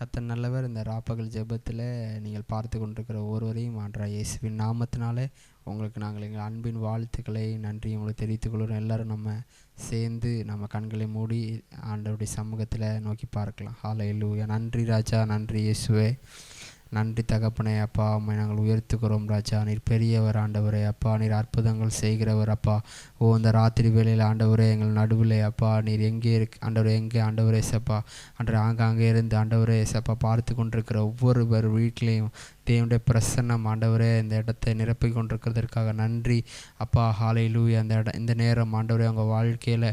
கர்த்தர் நல்லவர். இந்த ராப்பகல் ஜெபத்தில் நீங்கள் பார்த்து கொண்டிருக்கிற ஒவ்வொருவரையும் ஆண்டவராகிய இயேசுவின் நாமத்தினாலே உங்களுக்கு நாங்கள் எங்கள் அன்பின் வாழ்த்துக்களை நன்றி உங்களுக்கு தெரிவித்துக் கொள்கிறோம். எல்லோரும் நம்ம சேர்ந்து நம்ம கண்களை மூடி ஆண்டவருடைய சமூகத்தில் நோக்கி பார்க்கலாம். ஹல்லேலூயா. நன்றி ராஜா, நன்றி இயேசுவே, நன்றி தகப்பனே. அப்பா உம்மை நாங்கள் உயர்த்துக்கிறோம் ராஜா. நீர் பெரியவர் ஆண்டவரே. அப்பா நீர் அற்புதங்கள் செய்கிறவர் அப்பா. இந்த ராத்திரி வேளையில் ஆண்டவரே எங்கள் நடுவில் அப்பா நீர் எங்கே ஆண்டவரே, எங்கே ஆண்டவரே சப்பா ஆண்டவரே ஆங்காங்கே இருந்து ஆண்டவரே சப்பா பார்த்து கொண்டிருக்கிற ஒவ்வொருவர் வீட்லேயும் தேவனுடைய பிரசன்னம் ஆண்டவரே இந்த இடத்தை நிரப்பி கொண்டிருக்கிறதற்காக நன்றி அப்பா. ஹல்லேலூயா. இந்த நேரம் ஆண்டவரே அவங்க வாழ்க்கையில்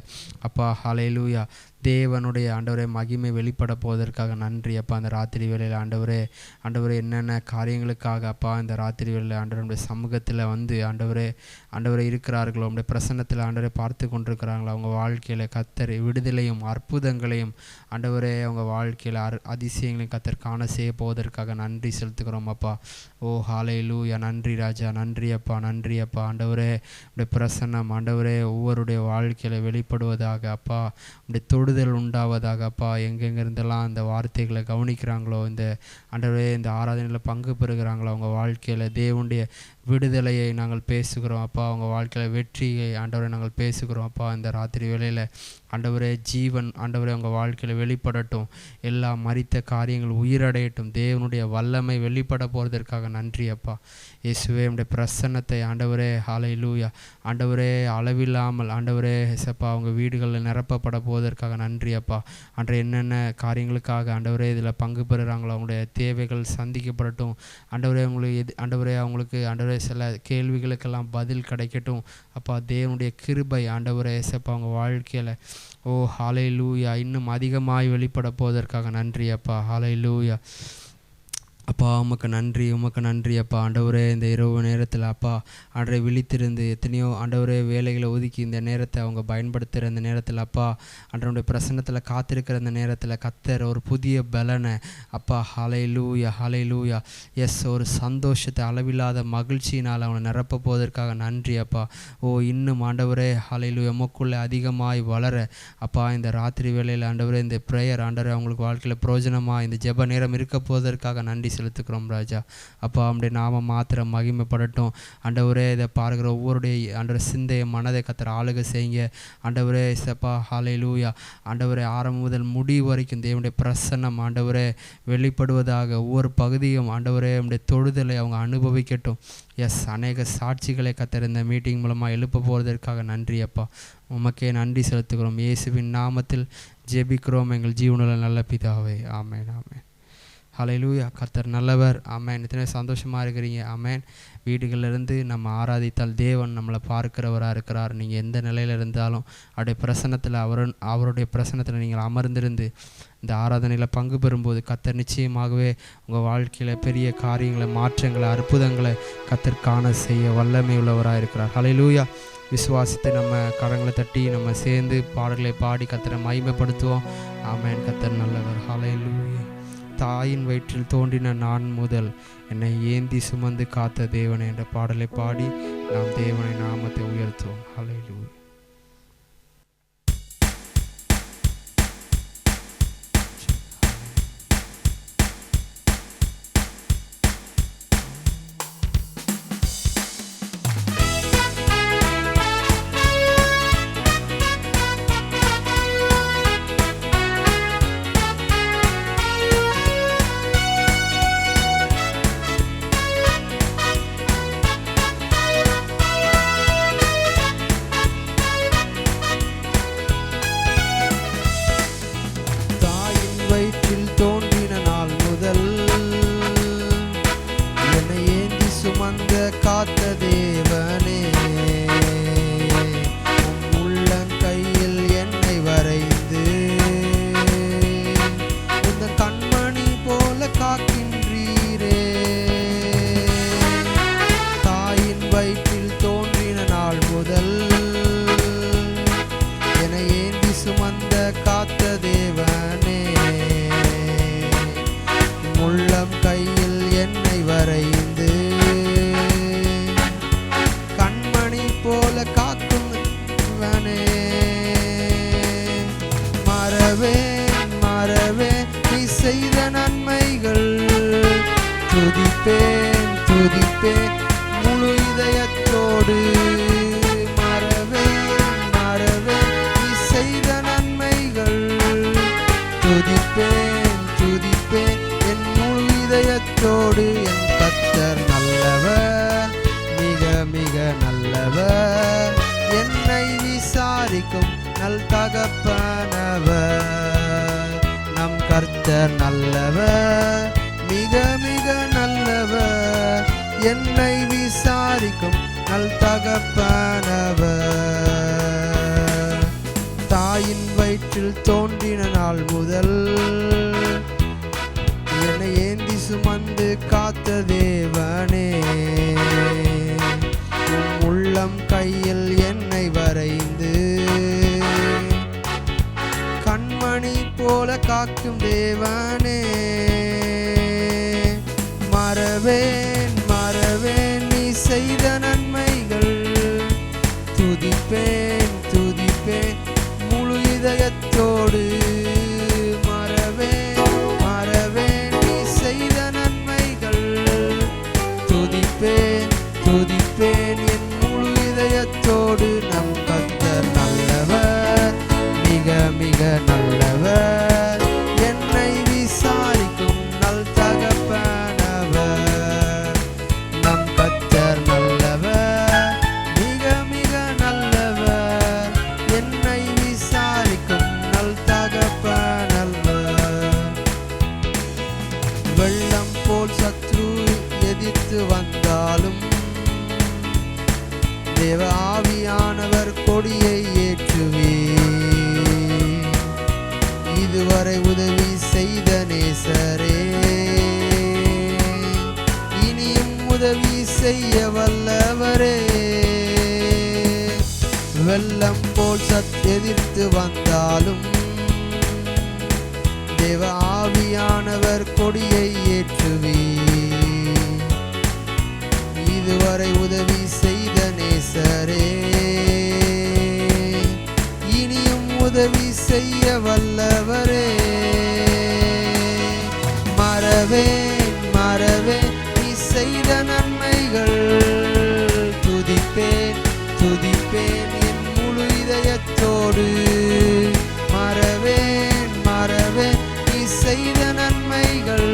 அப்பா ஹல்லேலூயா தேவனுடைய ஆண்டவரே மகிமை வெளிப்பட போவதற்காக நன்றி அப்பா. அந்த ராத்திரி வேளையில் ஆண்டவரே என்னென்ன காரியங்களுக்காக அப்பா இந்த ராத்திரி வேளையில் ஆண்டவருடைய சமூகத்தில் வந்து ஆண்டவரே இருக்கிறார்களோ, அவங்களுடைய பிரசன்னத்தில் ஆண்டவரை பார்த்து கொண்டிருக்கிறாங்களோ, அவங்க வாழ்க்கையில் கர்த்தர் விடுதலையும் அற்புதங்களையும் ஆண்டவரே அவங்க வாழ்க்கையில் அதிசயங்களையும் கர்த்தர் காண செய்ய போவதற்காக நன்றி செலுத்துகிறோம் அப்பா. ஓ ஹல்லேலூயா. நன்றி ராஜா, நன்றி அப்பா, நன்றி அப்பா. ஆண்டவரே உடைய பிரசன்னம் ஆண்டவரே ஒவ்வொருடைய வாழ்க்கையில் வெளிப்படுவதாக அப்பா. உடைய தொடுதல் உண்டாவதாக அப்பா. எங்கெங்கிருந்தெல்லாம் அந்த வார்த்தைகளை கவனிக்கிறாங்களோ, இந்த ஆண்டவரே இந்த ஆராதனையில் பங்கு பெறுகிறாங்களோ, அவங்க வாழ்க்கையில் தேவனுடைய விடுதலையை நாங்கள் பேசுகிறோம் அப்பா. அவங்க வாழ்க்கையில் வெற்றியை ஆண்டவரை நாங்கள் பேசுகிறோம் அப்பா. இந்த ராத்திரி வேளையில் ஆண்டவரே ஜீவன் ஆண்டவரே அவங்க வாழ்க்கையில் வெளிப்படட்டும். எல்லா மரித்த காரியங்கள் உயிரடையட்டும். தேவனுடைய வல்லமை வெளிப்பட போகிறதற்காக நன்றி அப்பா. இயேசுவே உடைய பிரசன்னத்தை ஆண்டவரே ஹல்லேலூயா ஆண்டவரே அளவில்லாமல் ஆண்டவரே சப்பா அவங்க வீடுகளில் நிரப்பப்பட போவதற்காக நன்றி அப்பா. ஆண்டவரே என்னென்ன காரியங்களுக்காக ஆண்டவரே இதில் பங்கு பெறுகிறாங்களோ அவங்களுடைய தேவைகள் சந்திக்கப்படட்டும் ஆண்டவரே. ஆண்டவரே அவங்களுக்கு ஆண்டவரே சில கேள்விகளுக்கெல்லாம் பதில் கிடைக்கட்டும் அப்பா. தேவனுடைய கிருபை ஆண்டவரே ஏசப்பா அவங்க வாழ்க்கையில் ஓ ஹல்லேலூயா இன்னும் அதிகமாய் வெளிப்பட போவதற்காக நன்றி அப்பா. ஹல்லேலூயா அப்பா. உமக்கு நன்றி அப்பா. ஆண்டவரே இந்த இரவு நேரத்தில் அப்பா ஆண்டவரை விழித்திருந்து எத்தனையோ ஆண்டவரே வேலைகளை ஒதுக்கி இந்த நேரத்தை அவங்க பயன்படுத்துகிற இந்த நேரத்தில் அப்பா ஆண்டவருடைய பிரசன்னத்தில் காத்திருக்கிற இந்த நேரத்தில் கர்த்தர் ஒரு புதிய பலனை அப்பா ஹல்லேலூயா ஹல்லேலூயா எஸ் ஒரு சந்தோஷத்தை அளவில்லாத மகிழ்ச்சியினால் அவனை நிரப்ப போவதற்காக நன்றி அப்பா. ஓ இன்னும் ஆண்டவரே ஹல்லேலூயா உமக்குள்ளே அதிகமாய் வளர அப்பா இந்த ராத்திரி வேளையில் ஆண்டவரே இந்த ப்ரேயர் ஆண்டவரே அவங்களுக்கு வாழ்க்கையில் பிரயோஜனமாக இந்த ஜெப நேரம் இருக்க போவதற்காக நன்றி செலுத்துக்கிறோம் ராஜா. அப்பா அவனுடைய நாம மாத்திரம் மகிமைப்படட்டும் ஆண்டவரே. இதை பார்க்குற ஒவ்வொருடைய ஆண்டவரே சிந்தையை மனதை கர்த்தர் ஆளுகை செய்யுங்க ஆண்டவரே சப்பா. ஹல்லேலூயா ஆண்டவரே ஆரம்பம் முதல் முடிவு வரைக்கும் தேவனுடைய பிரசன்னம் ஆண்டவரே வெளிப்படுவதாக ஒவ்வொரு பகுதியும் ஆண்டவரே அவனுடைய தொடுதலை அவங்க அனுபவிக்கட்டும். எஸ் அநேக சாட்சிகளை கர்த்தர் இந்த மீட்டிங் மூலமாக எழுப்ப போவதற்காக நன்றி அப்பா. உமக்கே நன்றி செலுத்துகிறோம். இயேசுவின் நாமத்தில் ஜெபிக்கிறோம் எங்கள் ஜீவனுள்ள நல்ல பிதாவே. ஆமேன் ஆமேன். ஹல்லேலூயா. கர்த்தர் நல்லவர். ஆமேன். இத்தனை சந்தோஷமாக இருக்கிறீங்க. ஆமேன். வீடுகளிலிருந்து நம்ம ஆராதித்தால் தேவன் நம்மளை பார்க்கிறவராக இருக்கிறார். நீங்கள் எந்த நிலையில் இருந்தாலும் அவருடைய பிரசன்னத்தில் அவருடைய பிரசன்னத்தில் நீங்கள் அமர்ந்திருந்து இந்த ஆராதனையில் பங்கு பெறும்போது கர்த்தர் நிச்சயமாகவே உங்கள் வாழ்க்கையில் பெரிய காரியங்களை மாற்றங்களை அற்புதங்களை கர்த்தர் காண செய்ய வல்லமை உள்ளவராக இருக்கிறார். ஹல்லேலூயா. விசுவாசத்தை நம்ம கரங்களை தட்டி நம்ம சேர்ந்து பாடல்களை பாடி கர்த்தரை மகிமைப்படுத்துவோம். ஆமேன். கர்த்தர் நல்லவர். ஹல்லேலூயா. தாயின் வயிற்றில் தோன்றின நான் முதல் என்னை ஏந்தி சுமந்து காத்த தேவனை என்ற பாடலை பாடி நாம் தேவனை நாமத்தை உயர்த்துவோம். ஹல்லேலூயா. வயிற்றில் தோன்றின நாள் முதல் என்னை ஏந்தி சுமந்த காத்த தேவனே உள்ளங்கையில் என்னை வரைந்து உந்த கண்மணி போல காக்கின்றீரே. தாயின் வயிற்றில் தோன்றின நாள் முதல் என்னை ஏந்தி சுமந்த காத்த தேவனே உள்ளம் கையில் என்னை வரைந்து கண்மணி போல காக்கும்வனே. மறவேன் மறவேன் நீ செய்த நன்மைகள். துதிப்பேன் துதிப்பேன் முழு இதயத்தோடு. மறவேன் மறவேன் நீ செய்த நன்மைகள். துதிப்பேன் துதிப்பேன் என் முழு இதயத்தோடு. என் கர்த்தர் நல்லவர், மிக மிக நல்லவர். என்னை விசாரிக்கும் நல் தகப்பனவர். நம் கர்த்தர் நல்லவர், மிக மிக நல்லவர். என்னை விசாரிக்கும் நல் தகப்பனவர். தாயின் வயிற்றில் தோன்றின நாள் முதல் என்னை ஏந்தி சுமந்து காத்த தேவனே. உம் உள்ளம் கையில் என்னை வரைந்து கண்மணி போல காக்கும் தேவனே. மறவேன் மறவேன் நீ செய்த நன்மைகள். துதிப்பேன் துதிப்பேன் முழு இதயத்தோடு. மறவேன் மறவேன் நீ செய்த நன்மைகள். துதிப்பேன் துதிப்பேன் என் முழு இதயத்தோடு. நம் கர்த்தர் நல்லவர், மிக மிக நல்லவர். என்னை விசாரிக்கும் நல் தகப்பனவர். நம் கர்த்தர் நல்லவர், மிக மிக நல்லவர். என்னை விசாரிக்கும் நல் தகப்பனவர். வெள்ளம் போல் சத்ரு எதிர்த்து வந்தாலும் தேவ ஆவியானவர் கொடியை ஏற்றுவே. இதுவரை உதவி செய்த நேசரே, இனியும் உதவி செய்ய வல்லவரே. வெள்ளம் போல் எதிர்த்து வந்தாலும் தேவ ஆவியானவர் கொடியை ஏற்றுவே. இதுவரை உதவி செய்த நேசரே, இனியும் உதவி செய்ய வல்லவரே. மறவேன் மறவேன் நீ செய்த நன்மைகள். துதிப்பேன் துதிப்பேன் என் முழு இதயத்தோடு. மறவேன் மறவேன் நீ செய்த நன்மைகள்.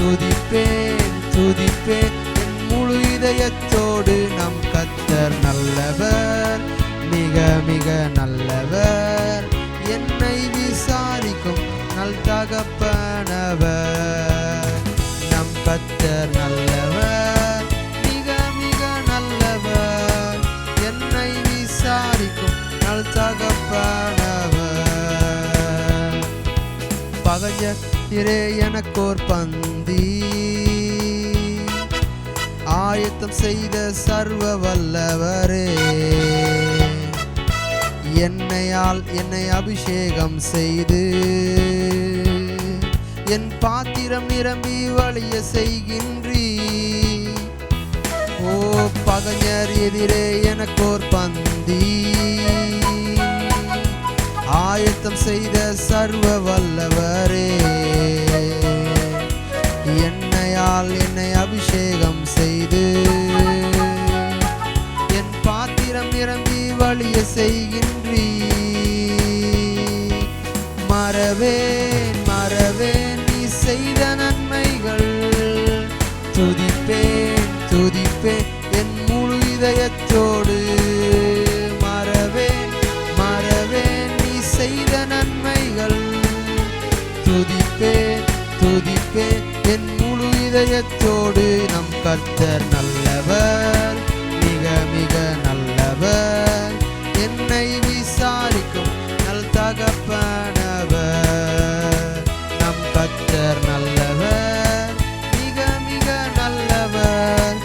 துதிப்பேன் துதிப்பேன் என் முழு இதயத்தோடு. நம் கர்த்தர் நல்லவர், மிக மிக நல்லவர். என்னை விசாரிக்கும் நல் தகப்பனவர். நம் கர்த்தர் நல்லவர், மிக மிக நல்லவர். என்னை விசாரிக்கும் நல் தகப்பனவர். பகைஞரே எனக்கோர் பந்தி ஆயத்தம் செய்த சர்வ வல்லவரே. என்னையால் என்னை அபிஷேகம் செய்து என் பாத்திரம் நிரம்பி வழிய செய்கின்றீ. ஓ பகைஞர் எதிரே எனக்கோர் பந்தி ஆயத்தம் செய்த சர்வ வல்லவரே. என்னையால் என்னை அபிஷேகம் செய்து என் பாத்திரம் நிரம்பி வழிய செய்கின்றீ. மறவேன் மறவேன் நீ செய்த நன்மைகள். துதிப்பேன் துதிப்பேன் என் முழு இதயத்தோடு. மறவேன் மறவேன் நீ செய்த நன்மைகள். துதிப்பேன் துதிப்பேன் என் முழு இதயத்தோடு. நம் கர்த்தர் நல்லவர், மிக மிக நல்லவர். என்னை விசாரிக்கும் நல் தகப்பனவர். நம் கர்த்தர் நல்லவர், மிக மிக நல்லவர்.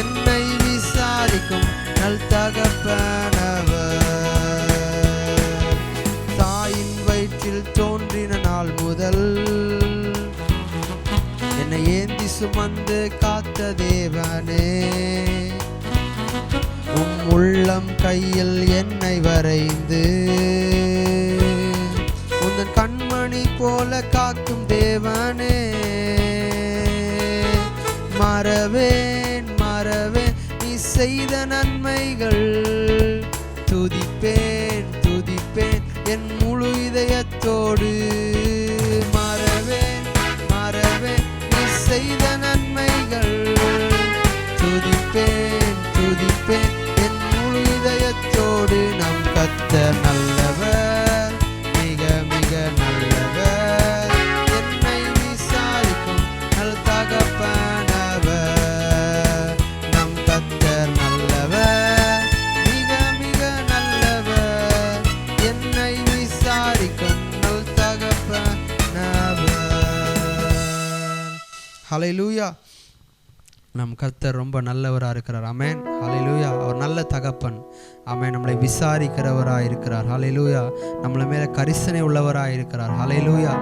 என்னை விசாரிக்கும் நல் தகப்பனவர். தாயின் வயிற்றில் தோன்றின நாள் முதல் என்னை ஏந்தி சுமந்து காத்த தேவனே. உம் உள்ளம் கையில் என்னை வரைந்து உன் உந்தன் கண்மணி போல காக்கும் தேவனே. மறவேன் மறவேன் நீ செய்த நன்மைகள், துதிப்பேன் துதிப்பேன் என் முழு இதயத்தோடு. மறவேன் மறவேன் நீ செய்த நன்மைகள், துதிப்பேன் துதிப்பேன் என் முழு இதயத்தோடு. நம் கர்த்தர் நல்லவர், மிக மிக நல்லவர், என்னை விசாரிக்கும் நல் தகப்பனவர். நம் கர்த்தர் நல்லவர், மிக மிக நல்லவர், என்னை விசாரிக்கும் நல் தகப்பனவர். ஹல்லேலூயா. நம் கர்த்தர் ரொம்ப நல்லவராக இருக்கிறார். ஆமென். ஹல்லேலூயா. அவர் நல்ல தகப்பன். ஆமென். நம்மளை விசாரிக்கிறவராக இருக்கிறார். ஹல்லேலூயா. நம்மளை மேலே கரிசனை உள்ளவராக இருக்கிறார். ஹல்லேலூயா.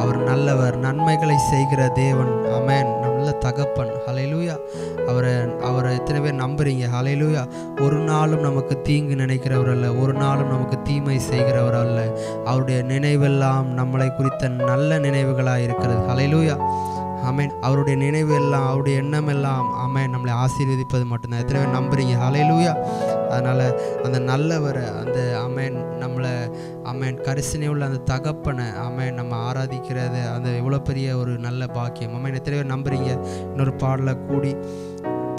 அவர் நல்லவர், நன்மைகளை செய்கிற தேவன். ஆமென். நல்ல தகப்பன். ஹல்லேலூயா. அவரை எத்தனை பேர் நம்புறீங்க? ஹல்லேலூயா. ஒரு நாளும் நமக்கு தீங்கு நினைக்கிறவர் அல்ல, ஒரு நாளும் நமக்கு தீமை செய்கிறவர் அல்ல. அவருடைய நினைவெல்லாம் நம்மளை குறித்த நல்ல நினைவுகளாக இருக்கிறது. ஹல்லேலூயா. ஆமென். அவருடைய நினைவு எல்லாம், அவருடைய எண்ணம் எல்லாம் ஆமென் நம்மளை ஆசீர்வதிப்பது மட்டும்தான். எத்தனை பேர் நம்புறீங்க? ஹல்லேலூயா. அதனால் அந்த நல்லவரை, அந்த ஆமென் நம்மளை ஆமென் கரிசனை உள்ள அந்த தகப்பனை ஆமென் நம்ம ஆராதிக்கிறது அந்த எவ்வளோ பெரிய ஒரு நல்ல பாக்கியம். ஆமென். எத்தனை பேர் நம்புறீங்க? இன்னொரு பாடலை கூடி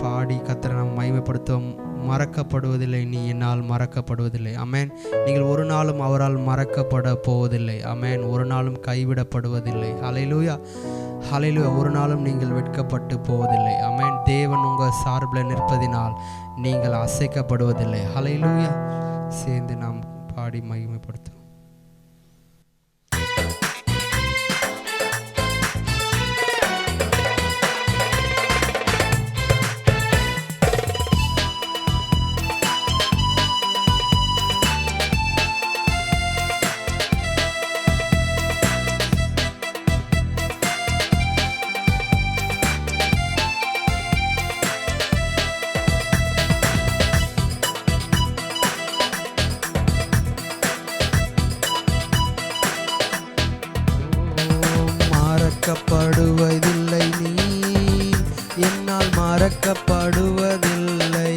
பாடி கர்த்தரை நம்ம மகிமைப்படுத்துவோம். மறக்கப்படுவதில்லை, நீ என்னால் மறக்கப்படுவதில்லை. ஆமென். நீங்கள் ஒரு நாளும் அவரால் மறக்கப்பட போவதில்லை. ஆமென். ஒரு நாளும் கைவிடப்படுவதில்லை. ஹல்லேலூயா. ஹல்லேலூயா. ஒரு நாளும் நீங்கள் வெட்கப்பட்டு போவதில்லை. ஆமென். தேவன் உங்கள் சார்பில் நிற்பதினால் நீங்கள் அசைக்கப்படுவதில்லை. ஹல்லேலூயா. சேர்ந்து நாம் பாடி மகிமைப்படுத்துவோம். மறக்கப்படுவதில்லை, நீ என்னால் மறக்கப்படுவதில்லை.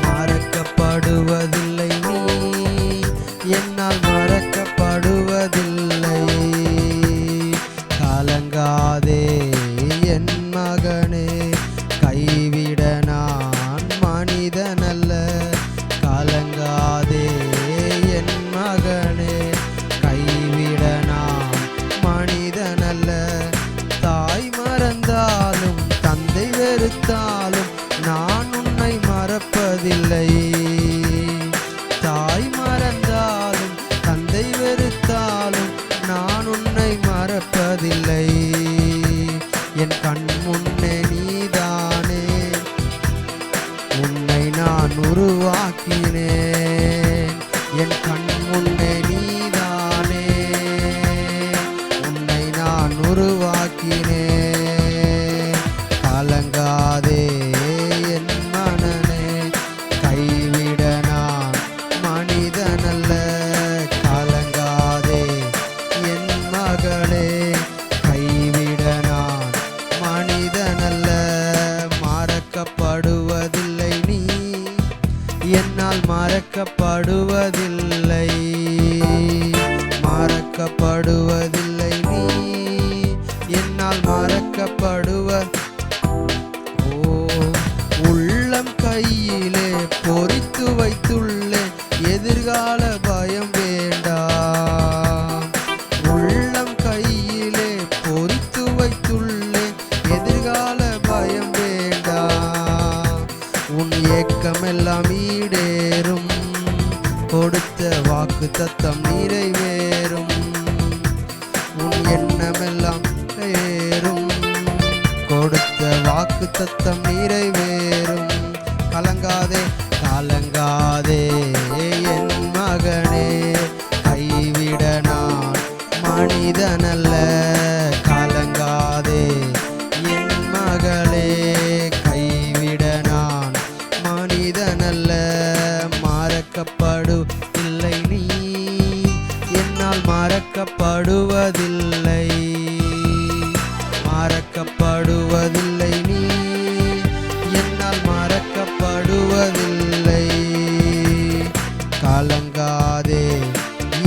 மறக்கப்படுவதில்லை, நீ என்னால் மறக்கப்படுவதில்லை. கலங்காதே என் மகனே, கைவிட நான் மனிதனல்ல. கலங்காதே என் மகனே, கைவிட நான் மனிதனல்ல. தாய் மறந்தாலும் தந்தை வெறுத்தாலும் நான் உன்னை மறப்பதில்லை. தாய் மறந்தாலும் தந்தை வெறுத்தாலும் நான் உன்னை மறப்பதில்லை. என் கண் முன்னே நீதானே, உன்னை நான் உருவாக்கினேன். என் கண் முன்னே நீதானே, உன்னை நான் உருவாக்கினேன். கலங்காதே என் மனனே, கைவிட நான் மனிதனல்ல. கலங்காதே என் மகளே, கைவிட நான் மனிதனல்ல. மறக்கப்படுவதில்லை, நீ என்னால் மறக்கப்படுவதில்லை. மறக்கப்படுவதில்லை, நீ என்னால் மறக்கப்படுவ. உள்ளம் கையிலே பொறித்து வைத்துள்ளேன், எதிர்கால பயம் வேண்டாம். உள்ளம் கையிலே பொறித்து வைத்துள்ளேன், எதிர்கால பயம் வேண்டாம். உன் ஏக்கமெல்லாம் ஈடேறும், கொடுத்த வாக்கு தத்தம் நிறைவேறும். உன் எண்ணமெல்லாம் ஏறும், கொடுத்த வாக்கு தத்தம் நிறைவேறும். கலங்காதே கலங்காதே என் மகனே, கைவிட நான் மனிதனல்ல. கலங்காதே என் மகளே, கைவிட நான் மனிதனல்ல. மறக்கப்படு இல்லை, நீ என்னால் மறக்கப்படுவதில்லை, மறக்கப்படுவதில்லை. நீ என்னால் மறக்கப்படுவதில்லை. கலங்காதே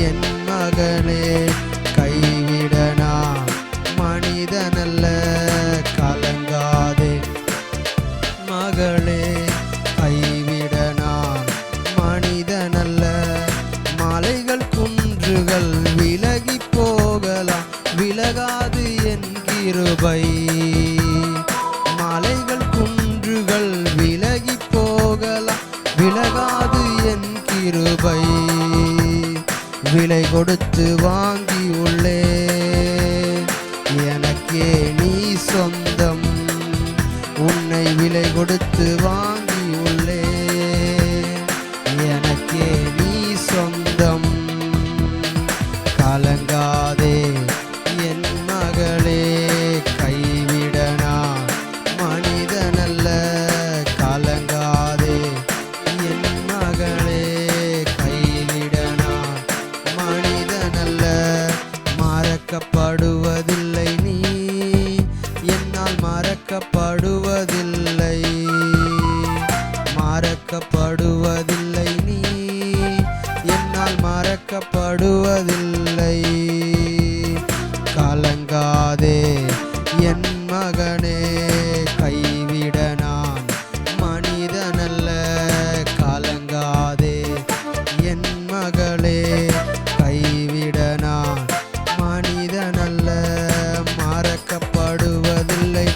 என் மகனே, கைவிடனா மனிதனல்ல. கலங்காதே மகளே, கைவிடனா மனிதனல்ல. மலைகள் குன்றுகள் விலகி போகலாம், விலகாது என் கிருபை. மலைகள் குன்றுகள் விலகி போகலாம், விலகாது என் கிருபை. விலை கொடுத்து வாங்கியுள்ளே, எனக்கே நீ சொந்தம். உன்னை விலை கொடுத்து வாங்கியுள்ளே, எனக்கே நீ சொந்தம். கலங்காதே என் மகளே, கைவிடனா மனிதனல்ல. கலங்காதே என் மகளே, கைவிடனா மனிதனல்ல. மறக்கப்படுவதில்லை நீ, என்னால் மறக்கப்படுவதில்லை, மறக்கப்படுவதில்லை நீ, என்னால் மறக்கப்படுவதில்லை. கலங்காதே என் மகனே, கைவிட நான் மனிதனல்ல. கலங்காதே என் மகளே, கைவிட நான் மனிதனல்ல. மறக்கப்படுவதில்லை,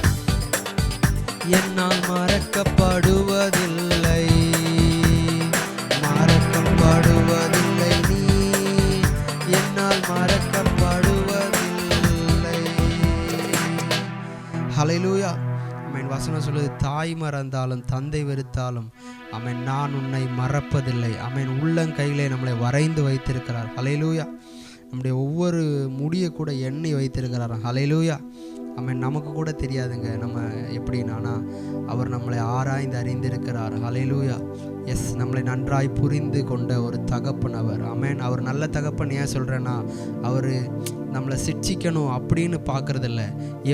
என்னால் மறக்கப்படுவதில்லை, மறக்கப்படுவதில்லை நீ, என்னால் மறக்கப்படுவதில்லை. ஹல்லேலூயா. ஆமென். வசனம் சொல்லுது, தாய் மறந்தாலும் தந்தை வெறுத்தாலும் ஆமென் நான் உன்னை மறப்பதில்லை. ஆமென். உள்ளங்கையிலே நம்மளை வரைந்து வைத்திருக்கிறார். ஹல்லேலூயா. நம்முடைய ஒவ்வொரு முடியை கூட எண்ணி வைத்திருக்கிறார். ஹல்லேலூயா. ஆமென். நமக்கு கூட தெரியாதுங்க நம்ம எப்படின்னா, அவர் நம்மளை ஆராய்ந்து அறிந்திருக்கிறார். ஹல்லேலூயா. எஸ், நம்மளை நன்றாய் புரிந்து கொண்ட ஒரு தகப்பன் அவர். ஆமென். அவர் நல்ல தகப்பன். ஏன் சொல்கிறேன்னா, அவர் நம்மளை சிட்சிக்கணும் அப்படின்னு பார்க்குறதில்ல,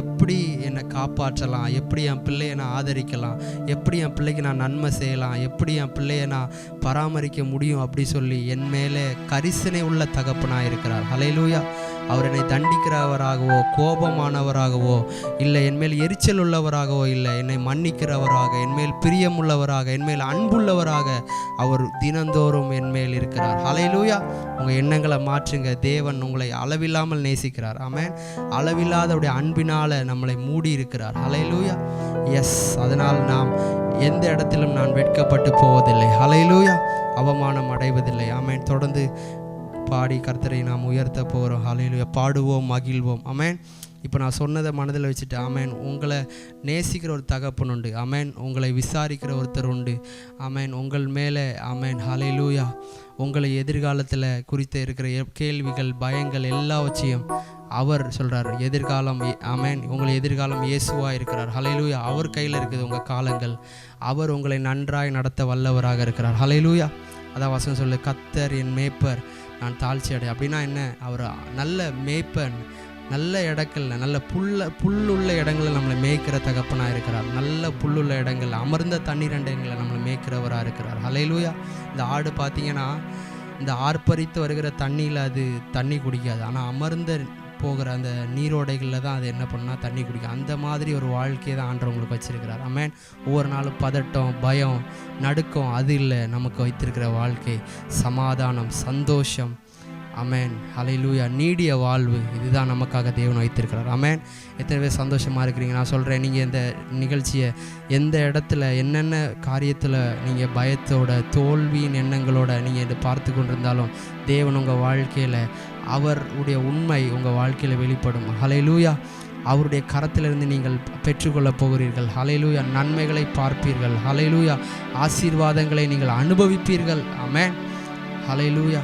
எப்படி என்னை காப்பாற்றலாம், எப்படி என் பிள்ளையை நான் ஆதரிக்கலாம், எப்படி என் பிள்ளைக்கு நான் நன்மை செய்யலாம், எப்படி என் பிள்ளையை நான் பராமரிக்க முடியும் அப்படி சொல்லி என் மேலே கரிசனை உள்ள தகப்பனாக இருக்கிறார். ஹல்லேலூயா. அவர் என்னை தண்டிக்கிறவராகவோ கோபமானவராகவோ இல்லை, என்மேல் எரிச்சல் உள்ளவராகவோ இல்லை, என்னை மன்னிக்கிறவராக, என்மேல் பிரியமுள்ளவராக, என்மேல் அன்புள்ளவராக அவர் தினந்தோறும் என்மேல் இருக்கிறார். ஹல்லேலூயா. உங்கள் எண்ணங்களை மாற்றுங்க. தேவன் உங்களை அளவில்லாமல் நேசிக்கிறார். ஆமென். அளவில்லாதவுடைய அன்பினால் நம்மளை மூடி இருக்கிறார். ஹல்லேலூயா. எஸ், அதனால் நாம் எந்த இடத்திலும் நான் வெட்கப்பட்டு போவதில்லை. ஹல்லேலூயா. அவமானம் அடைவதில்லை. ஆமென். தொடர்ந்து பாடி கர்த்தரை நாம் உயர்த்த போகிறோம். ஹல்லேலூயா. பாடுவோம், மகிழ்வோம். ஆமென். இப்போ நான் சொன்னதை மனதில் வச்சுட்டு, ஆமென், உங்களை நேசிக்கிற ஒரு தகப்பன் உண்டு. ஆமென். உங்களை விசாரிக்கிற ஒருத்தர் உண்டு. ஆமென். உங்கள் மேலே ஆமென் ஹல்லேலூயா உங்களை எதிர்காலத்தில் குறித்த இருக்கிற கேள்விகள், பயங்கள் எல்லாவற்றையும் அவர் சொல்கிறார். எதிர்காலம் ஆமென். உங்களை எதிர்காலம் இயேசுவாக இருக்கிறார். ஹல்லேலூயா. அவர் கையில் இருக்குது உங்கள் காலங்கள். அவர் உங்களை நன்றாய் நடத்த வல்லவராக இருக்கிறார். ஹல்லேலூயா. அதான் வசனம் சொல்லு, கர்த்தர் என் மேய்ப்பர், நான் தாழ்ச்சி அடை. அப்படின்னா என்ன? அவர் நல்ல மேய்ப்பன். நல்ல இடங்களில், நல்ல புல்லுள்ள இடங்களில் நம்மளை மேய்க்கிற தகப்பனாக இருக்கிறார். நல்ல புல்லுள்ள இடங்கள், அமர்ந்த தண்ணீர் இடங்களில் நம்மளை மேய்க்கிறவராக இருக்கிறார். ஹல்லேலூயா. இந்த ஆடு பார்த்தீங்கன்னா, இந்த ஆர்ப்பரித்து வருகிற தண்ணியில் அது தண்ணி குடிக்காது. ஆனால் அமர்ந்த போகிற அந்த நீரோடைகளில் தான் அது என்ன பண்ணால் தண்ணி குடிக்கும். அந்த மாதிரி ஒரு வாழ்க்கையை தான் ஆண்டவர் உங்களுக்கு வச்சிருக்கிறார். ஆமென். ஒவ்வொரு நாளும் பதட்டம், பயம், நடுக்கம் அது இல்லை. நமக்கு வைத்திருக்கிற வாழ்க்கை சமாதானம், சந்தோஷம். ஆமென். ஹல்லேலூயா. நீடிய வாழ்வு, இதுதான் நமக்காக தேவன் வைத்திருக்கிறார். ஆமென். எத்தனை பேர் சந்தோஷமாக இருக்கிறீங்க? நான் சொல்கிறேன், நீங்கள் இந்த நிகழ்ச்சியை எந்த இடத்துல என்னென்ன காரியத்தில் நீங்கள் பயத்தோட, தோல்வியின் எண்ணங்களோட நீங்கள் இதை பார்த்து கொண்டிருந்தாலும், தேவன் உங்கள் வாழ்க்கையில் அவருடைய உண்மை உங்கள் வாழ்க்கையில் வெளிப்படும். ஹல்லேலூயா. அவருடைய கரத்திலிருந்து நீங்கள் பெற்றுக்கொள்ளப் போகிறீர்கள். ஹல்லேலூயா. நன்மைகளை பார்ப்பீர்கள். ஹல்லேலூயா. ஆசீர்வாதங்களை நீங்கள் அனுபவிப்பீர்கள். ஆமென். ஹல்லேலூயா.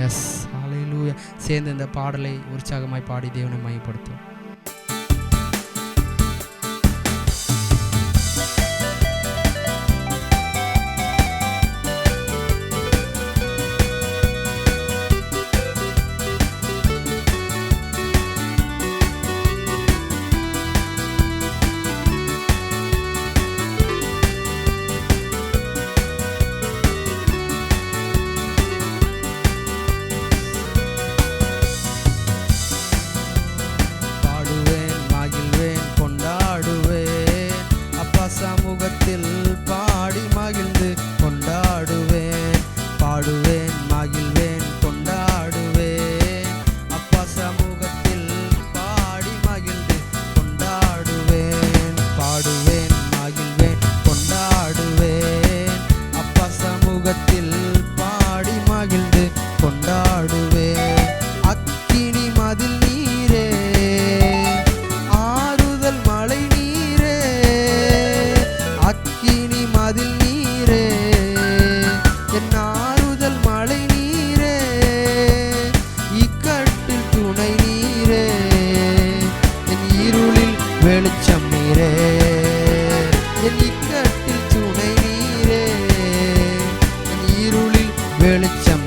எஸ், ஹல்லேலூயா. சேர்ந்து இந்த பாடலை உற்சாகமாய் பாடி தேவனை மையப்படுத்தும்.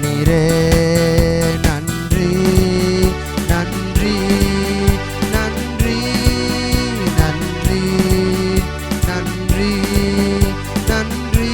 சொன்னீரே. நன்றி நன்றி நன்றி நன்றி நன்றி நன்றி.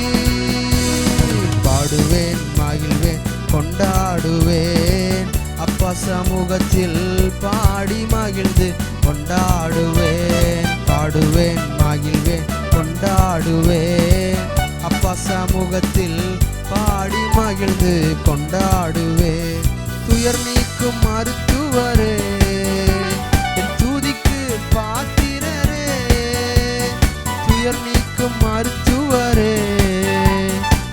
பாடுவேன் மகிழ்வேன் கொண்டாடுவேன் அப்பா சமூகத்தில் பாடி மகிழ்ந்து கொண்டாடுவேன். பாடுவேன் மகிழ்வேன் கொண்டாடுவேன் அப்பா சமூகத்தில் பாடி மகிழ்ந்து கொண்டாடுவேன். துயர் நீக்கும் மருத்துவரே, என் துதிக்கு பாத்திரரே. துயர் நீக்கும் மருத்துவரே,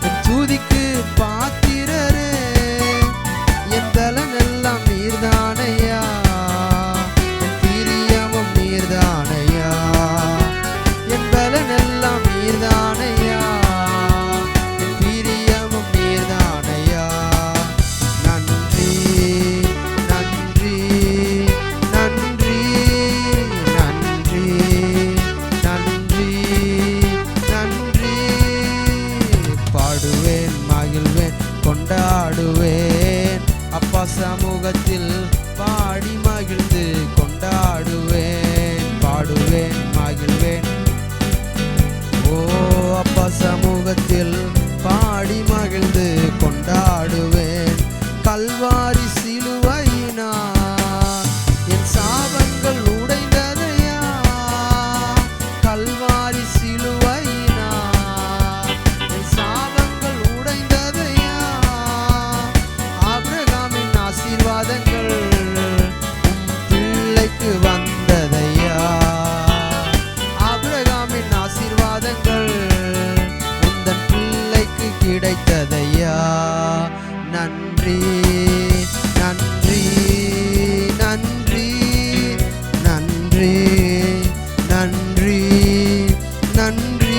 என் துதிக்கு பாத்திரரே. என் பலனெல்லாம் நீர்தானையா, என் பிரியமும் நீர்தானையா. என் பலனெல்லாம் நீர்தானையா, என் பிரியமும் நீர்தானையா. நன்றி நன்றி நன்றி நன்றி நன்றி நன்றி. பாடுவேன் மகிழ்வேன் கொண்டாடுவேன் அப்பா சமூகத்தில் பாடி மகிழ்ந்து கொண்டாடுவேன். பாடுவேன் மகிழ்வேன் ஓ அப்பா சமூகத்தில் பாடி மகிழ்ந்து கொண்டாடுவேன். கல்வாரி சிலுவையினார் என் சாபங்கள் உடைந்ததையா. கல்வாரி சிலுவையினார் என் சாபங்கள் உடைந்ததையா. ஆபிரகாமின் ஆசீர்வாதங்கள் பிள்ளைக்கு வந்ததையா. ஆபிரகாமின் ஆசீர்வாதங்கள் உந்தன் பிள்ளைக்கு கிடைத்ததையா. நன்றி நன்றி நன்றி நன்றி நன்றி நன்றி.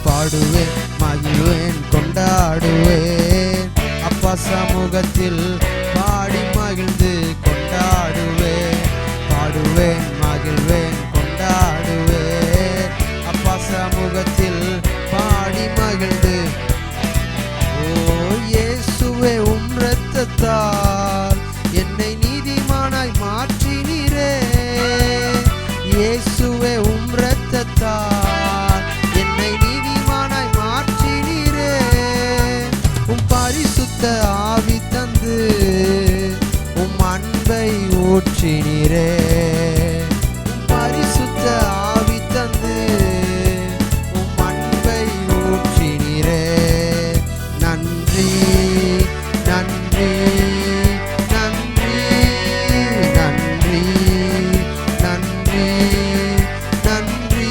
பாடுவேன் மகிழ்வேன் கொண்டாடுவேன் அப்பா சமூகத்தில் பாடி மகிழ்ந்து கொண்டாடுவேன். பாடுவேன் மகிழ்வேன் கொண்டாடுவேன் அப்பா சமூகத்தில் பாடி மகிழ்ந்து. ஓ இயேசுவே உம் இரத்தத்தால் என்னை நீதிமானாய் மாற்றினீரே. இயேசுவே உம் இரத்தத்தால் என்னை நீதிமானாய் மாற்றினீரே. உம் பரிசுத்த ஆவி தந்து உம் அன்பை ஊற்றினீரே. உம் பரிசுத்த ஆவி தந்து உம் அன்பை ஊற்றினீரே. நன்றி நன்றி நன்றி நன்றி நன்றி நன்றி.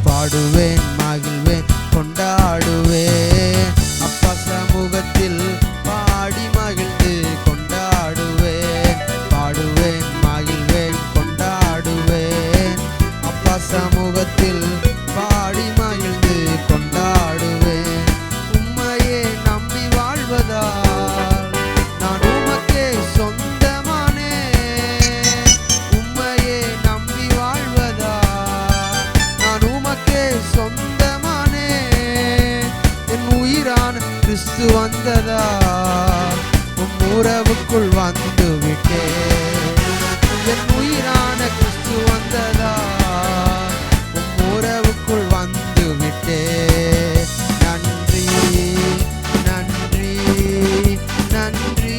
பாடுவேன் மகிழ்வேன் கொண்டாடுவேன் அப்பா சமூகத்தில் பாடி மகிழ்ந்து கொண்டாடுவேன். பாடுவேன் மகிழ்வேன் கொண்டாடுவேன் அப்பா சமூகத்தில் பாடி மகிழ்ந்து கொண்டாடுவேன். உம்மையே நம்பி வாழ்வதால் நான் உமக்கே சொந்தமானேன். உம்மையே நம்பி வாழ்வதால் நான் உமக்கே சொந்தமானேன். என் உயிரான கிறிஸ்து வந்ததா உம் உறவுக்குள் வந்து விட்டேன். என் உயிரான கிறிஸ்து வந்ததா உம் உறவுக்குள் வந்து விட்டேன். நன்றி நன்றி நன்றி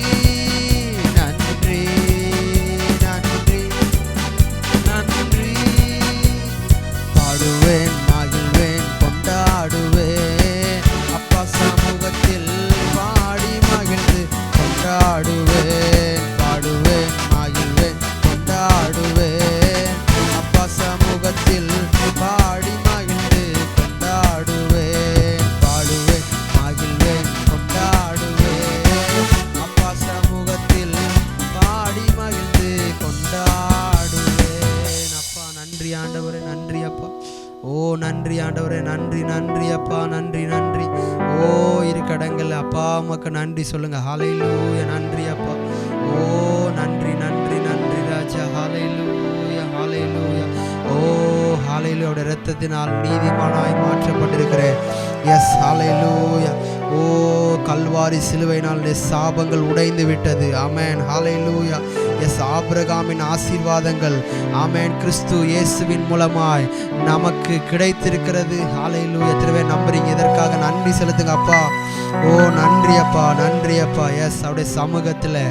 நன்றி நன்றி நன்றி. பாடுவேன் மகிழ்வேன் கொண்டாடுவேன் அப்பா சமூகத்தில் பாடி மகிழ்ந்து கொண்டாடுவேன். பாடுவேன் மகிழ்வேன் கொண்டாடுவேன் அப்பா சமூகத்தில் பாடி மகிழ்ந்து கொண்டாடுவேன். பாடுவேன் மகிழ்வேன் கொண்டாடுவேன் அப்பா சமூகத்தில் பாடி மகிழ்ந்து கொண்டாடுவேன். அப்பா நன்றி ஆண்டவரே, நன்றி அப்பா. ஓ நன்றி ஆண்டவரே, நன்றி நன்றி அப்பா, நன்றி நன்றி. ஓ இருக்கடங்கள் அப்பா உமக்கு நன்றி சொல்லுங்க. ஹல்லேலூயா, நன்றி அப்பா. ஓ நன்றி நன்றி நன்றி ராஜா. ஹல்லேலூயா ஹல்லேலூயா. ஓ ஹல்லேலூயா. இரத்தத்தினால் நீதிமானாய் மாற்றப்பட்டிருக்கிறேன். எஸ் ஹல்லேலூயா. ஓ கல்வாரி சிலுவையினாலே சாபங்கள் உடைந்து விட்டது. ஆமென், ஹல்லேலூயா. எஸ், ஆபிரகாமின் ஆசீர்வாதங்கள் ஆமென் கிறிஸ்து இயேசுவின் மூலமாய் நமக்கு கிடைத்திருக்கிறது. ஹல்லேலூயா. எத்தனை பேர் நம்புறீங்க? இதற்காக நன்றி செலுத்துங்க அப்பா. ஓ நன்றி அப்பா, நன்றி அப்பா. எஸ், அவருடைய சமூகத்தில்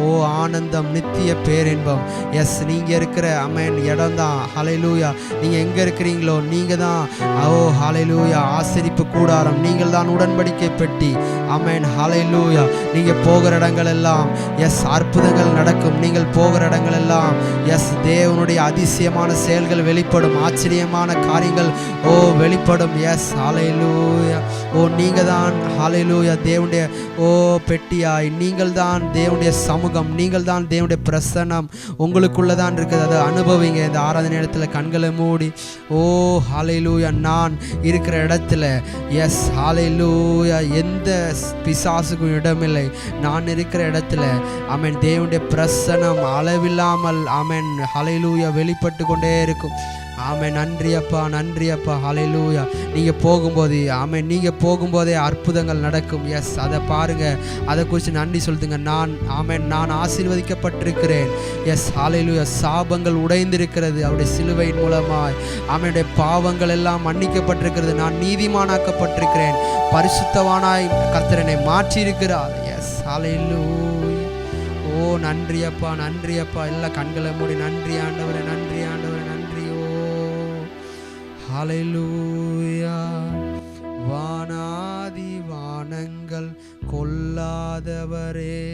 ஓ ஆனந்தம், நித்திய பேரின்பம். எஸ், நீங்கள் இருக்கிற ஆமென் இடம் தான். ஹல்லேலூயா. நீங்கள் எங்கே இருக்கிறீங்களோ நீங்கள் தான் ஓ ஹல்லேலூயா ஆசரிப்பு கூடாரம், நீங்கள் தான் உடன்படிக்கை பெட்டி. ஆமென், ஹல்லேலூயா. நீங்கள் போகிற இடங்கள் எல்லாம் எஸ் அற்புதங்கள் நடக்கும். நீங்கள் போகிற இடங்கள் எல்லாம் எஸ் தேவனுடைய அதிசயமான செயல்கள் வெளிப்படும், ஆச்சரியமான காரியங்கள் ஓ வெளிப்படும். எஸ், ஹல்லேலூயா. ஓ நீங்கள் தான் ஹல்லேலூயா தேவனுடைய ஓ பெட்டியாய், நீங்கள் தான் தேவனுடைய சமூகம், நீங்கள் தான் தேவனுடைய பிரசன்னம் உங்களுக்குள்ள தான் இருக்குது. அதை அனுபவிங்க. இந்த ஆராதனை நேரத்தில் கண்களை மூடி ஓ ஹல்லேலூயா நான் இருக்கிற இடத்துல எஸ் ஹல்லேலூயா எந்த பிசாசுக்கும் இடமில்லை. நான் இருக்கிற இடத்துல ஆமென் தேவனுடைய பிரசன்னம் அளவில்லாமல் ஆமென் ஹல்லேலூயா வெளிப்பட்டு கொண்டே இருக்கும். ஆமென், நன்றி அப்பா, நன்றி அப்பா. ஹல்லேலூயா. நீங்கள் போகும்போது ஆமென், நீங்கள் போகும்போதே அற்புதங்கள் நடக்கும். எஸ், அதை பாருங்கள், அதை குறித்து நன்றி சொல்லுங்க. நான் ஆமென் நான் ஆசீர்வதிக்கப்பட்டிருக்கிறேன். எஸ், ஹல்லேலூயா. சாபங்கள் உடைந்திருக்கிறது அவருடைய சிலுவையின் மூலமாய். ஆமெனுடைய பாவங்கள் எல்லாம் மன்னிக்கப்பட்டிருக்கிறது. நான் நீதிமானாக்கப்பட்டிருக்கிறேன். பரிசுத்தவானாய் கர்த்தர் என்னை மாற்றியிருக்கிறார். எஸ், ஹல்லேலூயா. ஓ நன்றி அப்பா, நன்றி அப்பா. எல்லா கண்களை மூடி நன்றி ஆண்டவரே, நன்றி ஆண்டவரே, நன்றி. ஹல்லேலூயா. வானாதி வானங்கள் கொள்ளாதவரே,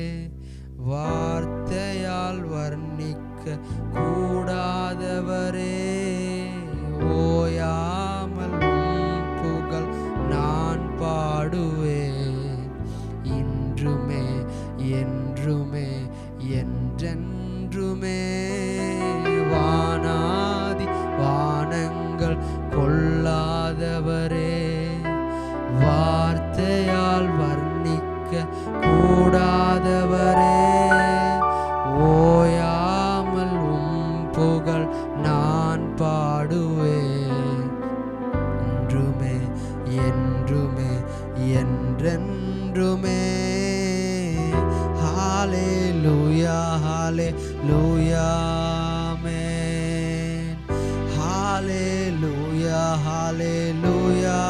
வார்த்தையால் வர்ணிக்க கூடாதவரே, ஓயாமல் புகழ் நான் பாடுவேன், இன்றுமே என்றுமே என்றென்றுமே. வானாதி வானங்கள் கொள்ளாதவரே, வார்த்தையால் வர்ணிக்க கூடாதவரே, ஓயாமல் புகழ் நான் பாடுவேன், இன்றுமே என்றுமே என்றென்றுமே. ஹல்லேலூயா, ஹல்லேலூயா. Hallelujah, hallelujah,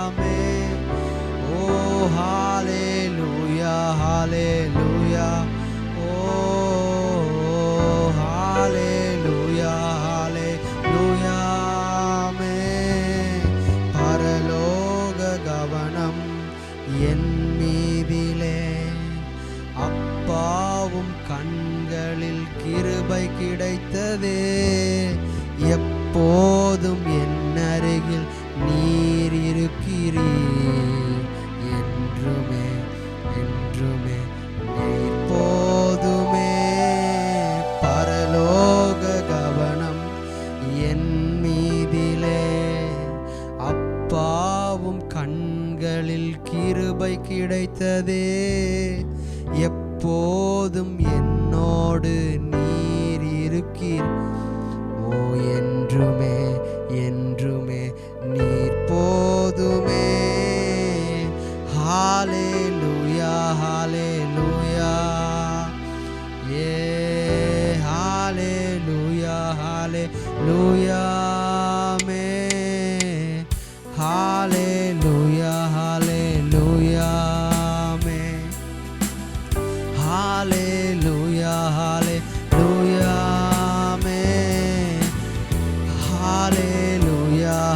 amen. Oh, hallelujah, hallelujah. Oh, hallelujah, hallelujah, amen. Paraloga gavanam en மீதிலே, அப்பாவும் கண்களில் கிருபை கிடைத்ததே, எப்போதும் என் அருகில் நீர் இருக்கிறீர், என்றுமே என்றுமே நீர் போதுமே. பரலோக கவனம் என் மீதிலே, அப்பாவும் கண்களில் கிருபை கிடைத்ததே, எப்போதும் என்னோடு நீர் இருக்கிறீர், ஓ என்றுமே என்றுமே நீர் போதுமே. ஹல்லேலூயா, ஹல்லேலூயா. ஏ ஹல்லேலூயா, ஹல்லேலூயா. மே ஹல்லேலூயா, ஹல்லேலூயா. மே ஹல்லேலூயா, ஹல்லேலூயா.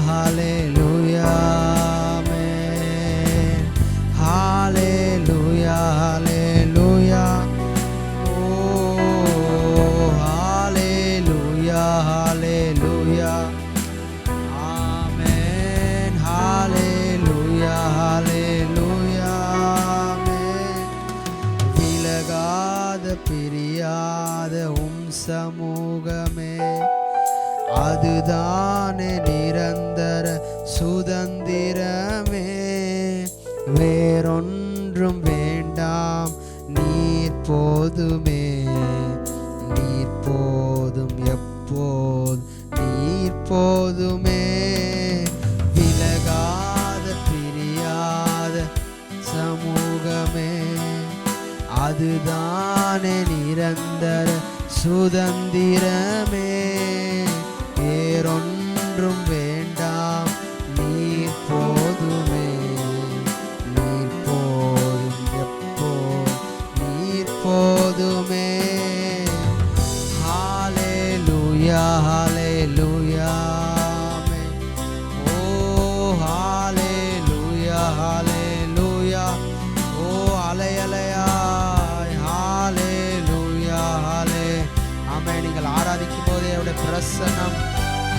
Hallelujah, amen. Hallelujah, hallelujah. Oh, hallelujah, hallelujah. Amen. Hallelujah, hallelujah, amen. விலகாத பிரியாத சமூகமே, அதுதானே நிரந்தர சுதந்திரமே. வேறொன்றும் வேண்டாம், நீர் போதுமே, நீர் போதும், எப்போது நீர் போதுமே. விலகாத பிரியாத சமூக சுகமே, அதுதானே நிரந்தர சுதந்திரமே. வேறொன்றும் வேண்டாம், நீர் போதுமே, நீர் போதும், எப்போ நீர் போதுமே. ஹalleluya ஹalleluya, ஓ ஹalleluya ஹalleluya, ஓ அலையலையாய் ஹalleluya ஹalலே. ஆமென். நீங்கள் ஆராதிக்கும் போதே அவருடைய பிரசன்னம்.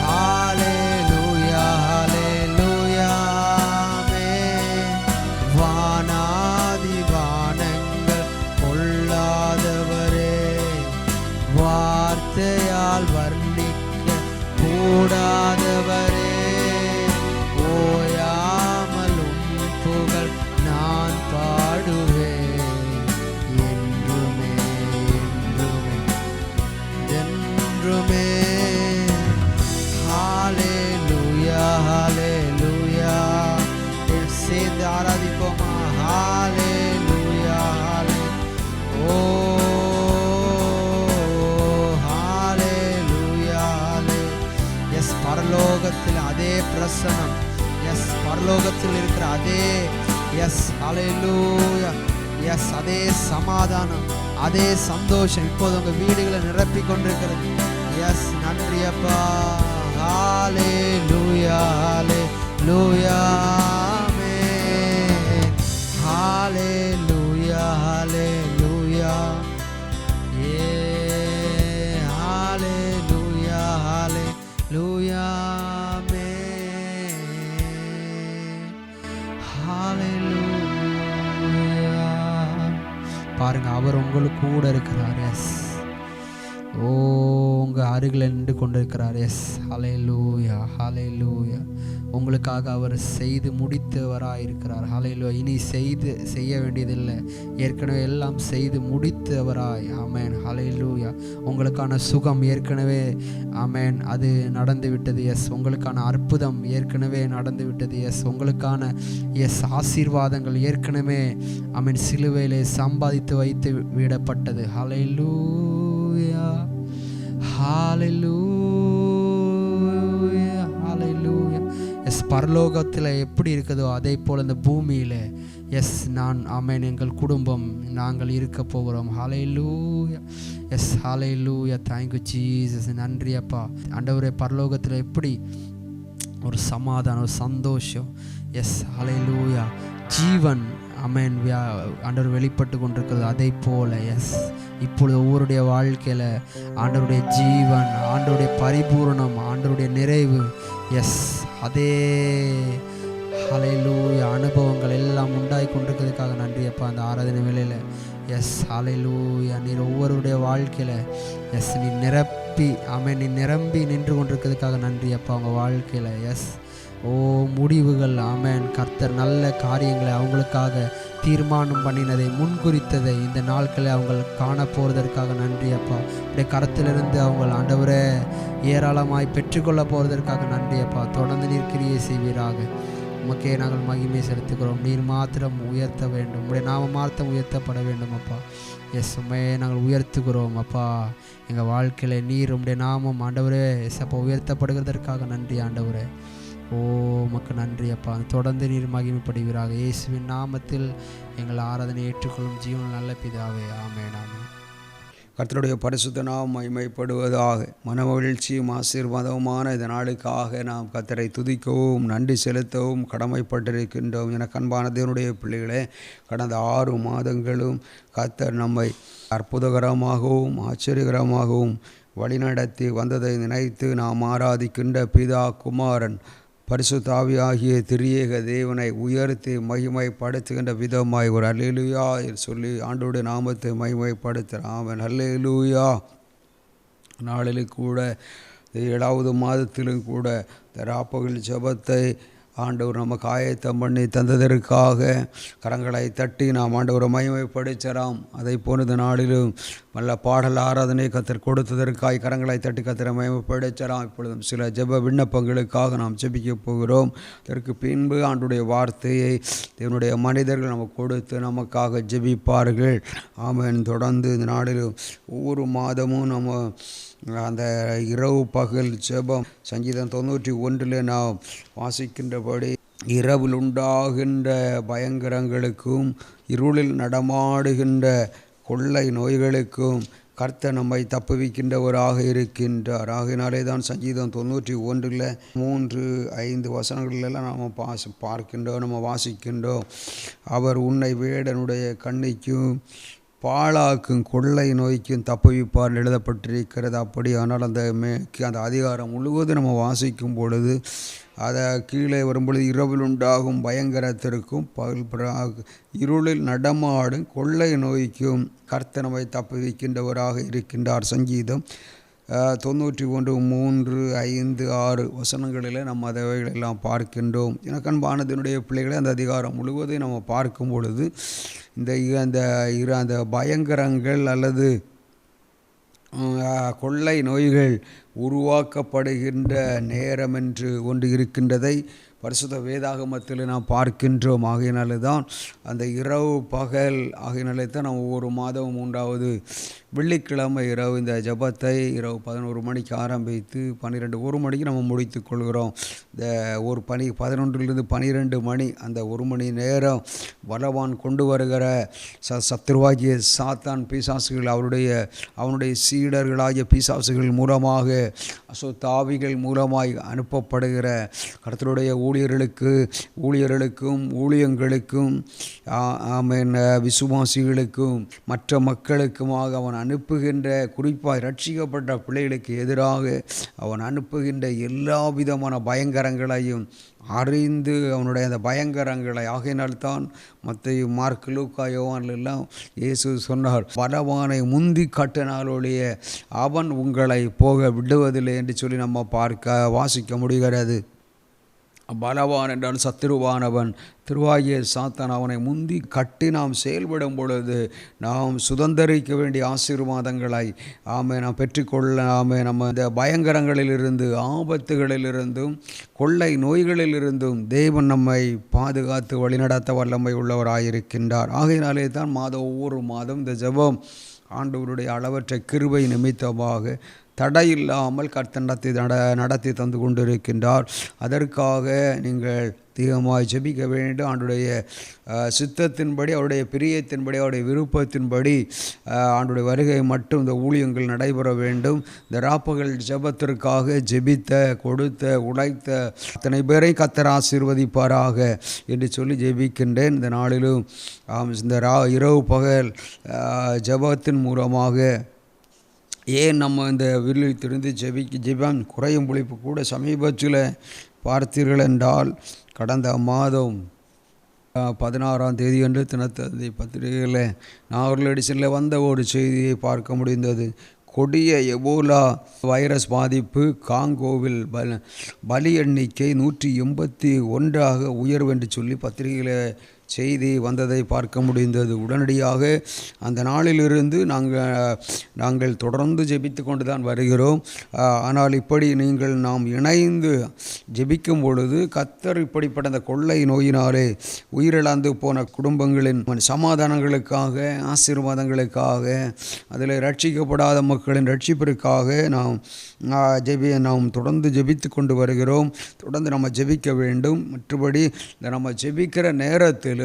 ஹalleluya ஹalleluya, ஆமென். வானாதி வானங்கள் கொள்ளாதவரே, வார்த்தையால் வர்ணிக்க கூடாதவரே, ஓயாமலும் புகழ் நான் பாடுவேன் என்றுமே என்றுமே என்றுமே. ஹalleluya ஹalleluya, சேர்ந்து ஆராதிப்போமா? ஹalleluya ஹalலே, ஓ ஹalleluya ஹalலே. எஸ், பரலோகத்தில் அதே பிரசன்னம், எஸ், பரலோகத்தில் இருக்கிற அதே, எஸ் ஹalleluya, எஸ், அதே சமாதானம், அதே சந்தோஷம் இப்போது உங்கள் வீடுகளை நிரப்பி கொண்டிருக்கிறது. எஸ், நன்றி அப்பா. ஹalleluya ஹalleluya, ஆமென். ஹalleluya ஹalleluya, ஏ ஹalleluya ஹalleluya, ஆமென். ஹalleluya. பாருங்க, அவர் உங்களுக்கு கூட இருக்கிறார். எஸ், ஓ உங்க அருகில் நின்று கொண்டிருக்கிறார். எஸ், ஹalleluya ஹalleluya. உங்களுக்காக அவர் செய்து முடித்தவராயிருக்கிறார். ஹalleluya. இனி செய்ய வேண்டியதில்லை, ஏற்கனவே எல்லாம் செய்து முடித்தவராய். ஆமென். ஹalleluya. உங்களுக்கான சுகம் ஏற்கனவே, ஆமென், அது நடந்து விட்டது. எஸ், உங்களுக்கான அற்புதம் ஏற்கனவே நடந்து விட்டது. எஸ், உங்களுக்கான எஸ் ஆசீர்வாதங்கள் ஏற்கனவே, ஆமென், சிலுவையிலே சம்பாதித்து வைத்து விடப்பட்டது. ஹalleluya ஹalleluya ஹalleluya. எஸ், பரலோகத்தில் எப்படி இருக்குதோ அதே போல் இந்த பூமியில், எஸ், நான், ஆமென், எங்கள் குடும்பம், நாங்கள் இருக்க போகிறோம். ஹalleluya. எஸ், ஹalleluya. Thank you Jesus. நன்றி அப்பா. ஆண்டவரே, பரலோகத்தில் எப்படி ஒரு சமாதானம், ஒரு சந்தோஷம், எஸ், ஹalleluya, ஜீவன், ஆமென், ஆண்டவர் வெளிப்பட்டு கொண்டிருக்கிறது. அதே போல், எஸ், இப்பொழுது ஒவ்வொருடைய வாழ்க்கையில் ஆண்டவருடைய ஜீவன், ஆண்டவருடைய பரிபூரணம், ஆண்டவருடைய நிறைவு, எஸ், அதே ஹalleluya அனுபவங்கள் எல்லாம் உண்டாகி கொண்டிருக்கிறதுக்காக நன்றி அப்பா. அந்த ஆராதனை வேளையில், எஸ், ஹalleluya, நீர் ஒவ்வொருடைய வாழ்க்கையில், எஸ், நீ நிரப்பி, ஆமென், நீ நிரம்பி நின்று கொண்டிருக்கிறதுக்காக நன்றி அப்பா. அவங்க வாழ்க்கையில், எஸ், ஓ முடிவுகள், ஆமென், கர்த்தர் நல்ல காரியங்களை அவங்களுக்காக தீர்மானம் பண்ணினதை, முன்குறித்ததை இந்த நாட்களை அவங்க காண போகிறதற்காக நன்றி அப்பா. இப்படி கரத்திலிருந்து அவங்க ஆண்டவரே ஏராளமாய் பெற்றுக்கொள்ள போகிறதற்காக நன்றி அப்பா. தொடர்ந்து நீர் கிரியை செய்வீராக. உமக்கே நாங்கள் மகிமை செலுத்துகிறோம். நீர் மாத்திரம் உயர்த்த வேண்டும், உடைய நாம மாத்திரம் உயர்த்தப்பட வேண்டும் அப்பா. எஸ், உண்மையே நாங்கள் உயர்த்துகிறோம் அப்பா. எங்கள் வாழ்க்கையில் நீர் உடைய நாமம், ஆண்டவரே, எஸ் அப்பா, உயர்த்தப்படுகிறதற்காக நன்றி ஆண்டவரே. ஓ உமக்கு நன்றி அப்பா. தொடர்ந்து நீர் மகிமைப்படுவீராக. இயேசுவின் நாமத்தில் எங்கள் ஆராதனை ஏற்றுக்கொள்ளும் ஜீவன் நல்ல பிதாவே, ஆமென் ஆமென். கர்த்தருடைய பரிசுத்த நாமம் மகிமைப்படுவதாக. மனமகிழ்ச்சியும் ஆசீர்வாதவுமான இந்த நாளுக்காக நாம் கர்த்தரை துதிக்கவும் நன்றி செலுத்தவும் கடமைப்பட்டிருக்கின்றோம். எனக்கு அன்பான தேவனுடைய பிள்ளைகளே, கடந்த 6 மாதங்களும் கர்த்தர் நம்மை அற்புதகரமாகவும் ஆச்சரியகரமாகவும் வழிநடத்தி வந்ததை நினைத்து நாம் ஆராதிக்கின்ற பிதா, குமாரன், பரிசுத்த ஆவியாகிய திரியேக தேவனை உயர்த்தி மகிமைப்படுத்துகின்ற விதமாய் ஒரு அல்லேலூயா சொல்லி ஆண்டோடைய நாமத்தை மகிமைப்படுத்துகிறான். அவன் அல்லேலூயா. நாளிலும் கூட 7வது மாதத்திலும் கூட ராப்பகல் ஜெபத்தை ஆண்டவர் நமக்கு ஆயத்தம் பண்ணி தந்ததற்காக கரங்களை தட்டி நாம் ஆண்டவரை மகிமைப்படுத்தலாம். அதை போன இந்த நாளிலும் நல்ல பாடல் ஆராதனை கத்தர் கொடுத்ததற்காக கரங்களை தட்டி கத்தரை மகிமைப்படுத்தலாம். இப்பொழுதும் சில ஜெப விண்ணப்பங்களுக்காக நாம் ஜெபிக்க போகிறோம். இதற்கு பின்பு ஆண்டுடைய வார்த்தையை தேவனுடைய மனிதர்கள் நமக்கு கொடுத்து நமக்காக ஜெபிப்பார்கள். ஆமென். தொடர்ந்து இந்த நாளிலும் ஒவ்வொரு மாதமும் நம்ம அந்த இரவு பகல் ஜெபம் சங்கீதம் 91 நாம் வாசிக்கின்றபடி இரவில் உண்டாகின்ற பயங்கரங்களுக்கும் இருளில் நடமாடுகின்ற கொள்ளை நோய்களுக்கும் கர்த்தர் நம்மை தப்புவிக்கின்றவராக இருக்கின்றார். ஆகையினாலே தான் சங்கீதம் 91 3-5 வசனங்களெல்லாம் நாம் பார்க்கின்றோம், நம்ம வாசிக்கின்றோம். அவர் உன்னை வேடனுடைய கண்ணிக்கும் பாழாக்கும் கொள்ளை நோய்க்கும் தப்புவிப்பார் எழுதப்பட்டிருக்கிறது. அப்படியானால் அந்த அதிகாரம் முழுவதும் நம்ம வாசிக்கும் பொழுது அதை கீழே வரும்பொழுது இரவில் உண்டாகும் பயங்கரத்திற்கும் இருளில் நடமாடும் கொள்ளை நோய்க்கும் கர்த்தர் நம்மை தப்புவிக்கின்றவராக இருக்கின்றார். சங்கீதம் 91 3, 5, 6 வசனங்களில் நம்ம அதைகளெல்லாம் பார்க்கின்றோம். எனக்கன்பானதனுடைய பிள்ளைகளை அந்த அதிகாரம் முழுவதையும் நம்ம பார்க்கும் பொழுது அந்த பயங்கரங்கள் அல்லது கொள்ளை நோய்கள் உருவாக்கப்படுகின்ற நேரம் என்று ஒன்று இருக்கின்றதை பரிசுத்த வேதாகமத்தில் நாம் பார்க்கின்றோம். ஆகையினாலே தான் அந்த இரவு பகல் ஆகையினாலே தான் நம்ம ஒவ்வொரு மாதமும் 3வது வெள்ளிக்கிழமை இரவு இந்த ஜபத்தை இரவு 11 மணிக்கு ஆரம்பித்து 1 மணிக்கு நம்ம முடித்து கொள்கிறோம். இந்த 11 12 மணி அந்த 1 மணி நேரம் பலவான் கொண்டு வருகிற சத்துருவாகிய சாத்தான் பிசாசுகள் அவனுடைய சீடர்களாகிய பிசாசுகள் மூலமாக அசுத்தாவிகள் மூலமாய் அனுப்பப்படுகிற கர்த்தருடைய ஊழியர்களுக்கும் ஊழியங்களுக்கும் ஆமென் விசுவாசிகளுக்கும் மற்ற மக்களுக்குமாக அவன் அனுப்புகின்ற குறிப்பாக ரட்சிக்கப்பட்ட பிள்ளைகளுக்கு எதிராக அவன் அனுப்புகின்ற எல்லா விதமான பயங்கரங்களையும் அறிந்து அவனுடைய அந்த பயங்கரங்களை ஆகையினால்தான் மத்தேயு மார்க்கு லூக்கா யோவான்லாம் இயேசு சொன்னார், பலவானை முந்தி காட்டினாலொழிய அவன் உங்களை போக விடுவதில்லை என்று சொல்லி நம்ம வாசிக்க முடிகிறது. பலவான் என்றால் சத்துருவானவன் திருவாகிய சாத்தான் அவனை முந்தி கட்டி நாம் செயல்படும் பொழுது நாம் சுதந்திரிக்க வேண்டிய ஆசீர்வாதங்களை நாம் பெற்றுக்கொள்ள நம்ம இந்த பயங்கரங்களிலிருந்து ஆபத்துகளிலிருந்தும் கொள்ளை நோய்களிலிருந்தும் தேவன் நம்மை பாதுகாத்து வழிநடத்த வல்லமை உள்ளவராயிருக்கின்றார். ஆகையினாலே தான் ஒவ்வொரு மாதம் இந்த ஜெபம் ஆண்டவருடைய அளவற்ற கிருபை நிமித்தமாக தடையில்லாமல் கர்த்தர் நடத்தி தந்து கொண்டிருக்கின்றார். அதற்காக நீங்கள் அதிகமாக ஜெபிக்க வேண்டும். ஆண்டுடைய சித்தத்தின்படி அவருடைய பிரியத்தின்படி அவருடைய விருப்பத்தின்படி ஆண்டுடைய வருகை மட்டும் இந்த ஊழியங்கள் நடைபெற வேண்டும். இந்த ராப்பகல் ஜெபத்திற்காக ஜெபித்த கொடுத்த உழைத்த அத்தனை பேரை கர்த்தர் ஆசீர்வதிப்பாராக என்று சொல்லி ஜெபிக்கின்றேன். இந்த நாளிலும் இந்த இரவு பகல் ஜெபத்தின் மூலமாக ஏன் நம்ம இந்த வில்லில் திருந்து ஜெபம் குறையும் பொழிப்பு கூட சமீபத்தில் பார்த்தீர்கள் என்றால் கடந்த மாதம் 16ஆம் தேதி அன்று தினத்தந்தி பத்திரிகையில் நாகர்கோவில் எடிஷனில் வந்த ஒரு செய்தியை பார்க்க முடிந்தது. கொடிய எபோலா வைரஸ் பாதிப்பு காங்கோவில் பலி எண்ணிக்கை 181 உயர்வு என்று சொல்லி பத்திரிகையில் செய்தி வந்ததை பார்க்க முடிந்தது. உடனடியாக அந்த நாளிலிருந்து நாங்கள் தொடர்ந்து ஜெபித்து கொண்டு தான் வருகிறோம். ஆனால் இப்படி நாம் இணைந்து ஜெபிக்கும் பொழுது கர்த்தர் இப்படிப்பட்ட அந்த கொள்ளை நோயினாலே உயிரிழந்து போன குடும்பங்களின் சமாதானங்களுக்காக ஆசீர்வாதங்களுக்காக அதில் ரட்சிக்கப்படாத மக்களின் ரட்சிப்பிற்காக நாம் தொடர்ந்து ஜெபித்து கொண்டு வருகிறோம். தொடர்ந்து நம்ம ஜெபிக்க வேண்டும். மற்றபடி நம்ம ஜெபிக்கிற நேரத்தில்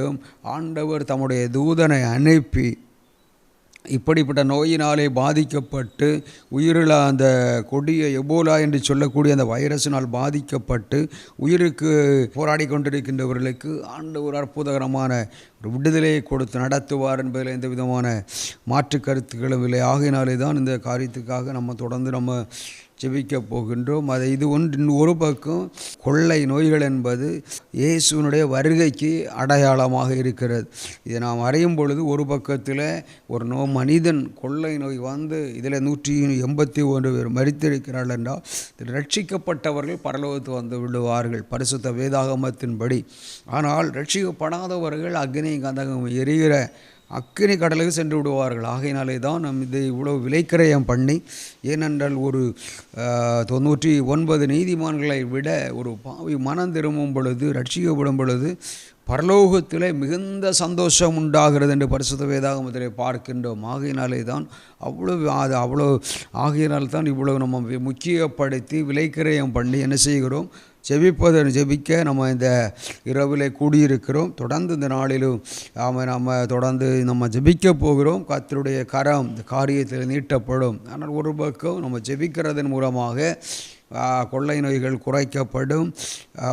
ஆண்டவர் தம்முடைய தூதனை அனுப்பி இப்படிப்பட்ட நோயினாலே பாதிக்கப்பட்டு உயிரில் அந்த கொடிய எபோலா என்று சொல்லக்கூடிய அந்த வைரஸினால் பாதிக்கப்பட்டு உயிருக்கு போராடி கொண்டிருக்கின்றவர்களுக்கு ஆண்டவர் அற்புதகரமான ஒரு விடுதலையை கொடுத்து நடத்துவார் என்பதில் எந்த விதமான மாற்று கருத்துக்களும் இல்லை. ஆகையினாலே தான் இந்த காரியத்துக்காக நம்ம தொடர்ந்து நம்ம ஜெபிக்கப் போகின்றோம். அதை இது ஒரு பக்கம் கொள்ளை நோய்கள் என்பது இயேசுனுடைய வருகைக்கு அடையாளமாக இருக்கிறது. இதை நாம் அறியும் பொழுது ஒரு பக்கத்தில் ஒரு மனிதன் கொள்ளை நோய் வந்து இதில் 181 பேர் மரித்திருக்கிறார்கள் என்றால் இதில் ரட்சிக்கப்பட்டவர்கள் பரலோகத்து வந்து விடுவார்கள் பரிசுத்த வேதாகமத்தின்படி. ஆனால் ரட்சிக்கப்படாதவர்கள் அக்னி கந்தகம் எரிகிற அக்கினி கடலுக்கு சென்று விடுவார்கள். ஆகையினாலே தான் நம் இதை இவ்வளோ விலைக்கிரயம் பண்ணி, ஏனென்றால் ஒரு 99 நீதிமான்களை விட ஒரு பாவி மனம் திரும்பும் பொழுது, ரட்சிக்கப்படும் பொழுது பரலோகத்திலே மிகுந்த சந்தோஷம் உண்டாகிறது என்று பரிசுத்த வேதாகமத்திலே பார்க்கின்றோம். ஆகையினாலே தான் ஆகையினால்தான் இவ்வளவு நம்ம முக்கியப்படுத்தி விலைக்கிரயம் பண்ணி என்ன செய்கிறோம், ஜெபிக்க நம்ம இந்த இரவிலே கூடியிருக்கிறோம். தொடர்ந்து இந்த நாளிலும் நம்ம தொடர்ந்து நம்ம ஜெபிக்க போகிறோம். கர்த்தருடைய கரம் இந்த காரியத்தில் நீட்டப்படும். ஆனால் ஒரு பக்கம் நம்ம ஜெபிக்கிறதன் மூலமாக கொள்ளை நோய்கள் குறைக்கப்படும்,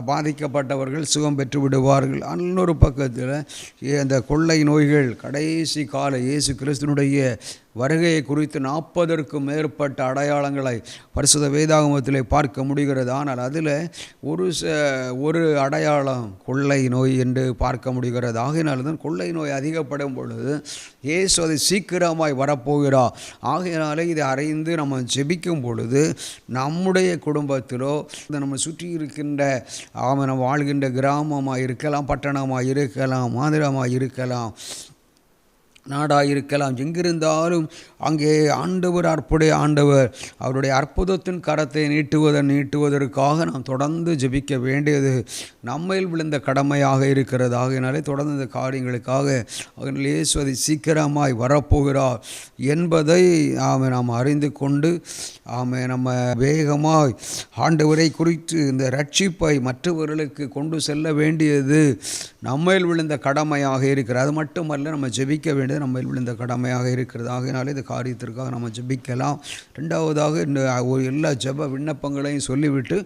பாதிக்கப்பட்டவர்கள் சுகம் பெற்று விடுவார்கள். இன்னொரு பக்கத்தில் அந்த கொள்ளை நோய்கள் கடைசி கால இயேசு கிறிஸ்துனுடைய வருகையை குறித்து 40க்கும் மேற்பட்ட அடையாளங்களை பரிசுத்த வேதாகமத்திலே பார்க்க முடிகிறது. ஆனால் அதில் ஒரு அடையாளம் கொள்ளை நோய் என்று பார்க்க முடிகிறது. ஆகையினால்தான் கொள்ளை நோய் அதிகப்படும் பொழுது இயேசு அதை சீக்கிரமாய் வரப்போகிறார். ஆகையினாலே இதை அறிந்து நம்ம ஜெபிக்கும் பொழுது நம்முடைய குடும்பத்திலோ நம்ம சுற்றி இருக்கின்ற நம்ம வாழ்கின்ற கிராமமாக இருக்கலாம், பட்டணமாக இருக்கலாம், மாநிலமாக இருக்கலாம், நாடாக இருக்கலாம், எங்கிருந்தாலும் அங்கே ஆண்டவர் ஆண்டவர் அவருடைய அற்புதத்தின் கரத்தை நீட்டுவதற்காக நாம் தொடர்ந்து ஜெபிக்க வேண்டியது நம்மையில் விழுந்த கடமையாக இருக்கிறது. ஆகையினாலே தொடர்ந்து இந்த காரியங்களுக்காக இயேசு அதை சீக்கிரமாய் வரப்போகிறார் என்பதை நாம் அறிந்து கொண்டு நம்ம வேகமாய் ஆண்டவரை குறித்து இந்த ரட்சிப்பை மற்றவர்களுக்கு கொண்டு செல்ல வேண்டியது நம்மையில் விழுந்த கடமையாக இருக்கிறது. அது மட்டுமல்ல, நம்ம ஜெபிக்க வேண்டியது நம்ம விழுந்த கடமையாக இருக்கிறது. ஆகையினாலே இந்த காரியத்திற்காக நம்ம ஜெபிக்கலாம். ரெண்டாவதாக இந்த எல்லா ஜெப விண்ணப்பங்களையும் சொல்லிவிட்டு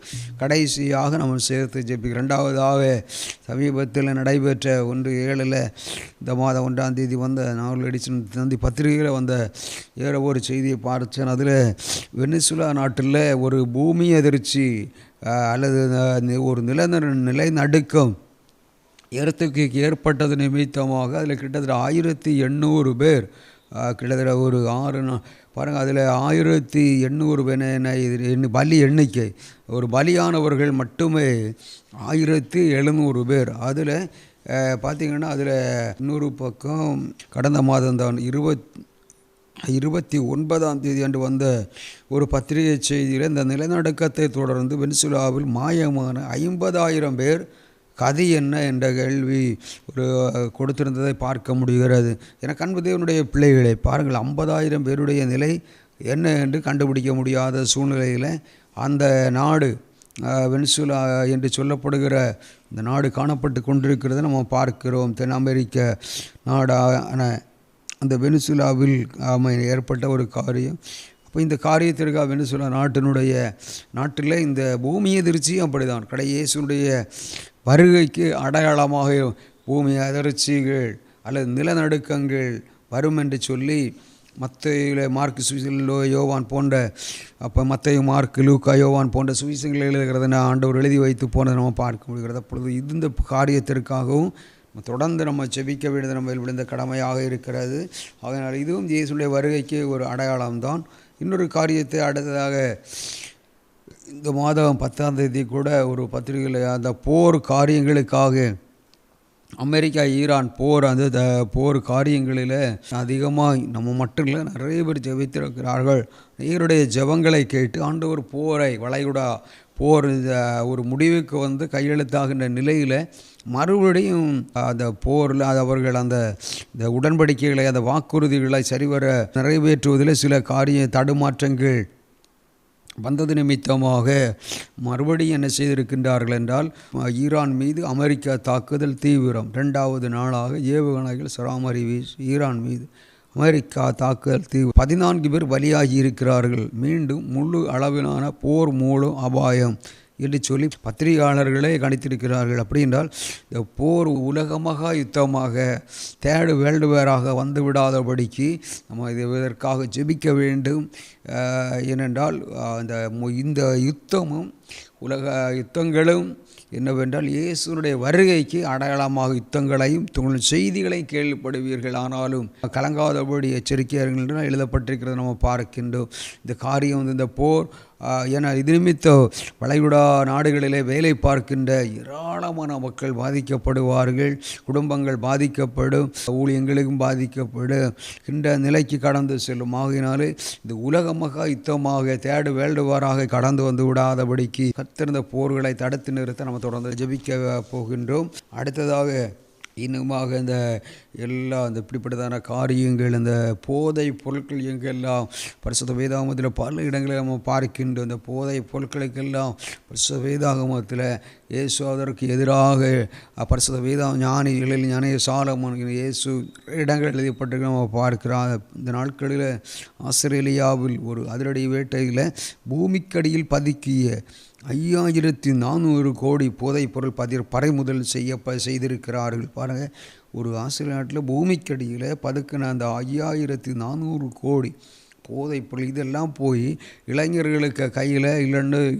கடைசியாக நம்ம சேர்த்து ஜெபிக்க. ரெண்டாவதாக சமீபத்தில் நடைபெற்ற 1/7 இந்த மாதம் 1ஆம் தேதி வந்த நாவல் எடிஷன் தந்தி பத்திரிகையில் வந்த ஒரு செய்தியை பார்த்தேன். அதில் வெனிசுலா நாட்டில் ஒரு பூமி அதிர்ச்சி அல்லது ஒரு நிலநடுக்கம் எர்த்துக்கு ஏற்பட்டது நிமித்தமாக அதில் கிட்டத்தட்ட 1800 பேர், கிட்டத்தட்ட ஒரு 6 பாருங்கள், அதில் 1800 பேர் பலி எண்ணிக்கை, ஒரு பலியானவர்கள் மட்டுமே 1700 பேர். அதில் பார்த்திங்கன்னா அதில் இன்னொரு பக்கம் கடந்த மாதம் தான் 29ஆம் தேதி அன்று வந்த ஒரு பத்திரிகை செய்தியில் இந்த நிலநடுக்கத்தை தொடர்ந்து வெனிசுலாவில் மாயமான 50,000 பேர் கதி என்ன என்ற கேள்வி கொடுத்திருந்ததை பார்க்க முடிகிறது. எனக்கு அன்பு தேவனுடைய பிள்ளைகளை பாருங்கள், 50,000 பேருடைய நிலை என்ன என்று கண்டுபிடிக்க முடியாத சூழ்நிலையில் அந்த நாடு வெனிசுலா என்று சொல்லப்படுகிற இந்த நாடு காணப்பட்டு கொண்டிருக்கிறத நம்ம பார்க்கிறோம். தென் அமெரிக்க நாடான அந்த வெனிசுலாவில் ஏற்பட்ட ஒரு காரியம். அப்போ இந்த காரியத்திற்காக வெனிசுலா நாட்டில் இந்த பூமி அதிர்ச்சியும் அப்படிதான் இயேசுடைய வருகைக்கு அடையாளமாக பூமி அதிர்ச்சிகள் அல்லது நிலநடுக்கங்கள் வரும் என்று சொல்லி மத்தேயுல மார்க்கு சுவிசேஷங்களிலோ யோவான் போன்ற மத்தேயு மார்க்கு லூக்கா யோவான் போன்ற சுவிசேஷங்களில் எழுதுகிறத ஆண்டவர் எழுதி வைத்து போனதை நம்ம பார்க்க முடிகிறது. அப்பொழுது இந்த காரியத்திற்காகவும் தொடர்ந்து நம்ம ஜெபிக்க வேண்டியது நம்ம விழுந்த கடமையாக இருக்கிறது. அதனால் இதுவும் இயேசுடைய வருகைக்கு ஒரு அடையாளம்தான். இன்னொரு காரியத்தை அடுத்ததாக இந்த மாதம் 10ஆம் தேதி கூட ஒரு பத்திரிகையில் அந்த போர் காரியங்களுக்காக அமெரிக்கா ஈரான் போர், அந்த போர் காரியங்களில் அதிகமாக நம்ம மட்டும் இல்லை நிறைய பேர் ஜெபித்திருக்கிறார்கள். நீருடைய ஜெபங்களை கேட்டு ஆண்டவர் போரை வளைகுடா போர் ஒரு முடிவுக்கு வந்து கையெழுத்தாகின்ற நிலையில் மறுபடியும் அந்த போரில் அவர்கள் அந்த உடன்படிக்கைகளை அந்த வாக்குறுதிகளை சரிவர நிறைவேற்றுவதில் சில தடுமாற்றங்கள் வந்தது நிமித்தமாக மறுபடியும் என்ன செய்திருக்கின்றார்கள் என்றால் ஈரான் மீது அமெரிக்கா தாக்குதல் தீவிரம். 2வது நாளாக ஏவுகணைகள் சராமரி வீசி ஈரான் மீது அமெரிக்கா தாக்குதல் தீவிரம். 14 பேர் பலியாகி இருக்கிறார்கள். மீண்டும் முழு அளவிலான போர் மூலம் அபாயம் என்று சொல்லி பத்திரிகையாளர்களே கணித்திருக்கிறார்கள். அப்படி என்றால் இந்த போர் உலகமாக யுத்தமாக தேர்டு வேர்ல்டு வேராக வந்து விடாதபடிக்கு நம்ம இதற்காக ஜெபிக்க வேண்டும். ஏனென்றால் இந்த யுத்தமும் உலக யுத்தங்களும் என்னவென்றால் இயேசுனுடைய வருகைக்கு அடையாளமாக யுத்தங்களையும் செய்திகளையும் கேள்விப்படுவீர்கள், ஆனாலும் கலங்காதபடி எச்சரிக்கையார்கள் என்று எழுதப்பட்டிருக்கிறது நம்ம பார்க்கின்றோம். இந்த காரியம் இந்த போர் என இது நிமித்தம் வளைகுடா நாடுகளிலே வேலை பார்க்கின்ற ஏராளமான மக்கள் பாதிக்கப்படுவார்கள், குடும்பங்கள் பாதிக்கப்படும், ஊழியங்களுக்கும் பாதிக்கப்படும் என்ற நிலைக்கு கடந்து செல்லும். ஆகினாலே இந்த உலகமாக யுத்தமாக தேர்டு வேர்ல்டு வாராக கடந்து வந்து விடாதபடிக்கு கத்திருந்த போர்களை தடுத்து நிறுத்த நம்ம தொடர்ந்து ஜெபிக்க போகின்றோம். அடுத்ததாக இன்னுமாக இந்த இந்த இப்படிப்பட்டதான காரியங்கள், இந்த போதை பொருட்கள் எங்கெல்லாம் பரிசுத்த வேதாகமத்தில் பல இடங்களில் நம்ம பார்க்கின்றோம். இந்த போதை பொருட்களுக்கெல்லாம் பரிசுத்த வேதாகமத்தில் இயேசு அதற்கு எதிராக பரிசுத்த ஞானிகளில் ஞானிய சாலமோன் இயேசு இடங்கள் எழுதப்பட்டிருக்க நம்ம பார்க்கிறோம். இந்த நாட்களில் ஆஸ்திரேலியாவில் ஒரு அதிரடி வேட்டையில் பூமிக்கடியில் பதுக்கிய 5400 கோடி போதைப் பொருள் பறிமுதல் செய்திருக்கிறார்கள். பாருங்கள், ஒரு ஆஸ்திரேலிய நாட்டில் பூமிக்கடியில் பதுக்கின அந்த 5400 கோடி போதைப் பொருள் இதெல்லாம் போய் இளைஞர்களுக்கு கையில்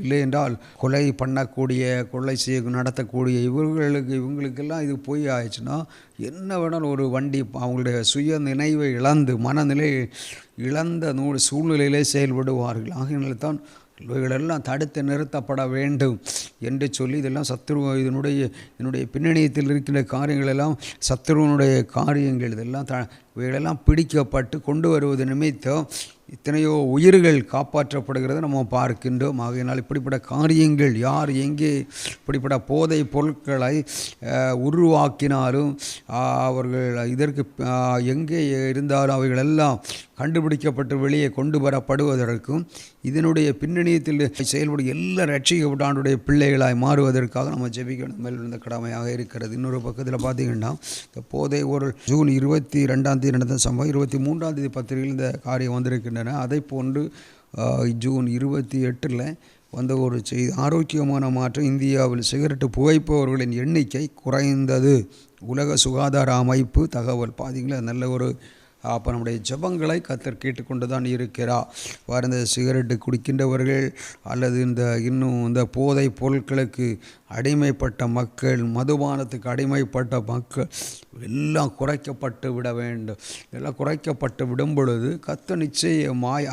இல்லை என்றால் கொலை பண்ணக்கூடிய, கொள்ளை நடத்தக்கூடிய இவங்களுக்கெல்லாம் இது போய் ஆயிடுச்சுன்னா என்ன வேணாலும் ஒரு வண்டி அவங்களுடைய சுய நினைவை இழந்து மனநிலை இழந்த சூழ்நிலையிலே செயல்படுவார்கள். ஆகையினால தான் இவைகளெல்லாம் தடுத்து நிறுத்தப்பட வேண்டும் என்று சொல்லி இதெல்லாம் இதனுடைய பின்னணியத்தில் இருக்கின்ற காரியங்கள் எல்லாம் சத்துருவனுடைய காரியங்கள், இதெல்லாம் இவைகளெல்லாம் பிடிக்கப்பட்டு கொண்டு வருவது நிமித்தம் இத்தனையோ உயிர்கள் காப்பாற்றப்படுகிறத நம்ம பார்க்கின்றோம். ஆகையினால் இப்படிப்பட்ட காரியங்கள் யார் எங்கே இப்படிப்பட்ட போதை பொருட்களை உருவாக்கினாலும் அவர்கள் இதற்கு எங்கே இருந்தாலும் அவைகளெல்லாம் கண்டுபிடிக்கப்பட்டு வெளியே கொண்டு வரப்படுவதற்கும் இதனுடைய பின்னணியத்தில் செயல்படும் எல்லா ரட்சிக்கப்பட்டாண்டுடைய பிள்ளைகளாய் மாறுவதற்காக நம்ம ஜெபிக்கணும் மேல் இருந்த கடமையாக இருக்கிறது. இன்னொரு பக்கத்தில் பார்த்தீங்கன்னா இந்த போதை ஒரு ஜூன் 22ஆம் தேதி நடந்த சம்பவம் 23ஆம் தேதி பத்திரிகையில் இந்த காரியம் வந்திருக்கின்றன. அதை போன்று ஜூன் 28 வந்த ஒரு செய்தி, ஆரோக்கியமான மாற்றம், இந்தியாவில் சிகரெட்டு புகைப்பவர்களின் எண்ணிக்கை குறைந்தது, உலக சுகாதார அமைப்பு தகவல். பார்த்தீங்களா, நல்ல ஒரு அப்போ நம்முடைய ஜெபங்களை கர்த்தர் கேட்டுக்கொண்டு தான் இருக்கிறார். வேறு இந்த சிகரெட்டு குடிக்கின்றவர்கள் அல்லது இன்னும் இந்த போதை பொருட்களுக்கு அடிமைப்பட்ட மக்கள், மதுபானத்துக்கு அடிமைப்பட்ட மக்கள் எல்லாம் குறைக்கப்பட்டு விட வேண்டும். எல்லாம் குறைக்கப்பட்டு விடும் பொழுது கர்த்தர் நிச்சயமாய்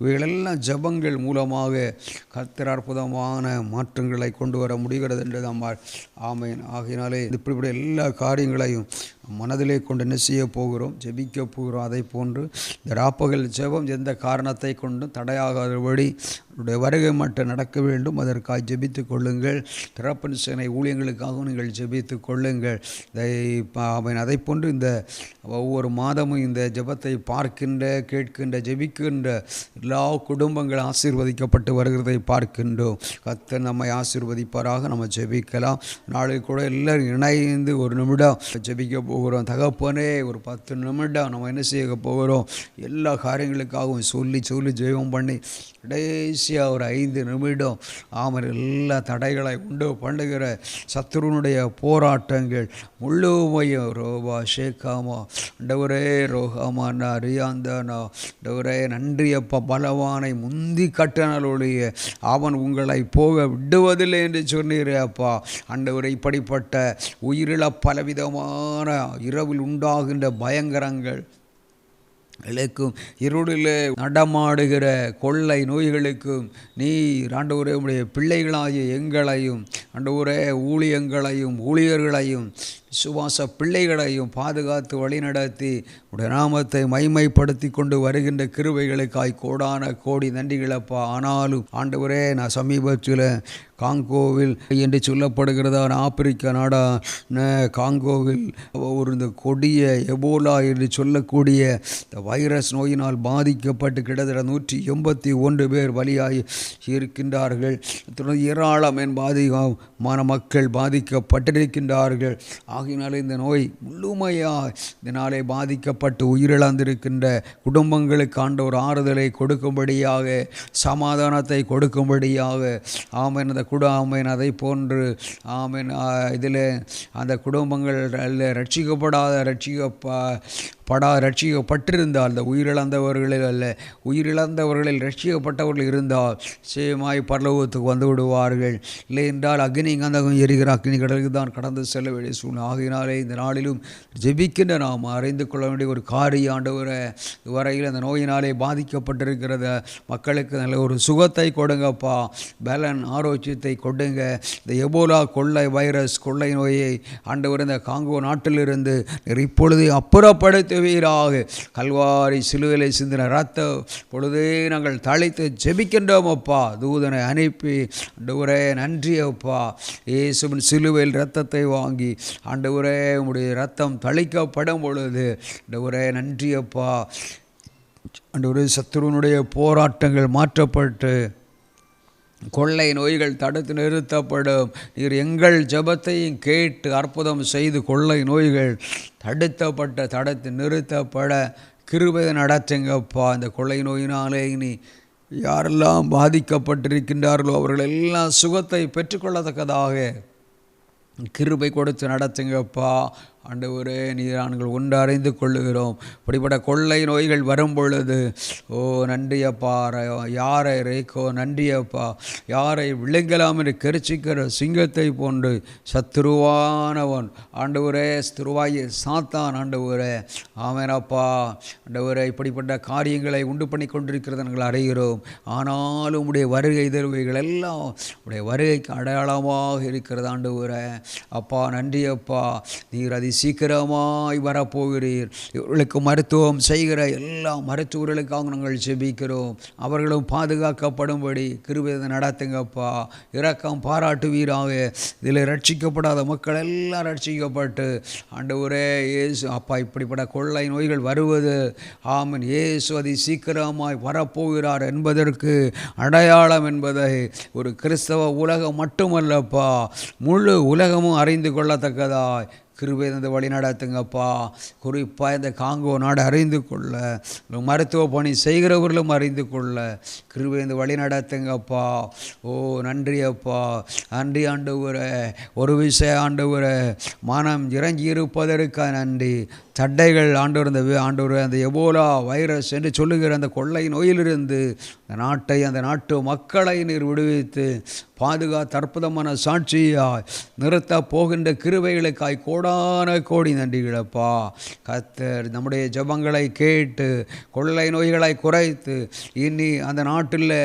இவைகளெல்லாம் ஜெபங்கள் மூலமாக கர்த்தர் அற்புதமான மாற்றங்களை கொண்டு வர முடிகிறது என்று நம்ம ஆமேன். ஆகையினாலே இப்படிப்பட்ட எல்லா காரியங்களையும் மனதிலே கொண்டு என்ன செய்ய போகிறோம், ஜெபிக்க போகிறோம். அதை போன்று இந்த ராப்பகல் ஜெபம் எந்த காரணத்தை கொண்டும் தடையாகாதபடி வருகை மட்டும் நடக்க வேண்டும். அதற்காக ஜெபித்து கொள்ளுங்கள். திறப்பின் சேனை ஊழியங்களுக்காகவும் நீங்கள் ஜெபித்து கொள்ளுங்கள். அதை போன்று இந்த ஒவ்வொரு மாதமும் இந்த ஜெபத்தை பார்க்கின்ற, கேட்கின்ற, ஜெபிக்கின்ற எல்லா குடும்பங்கள் ஆசீர்வதிக்கப்பட்டு வருகிறதை பார்க்கின்றோம். கர்த்தர் நம்மை ஆசீர்வதிப்பாராக. நம்ம ஜெபிக்கலாம். நாளைக்கு கூட எல்லோரும் இணைந்து ஒரு நிமிடம் ஜெபிக்க போகிறோம். தகப்பனே, ஒரு 10 நிமிடம் நம்ம என்ன செய்ய போகிறோம், எல்லா காரியங்களுக்காகவும் சொல்லி ஜெபம் பண்ணி கடைசியாக ஒரு 5 நிமிடம் எல்லா தடைகளை உண்டு பண்ணுகிற சத்துருனுடைய போராட்டங்கள் முழுமையும் ரோபா ஷேகாமா டவரே ரோஹாமானா ரியாந்தானா டவரே நன்றியப்பா பலவானை முந்தி கட்டணலுடைய அவன் உங்களை போக விடுவதில்லை என்று சொன்னீரப்பா. ஆண்டவரே, இப்படிப்பட்ட உயிரிழ பலவிதமான இரவில் உண்டாகின்ற பயங்கரங்கள் இழைக்கும் இருளிலே நடமாடுகிற கொள்ளை நோய்களுக்கும் நீர் ஆண்டவரே உடைய பிள்ளைகளாகிய எங்களையும் ஆண்டவரே ஊழியங்களையும் ஊழியர்களையும் விசுவாச பிள்ளைகளையும் பாதுகாத்து வழிநடத்தி உடைய நாமத்தை மைமைப்படுத்தி கொண்டு வருகின்ற கிருபைகளுக்காய் கோடான கோடி நன்றிகளப்பா. ஆனாலும் ஆண்டவரே, நான் சமீபத்தில் காங்கோவில் என்று சொல்லப்படுகிறதான ஆப்பிரிக்க நாடான காங்கோவில் ஒரு இந்த கொடிய எபோலா என்று சொல்லக்கூடிய இந்த வைரஸ் நோயினால் பாதிக்கப்பட்டு கிட்டத்தட்ட 181 பேர் பலியாகி இருக்கின்றார்கள். ஏராளமான மக்கள் பாதிக்கப்பட்டிருக்கின்றார்கள். ஆகினாலே இந்த நோய் முழுமையாக இதனாலே பாதிக்கப்பட்டு உயிரிழந்திருக்கின்ற குடும்பங்களுக்கு ஆண்டவர் ஆறுதலை கொடுக்கும்படியாக, சமாதானத்தை கொடுக்கும்படியாக, ஆமென். அந்த ஆமென். அதை போன்று ஆமென் இதில் அந்த குடும்பங்கள் ரட்சிக்கப்பட்டிருந்தால், அந்த உயிரிழந்தவர்களில் அல்ல, உயிரிழந்தவர்களில் ரட்சிக்கப்பட்டவர்கள் இருந்தால் சேமாய் பரலோகத்துக்கு வந்து விடுவார்கள். இல்லை என்றால் அக்னி கந்தகம் எரிகிற அக்னி கடலுக்கு தான் கடந்து செல்ல வேண்டிய சூழ்நிலை. ஆகினாலே இந்த நாளிலும் ஜெபிக்கின்ற நாம் அறிந்து கொள்ள வேண்டிய ஒரு காரிய ஆண்டவரை, வரையில் அந்த நோயினாலே பாதிக்கப்பட்டிருக்கிறத மக்களுக்கு நல்ல ஒரு சுகத்தை கொடுங்கப்பா, பலன் ஆரோக்கியத்தை கொடுங்க. இந்த எபோலா கொள்ளை வைரஸ் கொள்ளை நோயை ஆண்டவர் இந்த காங்கோ நாட்டிலிருந்து இப்பொழுது அப்புறப்படுத்துவீராக. கல்வாரி சிலுவையிலே சிந்தின ரத்தம் பொழுதே நாங்கள் தழைத்து ஜெபிக்கின்றோம் அப்பா. தூதனை அனுப்பி ஆண்டவரே நன்றி அப்பா. இயேசுவின் சிலுவையில் இரத்தத்தை வாங்கி ஆண்டவரே உம்முடைய இரத்தம் தளிக்கப்படும் பொழுது ஆண்டவரே நன்றி அப்பா. ஆண்டவரே சத்துருவனுடைய போராட்டங்கள் மாற்றப்பட்டு கொள்ளை நோய்கள் தடுத்து நிறுத்தப்படும். நீர் எங்கள் ஜெபத்தையும் கேட்டு அற்புதம் செய்து கொள்ளை நோய்கள் தடுத்து நிறுத்தப்பட கிருபை நடத்துங்கப்பா. இந்த கொள்ளை நோயினாலே இனி யாரெல்லாம் பாதிக்கப்பட்டிருக்கின்றார்களோ அவர்கள் எல்லாம் சுகத்தை பெற்றுக்கொள்ளத்தக்கதாக கிருபை கொடுத்து நடத்துங்கப்பா. ஆண்டவரே நீர் நாங்கள் ஒன்று அறிந்து கொள்ளுகிறோம். இப்படிப்பட்ட கொள்ளை நோய்கள் வரும் பொழுது ஓ நன்றியப்பா, யாரை ரேக்கோ நன்றியப்பா, யாரை விழுங்கலாம் என்று கெரிச்சிக்கிற சிங்கத்தை போன்று சத்துருவானவன் ஆண்டவரே, துருவாயி சாத்தான் ஆண்டவரே ஆமெனப்பா. ஆண்டவரே இப்படிப்பட்ட காரியங்களை உண்டு பண்ணி கொண்டிருக்கிறது நாங்கள் அறிகிறோம். ஆனாலும் உடைய வருகை தருவைகள் எல்லாம் உடைய வருகைக்கு அடையாளமாக இருக்கிறது ஆண்டவரே. அப்பா நன்றியப்பா, நீர் அதி சீக்கிரமாய் வரப்போகிறீர். இவர்களுக்கு மருத்துவம் செய்கிற எல்லா மருத்துவர்களுக்காக நாங்கள் ஜெபிக்கிறோம். அவர்களும் பாதுகாக்கப்படும்படி கிருபை நடத்துங்கப்பா. இரக்கம் பாராட்டுவீராக. இதில் ரட்சிக்கப்படாத மக்கள் எல்லாம் ரட்சிக்கப்பட்டு ஆண்டவரே இயேசு அப்பா இப்படிப்பட்ட கொள்ளை நோய்கள் வருவது ஆமென் இயேசு அதி சீக்கிரமாய் வரப்போகிறார் என்பதற்கு அடையாளம் என்பதை ஒரு கிறிஸ்தவ உலகம் மட்டுமல்லப்பா, முழு உலகமும் அறிந்து கொள்ளத்தக்கதாய் கிருபை இந்த வழி நடத்துங்கப்பா. குறிப்பாக இந்த காங்கோ நாடு அறிந்து கொள்ள, மருத்துவ பணி செய்கிறவர்களும் அறிந்து கொள்ள கிருபை இந்த வழி நடத்துங்கப்பா. ஓ நன்றி அப்பா, நன்றி ஆண்டவரே. ஒரு விஷயம் ஆண்டவரே, மனம் இறங்கி இருப்பதற்காக நன்றி. தட்டைகள் ஆண்டவர் அந்த எபோலா வைரஸ் என்று சொல்லுகிற அந்த கொள்ளை நோயிலிருந்து அந்த நாட்டு மக்களை நீர் விடுவித்து பாதுகாத்து அற்புதமான சாட்சியாய் நிறுத்த போகின்ற கிருபைகளுக்காய் கோடான கோடி நன்றிகளப்பா. கர்த்தர் நம்முடைய ஜெபங்களை கேட்டு கொள்ளை நோய்களை குறைத்து இனி அந்த நாட்டில்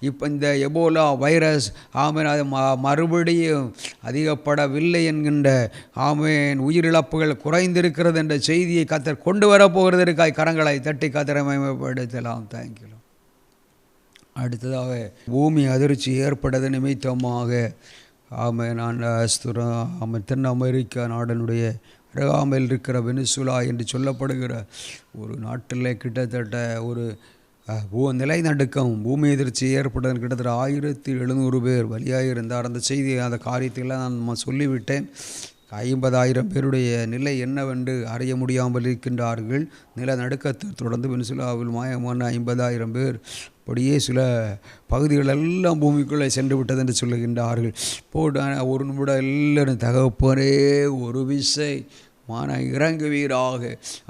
இப்போ இந்த எபோலா வைரஸ் ஆமேன் அது மறுபடியும் அதிகப்படவில்லை என்கின்ற ஆமேன் உயிரிழப்புகள் குறைந்திருக்கிறது என்ற செய்தியை கர்த்தர் கொண்டு வரப்போகிறதற்காய் கரங்களை தட்டி கர்த்தரை மகிமைப்படுத்தலாம். தேங்க்யூ. அடுத்ததாக பூமி அதிர்ச்சி ஏற்பட்டது நிமித்தமாக தென் அமெரிக்கா நாடனுடைய அருகாமையில் இருக்கிற வெனிசுலா என்று சொல்லப்படுகிற ஒரு நாட்டில் கிட்டத்தட்ட ஒரு நிலநடுக்கம் பூமி எதிர்ச்சி ஏற்பட்டது. கிட்டத்தட்ட 1700 பேர் பலியாக இருந்தார். அந்த செய்தி அந்த காரியத்தையெல்லாம் நான் சொல்லிவிட்டேன். 50,000 பேருடைய நிலை என்னவென்று அறிய முடியாமல் இருக்கின்றார்கள். நிலநடுக்கத்தை தொடர்ந்து வெனிசுலாவில் மாயமான 50,000 பேர் அப்படியே சில பகுதிகளெல்லாம் பூமிக்குள்ளே சென்று விட்டது என்று சொல்லுகின்றார்கள். போட்டு ஒரு நிமிடம் எல்லாரும் தகப்பனே ஒரு விசை மான இறங்குவீராக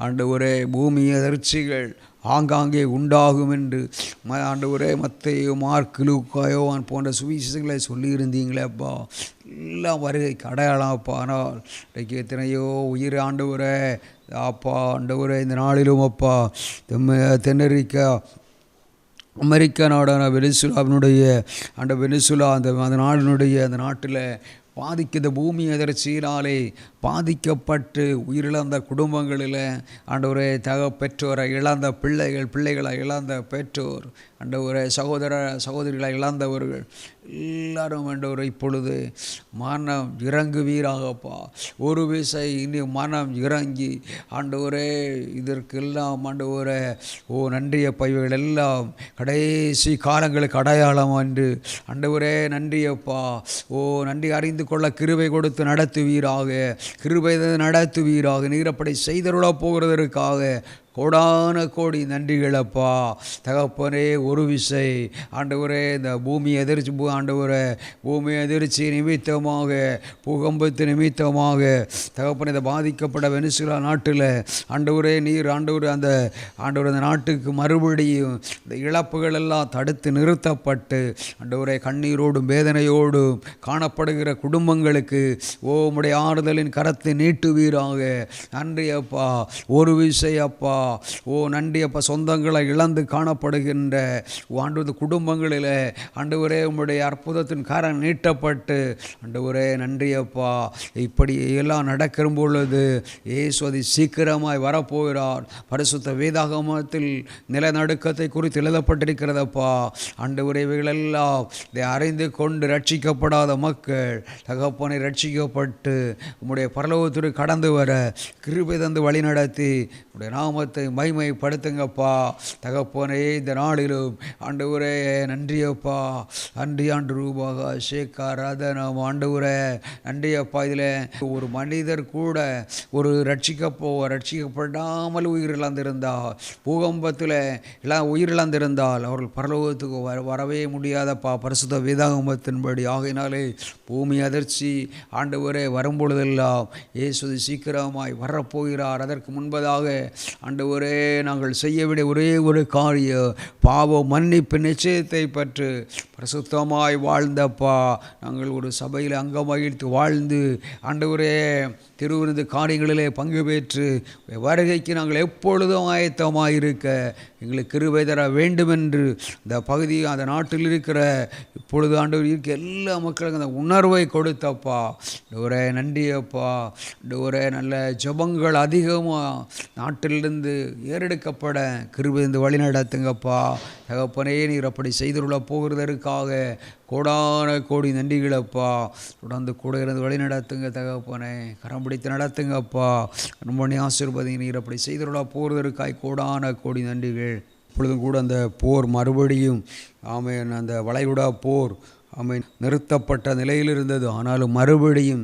ஆண்டவரே, பூமி அதிர்ச்சிகள் ஆங்காங்கே உண்டாகும் என்று ஆண்டவரே மத்தேயு, மார்க்கு, லூக்கா, யோவான் போன்ற சுவிசேஷங்களை சொல்லியிருந்தீங்களேப்பா. எல்லாம் வருகைக்கு அடையாளம் அப்பா. ஆனால் இன்றைக்கு எத்தனையோ உயிர் ஆண்டவரே அப்பா, ஆண்டவரே இந்த நாளிலும் அப்பா அமெரிக்கா நாடான வெனிசுலாவினுடைய வெனிசுலா அந்த நாட்டில் பாதிக்கிற பூமி அதிர்ச்சியினாலே பாதிக்கப்பட்டு உயிரிழந்த குடும்பங்களில் ஆண்டவரே பெற்றோரை இழந்த பிள்ளைகளை இழந்த பெற்றோர் ஆண்டவரே சகோதரிகளை இழந்தவர்கள் எல்லாரும் ஆண்டவரை இப்பொழுது மனம் இறங்குவீராகப்பா. ஒரு விசை இனி மனம் இறங்கி ஆண்டவரே இதற்கெல்லாம் ஆண்டவரே நன்றியப்பா. இவைகள் எல்லாம் கடைசி காலங்களுக்கு அடையாளம் என்று ஆண்டவரே நன்றியப்பா. நன்றி அறிந்து கொள்ள கிருபை கொடுத்து நடத்துவீராக, கிருபை நடத்துவீராக. நீர் அப்படி செய்தருளப் போகிறதற்காக கோடான கோடி நன்றிகளப்பா தகப்பனே. ஒரு விசை ஆண்டவரே இந்த பூமி எதிர்ச்சி நிமித்தமாக, பூகம்பத்து நிமித்தமாக தகப்பனை இதை பாதிக்கப்பட்ட வெனிசுலா நாட்டில் ஆண்டவரே நீர் அந்த நாட்டுக்கு மறுபடியும் இந்த இழப்புகள் எல்லாம் தடுத்து நிறுத்தப்பட்டு ஆண்டவரே கண்ணீரோடும் வேதனையோடும் காணப்படுகிற குடும்பங்களுக்கு உம்முடைய ஆறுதலின் கரத்தை நீட்டுவீராக. நன்றி அப்பா. ஒரு விசை அப்பா நன்றி அப்பா. சொந்தங்களை இழந்து காணப்படுகின்ற ஆண்டவர் குடும்பங்களில் ஆண்டவரே உம்முடைய அற்புதத்தின் கரம் நீட்டப்பட்டு ஆண்டவரே நன்றி அப்பா. இப்படி எல்லாம் நடக்கும் பொழுது இயேசு அதி சீக்கிரமாய் வரப்போகிறார். பரிசுத்த வேதாகமத்தில் நிலநடுக்கத்தை குறித்து எழுதப்பட்டிருக்கிறதப்பா. ஆண்டவரே இவைகளெல்லாம் இதை அறிந்து கொண்டு ரட்சிக்கப்படாத மக்கள் தகப்பனை ரட்சிக்கப்பட்டு உம்முடைய பரலோகத்திற்கு கடந்து வர கிருபை தந்து வழி நடத்தி உடைய நாமத்தை மகிமைப்படுத்துங்கப்பா தகப்பனே. இந்த நாளிலும் ஆண்டவரே நன்றியப்பா. நன்றி ஆண்டு ரூபாக சேக்காராதனம் ஆண்டவரே நன்றியப்பா. இதில் ஒரு மனிதர் கூட ஒரு ரட்சிக்கப்படாமல் உயிரிழந்திருந்தால், பூகம்பத்தில் எல்லாம் உயிரிழந்திருந்தால் அவர்கள் பரலோகத்துக்கு வரவே முடியாதப்பா பரிசுத்த வேதாகமத்தின்படி. ஆகையினாலே பூமி அதிர்ச்சி ஆண்டவரே வரும்பொழுதெல்லாம் இயேசு சீக்கிரமாய் வரப்போகிறார். அதற்கு முன்பதாக ஆண்டவரே நாங்கள் செய்ய வேண்டிய ஒரே ஒரு காரியம் பாவ மன்னிப்பு நிச்சயத்தை பற்றி பரிசுத்தமாய் வாழ்ந்தப்பா. நாங்கள் ஒரு சபையில் அங்கமகிழ்த்து வாழ்ந்து ஆண்டவரே திருவிருந்து காரியங்களிலே பங்கு பெற்று வருகைக்கு நாங்கள் எப்பொழுதும் ஆயத்தமாக இருக்க எங்களுக்கு கிருபை தர வேண்டுமென்று இந்த பகுதி அந்த நாட்டில் இருக்கிற இப்பொழுது ஆண்டவர் இருக்க எல்லா மக்களுக்கும் அந்த உணர்வை கொடுத்தப்பா. ஒரே நன்றியப்பா. ஒரே நல்ல ஜபங்கள் அதிகமாக நாட்டிலிருந்து ஏறெடுக்கப்பட கிருபை இந்த வழி நடத்துங்கப்பா தகப்பனே. நீர் அப்படி செய்துள்ள போகிறதற்காக கோடான கோடி நன்றிகளப்பா. தொடர்ந்து கூட இருந்து வழி நடத்துங்க தகப்பனே. கரம் பிடித்து நடத்துங்கப்பா. ரொம்ப ஆசீர்வதி. நீர் அப்படி செய்துள்ள போகிறதற்காய் கோடான கோடி நன்றிகள். இப்பொழுதும் கூட அந்த போர் மறுபடியும் ஆமென் அந்த வளைகுடா போர் ஆமென் நிறுத்தப்பட்ட நிலையில் இருந்தது. ஆனாலும் மறுபடியும்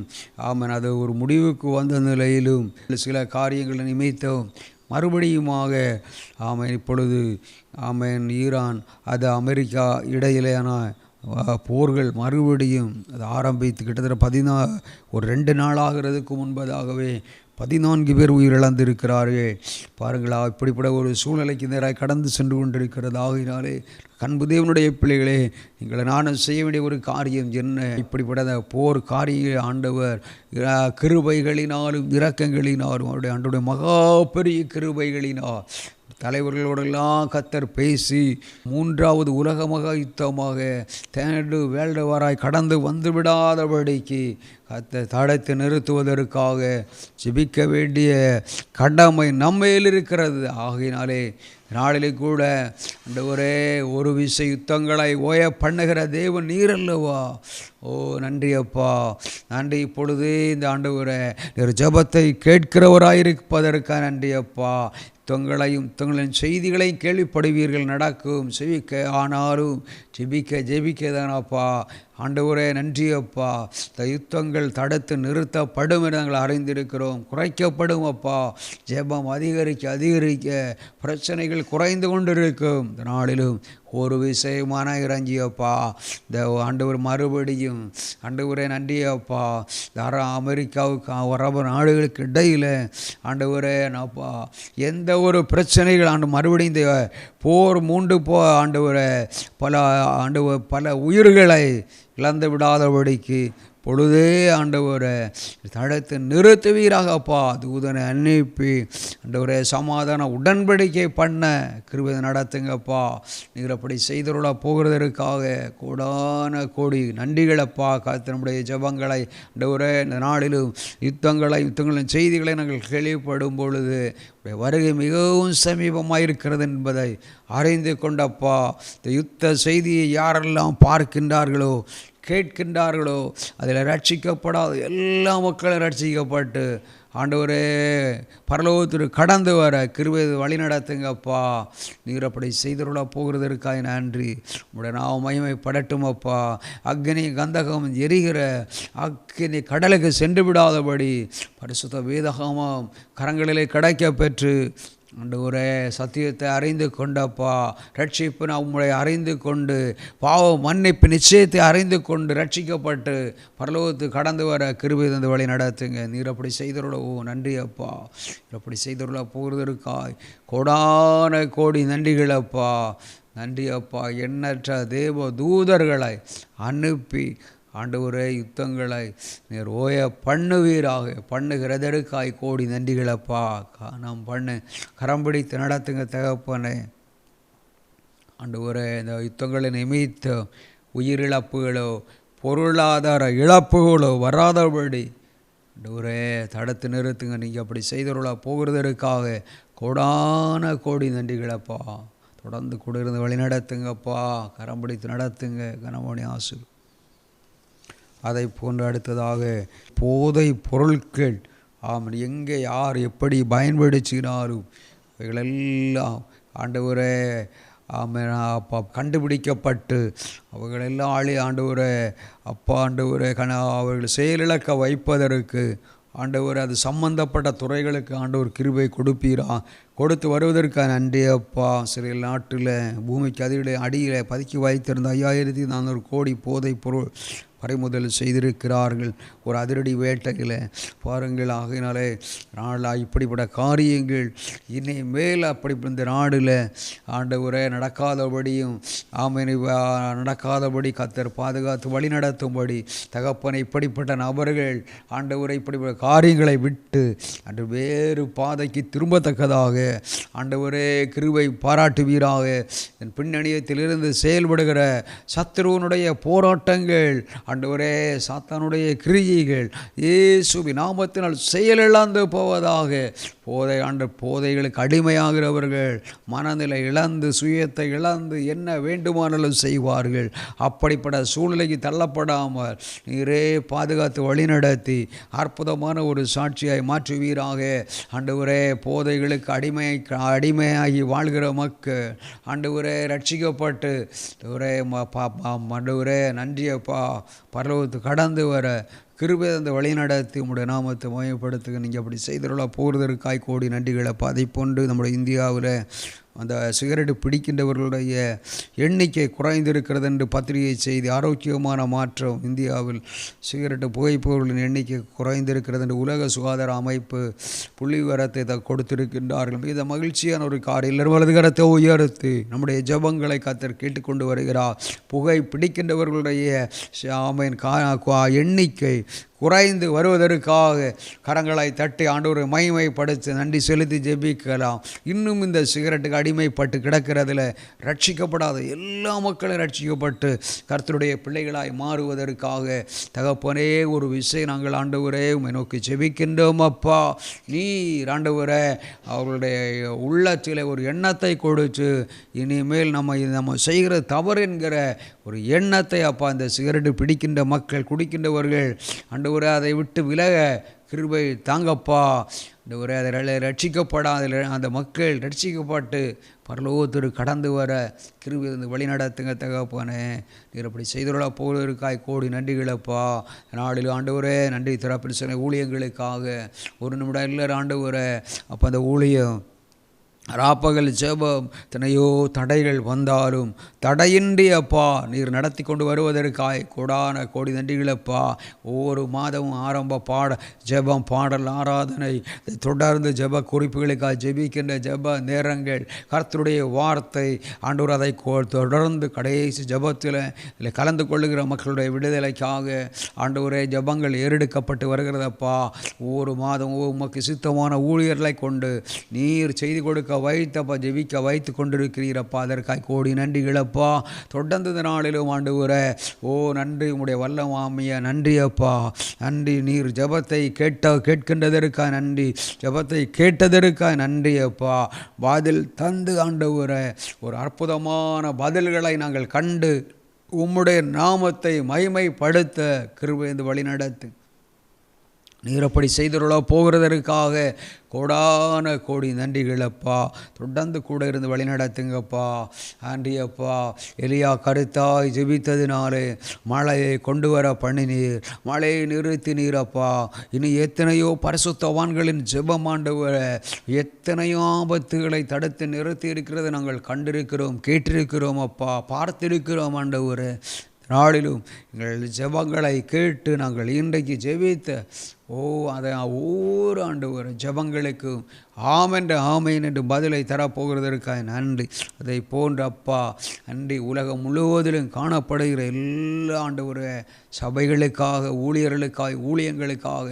ஆமென் அது ஒரு முடிவுக்கு வந்த நிலையிலும் சில காரியங்கள் நிமித்தம் மறுபடியுமாக ஆமென் இப்பொழுது ஆமென் ஈரான் அது அமெரிக்கா இடையிலான போர்கள் மறுபடியும் அது ஆரம்பித்து கிட்டத்தட்ட ஒரு 2 நாள் ஆகிறதுக்கு முன்பதாகவே 14 பேர் உயிரிழந்திருக்கிறார்கள். பாருங்களா, இப்படிப்பட்ட ஒரு சூழ்நிலைக்கு நேராக கடந்து சென்று கொண்டிருக்கிறது. ஆகினாலே கண்பு தேவனுடைய பிள்ளைகளே, எங்களை நானும் செய்ய வேண்டிய ஒரு காரியம் என்ன? இப்படிப்பட்ட போர் காரிய ஆண்டவர் கிருபைகளினாலும் இரக்கங்களினாலும் அவருடைய ஆண்டவருடைய மகா பெரிய கிருபைகளினால் தலைவர்களோடெல்லாம் கத்தர் பேசி 3வது உலக மகா யுத்தமாக வேல்டு வாராய் கடந்து வந்து விடாதபடிக்கு கத்தர் தடுத்து நிறுத்துவதற்காக ஜெபிக்க வேண்டிய கடமை நம்மையில் இருக்கிறது. ஆகையினாலே நாளிலே கூட ஆண்டவரே ஒரு விசை யுத்தங்களை ஓய பண்ணுகிற தேவன் நீரல்லவா. நன்றி அப்பா, நன்றி. இப்பொழுது இந்த ஆண்டவரே ஜெபத்தை கேட்கிறவராயிருப்பதற்காக நன்றி அப்பா. தங்களின் செய்திகளையும் கேள்விப்படுவீர்கள், நடக்கும் செவிக்க, ஆனாலும் ஜெபிக்க தானப்பா. ஆண்டவரே நன்றி அப்பா. இந்த யுத்தங்கள் தடுத்து நிறுத்தப்படும் என்று நாங்கள் அறிந்திருக்கிறோம். குறைக்கப்படும் அப்பா. ஜெபம் அதிகரிக்க பிரச்சனைகள் குறைந்து கொண்டிருக்கும். இந்த நாளிலும் ஒரு விஷயமான இறங்கியப்பா. இந்த ஆண்டவர் மறுபடியும் ஆண்டவரே நன்றி அப்பா. அமெரிக்காவுக்கு அரபு நாடுகளுக்கு இடையில் ஆண்டவரே நாப்பா எந்த ஒரு பிரச்சனைகள் மறுபடியும் இந்த போர் மூண்டு ஆண்டவரே பல உயிர்களை இழந்து விடாதபடிக்கு பொழுதே ஆண்டவரை தடுத்து நிறுத்துவீராகப்பா. தூதனை அனுப்பி ஆண்டவரே சமாதான உடன்படிக்கை பண்ண கிருபை நடத்துங்கப்பா. நீங்கள் அப்படி செய்தருளா போகிறதற்காக கோடான கோடி நன்றிகளப்பா. நம்முடைய ஜெபங்களை ஆண்டவரே இந்த நாளிலும் யுத்தங்களின் செய்திகளை நாங்கள் கேள்விப்படும் பொழுது வருகை மிகவும் சமீபமாக இருக்கிறது என்பதை அறிந்து கொண்டப்பா. இந்த யுத்த செய்தியை யாரெல்லாம் பார்க்கின்றார்களோ கேட்கின்றார்களோ அதில் ரட்சிக்கப்படாத எல்லா மக்களும் ரட்சிக்கப்பட்டு ஆண்டவரே பரலோகத்திற்கு கடந்து வர கிருபை வழி நடத்துங்கப்பா. நீர் அப்படி செய்தருளா போகிறதற்காக நன்றி. உங்களுடைய நாம மகிமைப்படட்டும் அப்பா. அக்னி கந்தகம் எரிகிற அக்னி கடலுக்கு சென்று விடாதபடி பரிசுத்த வேதகமும் கரங்களிலே கிடைக்க பெற்று ஆண்டவரே சத்தியத்தை அறிந்து கொண்டப்பா. ரட்சிப்பு உம்முடைய அறிந்து கொண்டு பாவ மன்னிப்பு நிச்சயத்தை அறிந்து கொண்டு ரட்சிக்கப்பட்டு பரலோகத்துக்கு கடந்து வர கிருபை தந்து வழி நடத்துங்க. நீர் அப்படி செய்தருளவோ நன்றி அப்பா. அப்படி செய்தருளா போகிறதற்காய் கோடான கோடி நன்றிகளப்பா. நன்றி அப்பா. எண்ணற்ற தேவ தூதர்களை அனுப்பி ஆண்டவரே யுத்தங்களை நீர் ஓய பண்ணுகிறதற்காய் கோடி நன்றிகளப்பா. நாம் கரம் பிடித்து நடத்துங்க தகப்பனே. ஆண்டவரே இந்த யுத்தங்களை நிமித்த உயிரிழப்புகளோ பொருளாதார இழப்புகளோ வராதபடி ஆண்டவரே தடுத்து நிறுத்துங்க. நீங்கள் அப்படி செய்தருளா போகிறதற்காக கோடான கோடி நன்றிகளப்பா. தொடர்ந்து கூட இருந்து வழி நடத்துங்கப்பா. கரம் பிடித்து நடத்துங்க. கனமணி ஆசு. அதை போன்று அடுத்ததாக போதை பொருட்கள் எங்கே யார் எப்படி பயன்படுத்தினாலும் அவைகளெல்லாம் ஆண்டவரே அப்பா கண்டுபிடிக்கப்பட்டு அவைகளெல்லாம் ஆண்டவரே அப்பா ஆண்டவரே அவர்கள் செயலிழக்க வைப்பதற்கு ஆண்டவர் அது சம்பந்தப்பட்ட துறைகளுக்கு ஆண்டவர் கிருபை கொடுத்து வருவதற்காக நன்றி அப்பா. சில நாட்டில் பூமிக்கு அடியில் பதுக்கி வைத்திருந்த 5400 கோடி போதைப் பொருள் பறிமுதல் செய்திருக்கிறார்கள் ஒரு அதிரடி வேட்டையில் பாருங்கள். ஆகையினாலே நாளில் இப்படிப்பட்ட காரியங்கள் இனி மேல் அப்படி இந்த நாடில் ஆண்டவரே நடக்காதபடியும் நடக்காதபடி கர்த்தர் பாதுகாத்து வழி நடத்தும்படி தகப்பனை இப்படிப்பட்ட நபர்கள் ஆண்டவரை இப்படிப்பட்ட காரியங்களை விட்டு அன்று வேறு பாதைக்கு திரும்பத்தக்கதாக ஆண்டவரே கிருபை பாராட்டுவீராக. என் பின்னணியத்திலிருந்து செயல்படுகிற சத்துருவனுடைய போராட்டங்கள் ஆண்டவரே சாத்தானுடைய கிரியைகள் இயேசுவின் நாமத்தினால் செயலிழந்து போவதாக. போதைகளுக்கு அடிமையாகிறவர்கள் மனநிலை இழந்து சுயத்தை இழந்து என்ன வேண்டுமானாலும் செய்வார்கள். அப்படிப்பட்ட சூழ்நிலைக்கு தள்ளப்படாமல் நீரே பாதுகாத்து வழிநடத்தி அற்புதமான ஒரு சாட்சியாய் மாற்றுவீராக. ஆண்டவரே போதைகளுக்கு அடிமையாகி வாழ்கிற மக்கள் ஆண்டவரே ரட்சிக்கப்பட்டு ஆண்டவரே நன்றியப்பா பரலோகத்துக்கு கடந்து வர கிருபை அந்த வழி நடத்தி உங்களுடைய நாமத்தை மயப்படுத்துங்க. நீங்கள் அப்படி செய்தருளா போகிறதற்காய் கோடி நன்றிகளப்பா. அதை போன்று நம்முடைய இந்தியாவில் அந்த சிகரெட்டு பிடிக்கின்றவர்களுடைய எண்ணிக்கை குறைந்திருக்கிறது என்று பத்திரிகை செய்தி. ஆரோக்கியமான மாற்றம். இந்தியாவில் சிகரெட்டு புகைப்பவர்களின் எண்ணிக்கை குறைந்திருக்கிறது என்று உலக சுகாதார அமைப்பு புள்ளிவிவரத்தை கொடுத்திருக்கின்றார்கள். மிக மகிழ்ச்சியான ஒரு காரியம். வலது கரத்தை உயர்த்தி நம்முடைய ஜபங்களை கர்த்தர் கேட்டுக்கொண்டு வருகிறார். புகை பிடிக்கின்றவர்களுடைய எண்ணிக்கை குறைந்து வருவதற்காக கரங்களை தட்டி ஆண்டவரை மகிமைப்படுத்தி நன்றி செலுத்தி ஜெபிக்கலாம். இன்னும் இந்த சிகரெட்டுக்கு அடிமைப்பட்டு கிடக்கிறதுல ரட்சிக்கப்படாத எல்லா மக்களும் ரட்சிக்கப்பட்டு கர்த்தருடைய பிள்ளைகளாய் மாறுவதற்காக தகப்பனே ஒரு விஷயம் நாங்கள் ஆண்டவரே உம்மை நோக்கி ஜெபிக்கின்றோம் அப்பா. நீர் ஆண்டவரே அவர்களுடைய உள்ளத்தில் ஒரு எண்ணத்தை கொடுத்து இனிமேல் நம்ம செய்கிற தவறு என்கிற ஒரு எண்ணத்தை அப்பா இந்த சிகரெட்டு பிடிக்கின்ற மக்கள் குடிக்கின்றவர்கள் ஆண்டவரே அதை விட்டு விலக கிருபை தாங்கப்பா. ஆண்டவரே அதில் ரட்சிக்கப்படாத அந்த மக்கள் ரட்சிக்கப்பட்டு பரலோகத்திற்கு கடந்து வர கிருபை இருந்து வழி நடத்துங்க தகப்பனே. நீர் அப்படி செய்தருளா போவதற்காய் கோடி நன்றிகளப்பா. நாளில் ஆண்டவரே நன்றி திறப்பில் சில ஊழியங்களுக்காக ஒரு நிமிடம் இல்லை ஆண்டவரே. அப்போ அந்த ஊழியம் ராப்பகல் ஜெபம் எத்தனையோ தடைகள் வந்தாலும் தடையின்றி அப்பா நீர் நடத்தி கொண்டு வருவதற்காய் கோடான கோடி நன்றிகளப்பா. ஒவ்வொரு மாதமும் ஆரம்ப ஜெபம் பாடல் ஆராதனை தொடர்ந்து ஜெப குறிப்புகளுக்காக ஜெபிக்கின்ற ஜெப நேரங்கள் கர்த்தருடைய வார்த்தை ஆண்டவர் அதை தொடர்ந்து கடைசி ஜெபத்தில் இதில் கலந்து கொள்ளுகிற மக்களுடைய விடுதலைக்காக ஆண்டவரே ஜெபங்கள் ஏறெடுக்கப்பட்டு வருகிறதப்பா. ஒவ்வொரு மாதம் உமக்கு சித்தமான ஊழியர்களை கொண்டு நீர் செய்து கொடுக்க வைத்தப்பா ஜெபிக்க வைத்து கொண்டிருக்கிறீரப்பா. அதற்காக கோடி நன்றிகளப்பா. தொடர்ந்து இந்த நாளிலும் ஆண்டவரே நன்றி உம்முடைய வல்லமாமிய நன்றி அப்பா. நன்றி நீர் ஜெபத்தை கேட்கின்றதற்காக நன்றி, ஜெபத்தை கேட்டதற்காக நன்றி அப்பா. பதில் தந்து ஆண்டவரே ஒரு அற்புதமான பதில்களை நாங்கள் கண்டு உம்முடைய நாமத்தை மகிமைப்படுத்த கிருபைந்து வழி நடத்து. நீர் அப்படி செய்துள்ள போகிறதற்காக கோடான கோடி நன்றிகளப்பா. தொடர்ந்து கூட இருந்து வழி நடத்துங்கப்பா. ஆண்டியப்பா எலியா கருத்தாய் ஜெபித்ததினாலே மழையை கொண்டு வர பண்ணினீர், மழையை நிறுத்தினீரப்பா. இனி எத்தனையோ பரிசுத்தவான்களின் ஜெபம் ஆண்டவர எத்தனையோ ஆபத்துகளை தடுத்து நிறுத்தி இருக்கிறது நாங்கள் கண்டிருக்கிறோம், கேட்டிருக்கிறோம் அப்பா, பார்த்திருக்கிறோம் ஆண்டவரே. நாளிலும் எங்கள் ஜெபங்களை கேட்டு நாங்கள் இன்றைக்கு ஜெபித்த அதை ஒவ்வொரு ஆண்டவர் ஜெபங்களுக்கும் ஆமென்ற ஆமேன் என்று பதிலை தரப்போகிறதற்காக நன்றி. அதை போன்ற அப்பா நன்றி. உலகம் முழுவதிலும் காணப்படுகிற எல்லா ஆண்டவர் சபைகளுக்காக, ஊழியர்களுக்காக, ஊழியங்களுக்காக,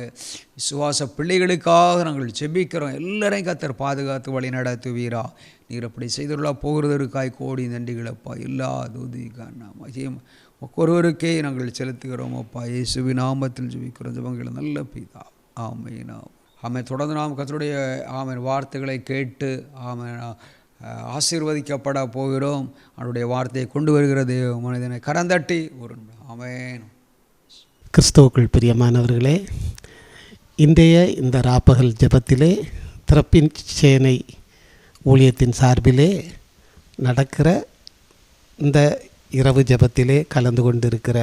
விசுவாச பிள்ளைகளுக்காக நாங்கள் ஜெபிக்கிறோம். எல்லாரையும் கர்த்தர் பாதுகாத்து வழி நடத்துவீரா. நீர் அப்படி செய்துள்ள போகிறதற்காய் கோடி நன்றிகளப்பா. எல்லா துதிக்கான மகிமை ஒருவருக்கே நாங்கள் செலுத்துகிறோம் அப்பா. இயேசுவின் நாமத்தில் ஜெபிக்கிறோம் ஜெபங்கள் நல்ல பிதா. ஆமென். ஆமென். தொடர்ந்து நாம் கர்த்தருடைய ஆமென் வார்த்தைகளை கேட்டு ஆமென் ஆசீர்வதிக்கப்பட போகிறோம். அவருடைய வார்த்தையை கொண்டு வருகிறது மனிதனை கரந்தட்டி ஒரு ஆமென். கிறிஸ்துவுக்குள் பிரியமானவர்களே, இன்றைய இந்த ராப்பகல் ஜெபத்திலே திறப்பின் சேனை ஊழியத்தின் சார்பிலே நடக்கிற இந்த இரவு ஜெபத்திலே கலந்து கொண்டிருக்கிற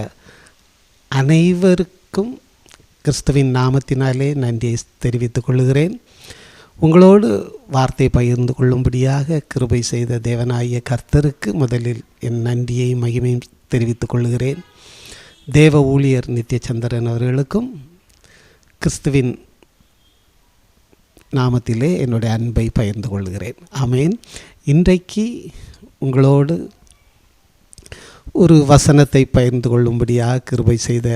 அனைவருக்கும் கிறிஸ்துவின் நாமத்தினாலே நன்றியை தெரிவித்துக் கொள்கிறேன். உங்களோடு வார்த்தை பகிர்ந்து கொள்ளும்படியாக கிருபை செய்த தேவனாகிய கர்த்தருக்கு முதலில் என் நன்றியை மகிமையும் தெரிவித்துக் கொள்கிறேன். தேவ ஊழியர் நித்தியச்சந்திரன் அவர்களுக்கும் கிறிஸ்துவின் நாமத்திலே என்னுடைய அன்பை பகிர்ந்து கொள்கிறேன். ஆமென். இன்றைக்கு உங்களோடு ஒரு வசனத்தை பகிர்ந்து கொள்ளும்படியாக கிருபை செய்த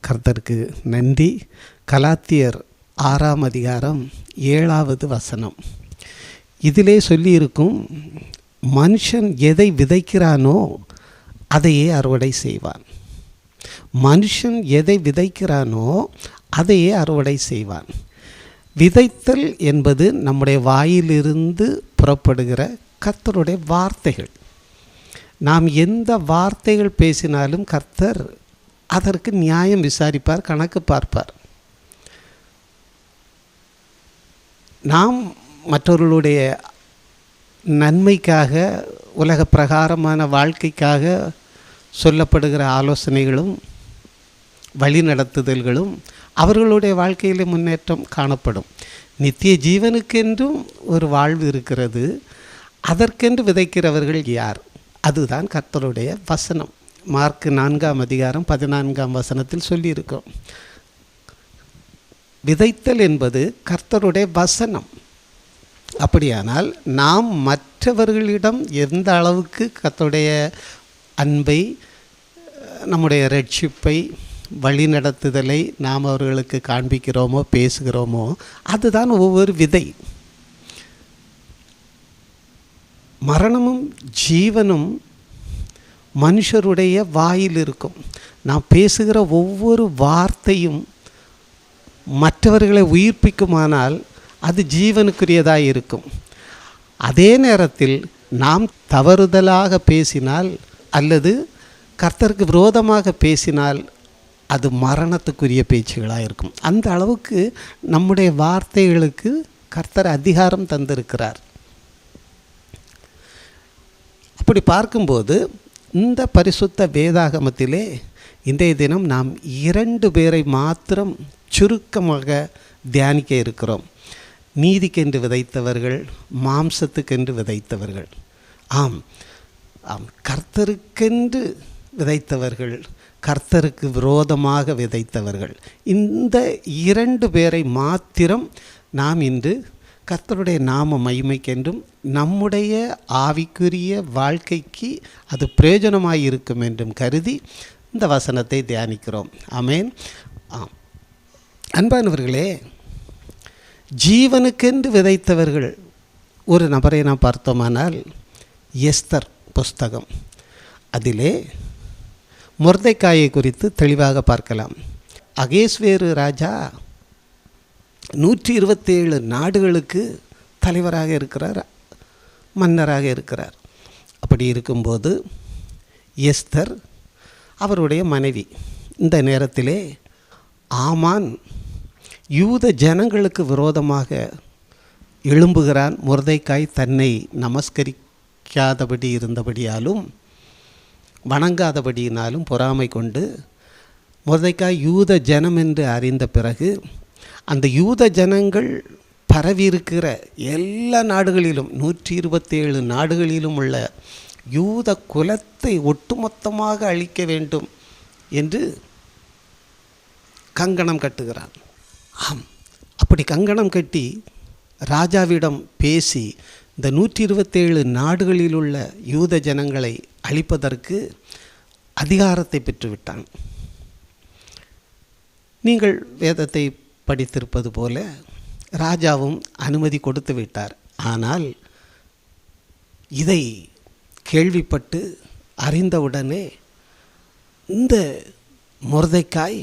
கர்த்தருக்கு நன்றி. கலாத்தியர் 6ஆம் அதிகாரம் 7வது வசனம். இதிலே சொல்லியிருக்கும், மனுஷன் எதை விதைக்கிறானோ அதையே அறுவடை செய்வான். மனுஷன் எதை விதைக்கிறானோ அதையே அறுவடை செய்வான். விதைத்தல் என்பது நம்முடைய வாயிலிருந்து புறப்படுகிற கர்த்தருடைய வார்த்தைகள். நாம் எந்த வார்த்தைகள் பேசினாலும் கர்த்தர் அதற்கு நியாயம் விசாரிப்பார், கணக்கு பார்ப்பார். நாம் மற்றவர்களுடைய நன்மைக்காக, உலக பிரகாரமான வாழ்க்கைக்காக சொல்லப்படுகிற ஆலோசனைகளும் வழிநடத்துதல்களும் அவர்களுடைய வாழ்க்கையில் முன்னேற்றம் காணப்படும். நித்திய ஜீவனுக்கென்றும் ஒரு வாழ்வு இருக்கிறது. அதற்கென்று விதைக்கிறவர்கள் யார்? அதுதான் கர்த்தருடைய வசனம். மார்க் 4ஆம் அதிகாரம் 14ஆம் வசனத்தில் சொல்லியிருக்கிறோம். விதைத்தல் என்பது கர்த்தருடைய வசனம். அப்படியானால் நாம் மற்றவர்களிடம் எந்த அளவுக்கு கர்த்தருடைய அன்பை, நம்முடைய ரட்சிப்பை, வழிநடத்துதலை நாம் அவர்களுக்கு காண்பிக்கிறோமோ, பேசுகிறோமோ, அதுதான் ஒவ்வொரு விதை. மரணமும் ஜீவனும் மனுஷருடைய வாயில் இருக்கும். நாம் பேசுகிற ஒவ்வொரு வார்த்தையும் மற்றவர்களை உயிர்ப்பிக்குமானால் அது ஜீவனுக்குரியதாக இருக்கும். அதே நேரத்தில் நாம் தவறுதலாக பேசினால் அல்லது கர்த்தருக்கு விரோதமாக பேசினால் அது மரணத்துக்குரிய பேச்சுகளாக இருக்கும். அந்த அளவுக்கு நம்முடைய வார்த்தைகளுக்கு கர்த்தர் அதிகாரம் தந்திருக்கிறார். அப்படி பார்க்கும்போது இந்த பரிசுத்த வேதாகமத்திலே இன்றைய தினம் நாம் 2 பேரை மாத்திரம் சுருக்கமாக தியானிக்க இருக்கிறோம். நீதிக்கென்று விதைத்தவர்கள், மாம்சத்துக்கென்று விதைத்தவர்கள். ஆம் ஆம், கர்த்தருக்கென்று விதைத்தவர்கள், கர்த்தருக்கு விரோதமாக விதைத்தவர்கள். இந்த 2 பேரை மாத்திரம் நாம் இன்று கர்த்தருடைய நாம மகிமைக்கென்றும் நம்முடைய ஆவிக்குரிய வாழ்க்கைக்கு அது பிரயோஜனமாக இருக்கும் என்றும் கருதி இந்த வசனத்தை தியானிக்கிறோம். ஆமேன். ஆம், அன்பானவர்களே, ஜீவனுக்கென்று விதைத்தவர்கள் ஒரு நபரை நாம் பார்த்தோமானால் எஸ்தர் புஸ்தகம், அதிலே மொர்தெக்காயை குறித்து தெளிவாக பார்க்கலாம். அகேஸ்வேரு ராஜா 127 நாடுகளுக்கு தலைவராக இருக்கிறார், மன்னராக இருக்கிறார். அப்படி இருக்கும்போது எஸ்தர் அவருடைய மனைவி. இந்த நேரத்திலே ஆமான் யூத ஜனங்களுக்கு விரோதமாக எழும்புகிறான். மொர்தெக்காய் தன்னை நமஸ்கரிக்காதபடி இருந்தபடியாலும் வணங்காதபடியினாலும் பொறாமை கொண்டு மொர்தெக்காய் யூத ஜனம் என்று அறிந்த பிறகு அந்த யூத ஜனங்கள் பரவியிருக்கிற எல்லா நாடுகளிலும் 127 நாடுகளிலும் உள்ள யூத குலத்தை ஒட்டுமொத்தமாக அழிக்க வேண்டும் என்று கங்கணம் கட்டுகிறான். ஆம், அப்படி கங்கணம் கட்டி ராஜாவிடம் பேசி இந்த 127 நாடுகளில் உள்ள யூத ஜனங்களை அழிப்பதற்கு அதிகாரத்தை பெற்றுவிட்டான். நீங்கள் வேதத்தை படித்திருப்பது போல ராஜாவும் அனுமதி கொடுத்து விட்டார். ஆனால் இதை கேள்விப்பட்டு அறிந்தவுடனே இந்த மொர்தெக்காய்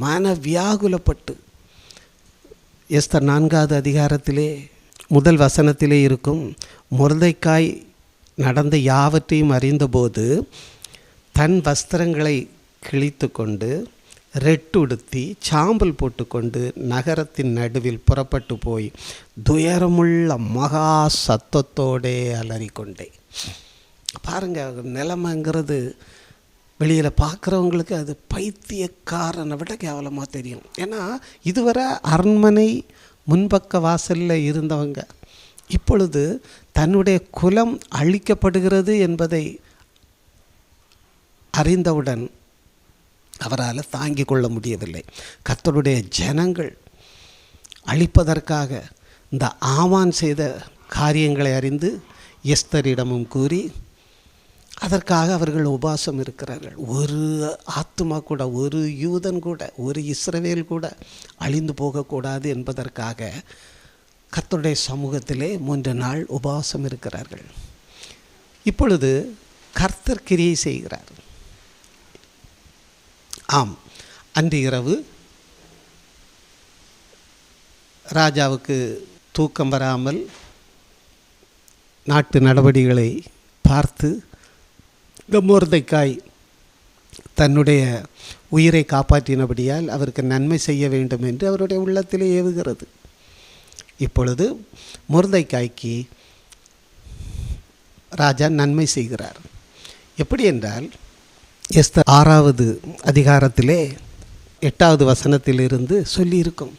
மனவியாகுலப்பட்டு, எஸ்தர் 4வது அதிகாரத்திலே முதல் வசனத்திலே இருக்கும், மொர்தெக்காய் நடந்த யாவற்றையும் அறிந்தபோது தன் வஸ்திரங்களை கிழித்து கொண்டு ரெட்டுடுத்தி சாம்பல் போட்டுக்கொண்டு நகரத்தின் நடுவில் புறப்பட்டு போய் துயரமுள்ள மகா சத்தத்தோடே அலறிக்கொண்டே. பாருங்கள், நிலைமைங்கிறது வெளியில் பார்க்குறவங்களுக்கு அது பைத்தியக்காரனை விட கேவலமாக தெரியும். ஏன்னா இதுவரை அரண்மனை முன்பக்க வாசலில் இருந்தவங்க இப்பொழுது தன்னுடைய குலம் அழிக்கப்படுகிறது என்பதை அறிந்தவுடன் அவரால் தாங்கிக் கொள்ள முடியவில்லை. கர்த்தருடைய ஜனங்கள் அழிப்பதற்காக இந்த ஆமான் செய்த காரியங்களை அறிந்து எஸ்தரிடமும் கூறி அதற்காக அவர்கள் உபாசம் இருக்கிறார்கள். ஒரு ஆத்துமா கூட, ஒரு யூதன் கூட, ஒரு இஸ்ரவேல் கூட அழிந்து போகக்கூடாது என்பதற்காக கர்த்தருடைய சமூகத்திலே 3 நாள் உபாசம் இருக்கிறார்கள். இப்பொழுது கர்த்தர் கிரியை செய்கிறார். ஆம், அன்று இரவு ராஜாவுக்கு தூக்கம் வராமல் நாட்டு நடவடிக்கைகளை பார்த்து இந்த மொர்தெக்காய் தன்னுடைய உயிரை காப்பாற்றினபடியால் அவருக்கு நன்மை செய்ய வேண்டும் என்று அவருடைய உள்ளத்திலே ஏவுகிறது. இப்பொழுது மொர்தெக்காய்க்கு ராஜா நன்மை செய்கிறார். எப்படி என்றால், எஸ்தர் 6வது அதிகாரத்திலே 8வது வசனத்திலிருந்து சொல்லியிருக்கும்,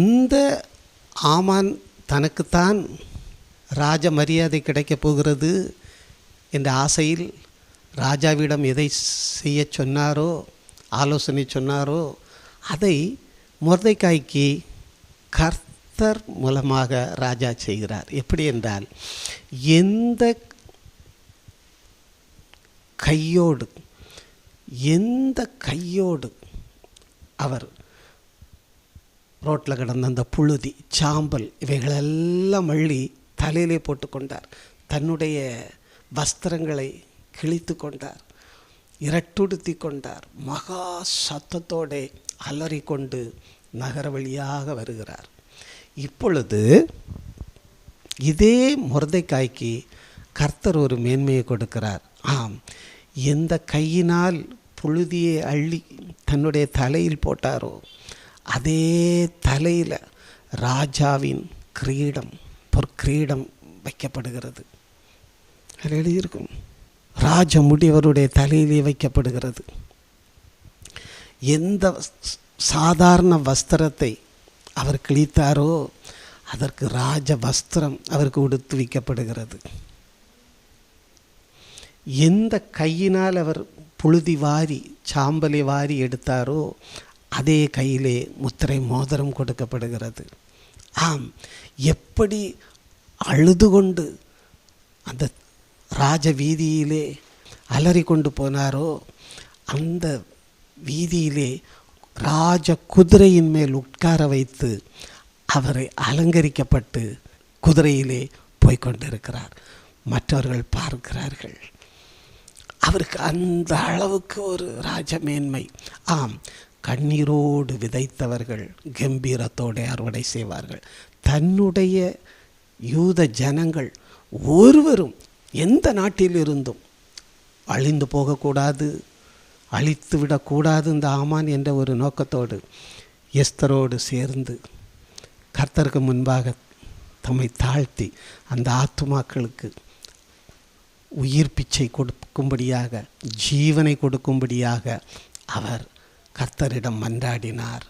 இந்த ஆமான் தனக்குத்தான் ராஜ மரியாதை கிடைக்கப் போகிறது என்ற ஆசையில் ராஜாவிடம் எதை செய்ய சொன்னாரோ, ஆலோசனை சொன்னாரோ, அதை மொர்தெக்காய்க்கு கர்த்தர் மூலமாக ராஜா செய்கிறார். எப்படி என்றால், எந்த கையோடு அவர் ரோட்டில் கிடந்த அந்த புழுதி, சாம்பல் இவைகளெல்லாம் அள்ளி தலையிலே போட்டுக்கொண்டார். தன்னுடைய வஸ்திரங்களை கிழித்து கொண்டார், இரட்டுடுத்தி கொண்டார், மகா சத்தத்தோடு அலறிக்கொண்டு நகர வழியாக வருகிறார். இப்பொழுது இதே மொர்தெக்காய்க்கு கர்த்தர் ஒரு மேன்மையை கொடுக்கிறார். ஆம், எந்த கையினால் புழுதியை அள்ளி தன்னுடைய தலையில் போட்டாரோ அதே தலையில் ராஜாவின் கிரீடம், பொற்கிரீடம் வைக்கப்படுகிறது. அது எழுதியிருக்கும், ராஜ முடிவருடைய தலையிலே வைக்கப்படுகிறது. எந்த சாதாரண வஸ்திரத்தை அவர் கிழித்தாரோ அதற்கு ராஜ வஸ்திரம் அவருக்கு உடுத்து வைக்கப்படுகிறது. எந்த கையினால் அவர் புழுதி வாரி சாம்பலை வாரி எடுத்தாரோ அதே கையிலே முத்திரை மோதிரம் கொடுக்கப்படுகிறது. ஆம், எப்படி அழுது கொண்டு அந்த ராஜ வீதியிலே அலறி கொண்டு போனாரோ அந்த வீதியிலே ராஜ குதிரையின் மேல் உட்கார வைத்து அவரை அலங்கரிக்கப்பட்டு குதிரையிலே போய்கொண்டிருக்கிறார். மற்றவர்கள் பார்க்கிறார்கள். அவருக்கு அந்த அளவுக்கு ஒரு ராஜமேன்மை. ஆம், கண்ணீரோடு விதைத்தவர்கள் கம்பீரத்தோடு அறுவடை செய்வார்கள். தன்னுடைய யூத ஜனங்கள் ஒருவரும் எந்த நாட்டிலிருந்தும் அழிந்து போகக்கூடாது, அழித்து விடக்கூடாது இந்த ஆமான் என்ற ஒரு நோக்கத்தோடு எஸ்தரோடு சேர்ந்து கர்த்தருக்கு முன்பாக தம்மை தாழ்த்தி அந்த ஆத்துமாக்களுக்கு உயிர் பிச்சை கொடுக்கும்படியாக, ஜீவனை கொடுக்கும்படியாக அவர் கர்த்தரிடம் மன்றாடினார்.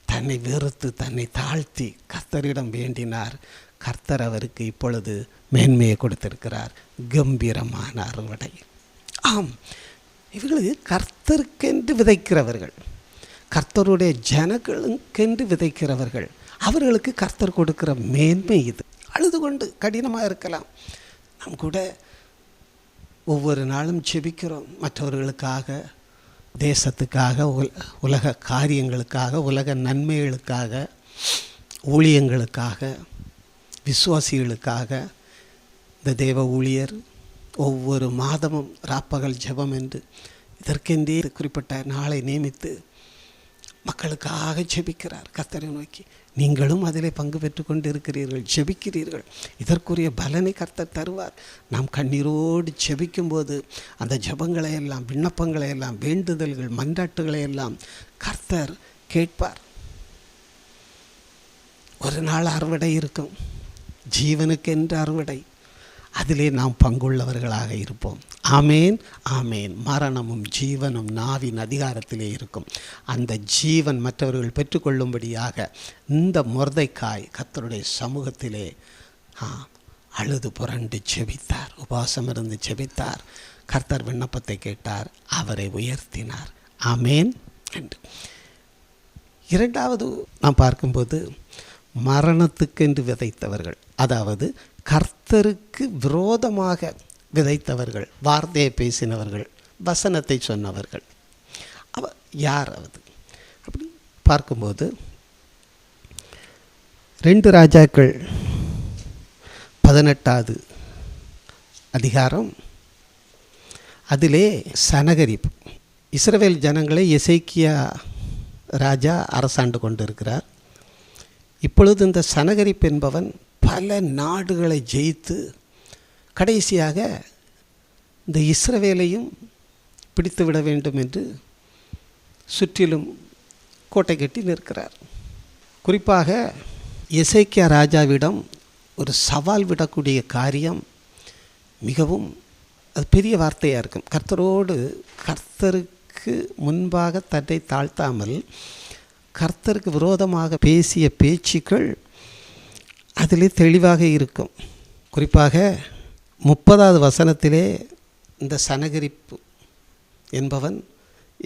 தன்னை வெறுத்து தன்னை தாழ்த்தி கர்த்தரிடம் வேண்டினார். கர்த்தர் அவருக்கு இப்பொழுது மேன்மையை கொடுத்திருக்கிறார், கம்பீரமான அறுவடை. ஆம், இவர்கள் கர்த்தருக்கென்று விதைக்கிறவர்கள், கர்த்தருடைய ஜனங்களுக்கென்று விதைக்கிறவர்கள். அவர்களுக்கு கர்த்தர் கொடுக்கிற மேன்மை இது. அழுது கொண்டு கடினமாக இருக்கலாம். நாம் கூட ஒவ்வொரு நாளும் செபிக்கிறோம் மற்றவர்களுக்காக, தேசத்துக்காக, உலக காரியங்களுக்காக, உலக நன்மைகளுக்காக, ஊழியங்களுக்காக, விசுவாசிகளுக்காக. இந்த தேவ ஊழியர் ஒவ்வொரு மாதமும் ராப்பகல் ஜெபம் என்று இதற்கென்றே குறிப்பிட்ட நாளை நியமித்து மக்களுக்காக ஜெபிக்கிறார் கர்த்தரை நோக்கி. நீங்களும் அதிலே பங்கு பெற்று கொண்டு இருக்கிறீர்கள், ஜெபிக்கிறீர்கள். இதற்குரிய பலனை கர்த்தர் தருவார். நாம் கண்ணீரோடு ஜெபிக்கும்போது அந்த ஜெபங்களை எல்லாம், விண்ணப்பங்களை எல்லாம், வேண்டுதல்கள், மன்றாட்டுகளை எல்லாம் கர்த்தர் கேட்பார். ஒரு நாள் அறுவடை இருக்கும், ஜீவனுக்கென்று அறுவடை. அதிலே நாம் பங்குள்ளவர்களாக இருப்போம். ஆமேன், ஆமேன். மரணமும் ஜீவனும் நாவின் அதிகாரத்திலே இருக்கும். அந்த ஜீவன் மற்றவர்கள் பெற்றுக்கொள்ளும்படியாக இந்த மொர்தெக்காய் கர்த்தருடைய சமூகத்திலே அழுது புரண்டு ஜெபித்தார், உபவாசம் இருந்து ஜெபித்தார். கர்த்தர் விண்ணப்பத்தை கேட்டார், அவரை உயர்த்தினார். ஆமேன் என்று. இரண்டாவது நாம் பார்க்கும்போது மரணத்துக்கென்று விதைத்தவர்கள், அதாவது கர்த்தருக்கு விரோதமாக விதைத்தவர்கள், வார்த்தையை பேசினவர்கள், வசனத்தை சொன்னவர்கள். யார் அது? அப்படி பார்க்கும்போது 2 ராஜாக்கள் 18வது அதிகாரம், அதிலே சனகரிப்பு. இஸ்ரவேல் ஜனங்களை எசேக்கியா ராஜா அரசாண்டு கொண்டிருக்கிறார். இப்பொழுது இந்த சனகரிப்பு என்பவன் பல நாடுகளை ஜெயித்து கடைசியாக இந்த இஸ்ரவேலையும் பிடித்து விட வேண்டும் என்று சுற்றிலும் கோட்டை கட்டி நிற்கிறார். குறிப்பாக எசேக்கியா ராஜாவிடம் ஒரு சவால் விடக்கூடிய காரியம் மிகவும் அது பெரிய வார்த்தையாக இருக்கும். கர்த்தருக்கு முன்பாக தன்னை தாழ்த்தாமல் கர்த்தருக்கு விரோதமாக பேசிய பேச்சுக்கள் அதிலே தெளிவாக இருக்கும். குறிப்பாக 30வது வசனத்திலே இந்த சனகரிப்பு என்பவன்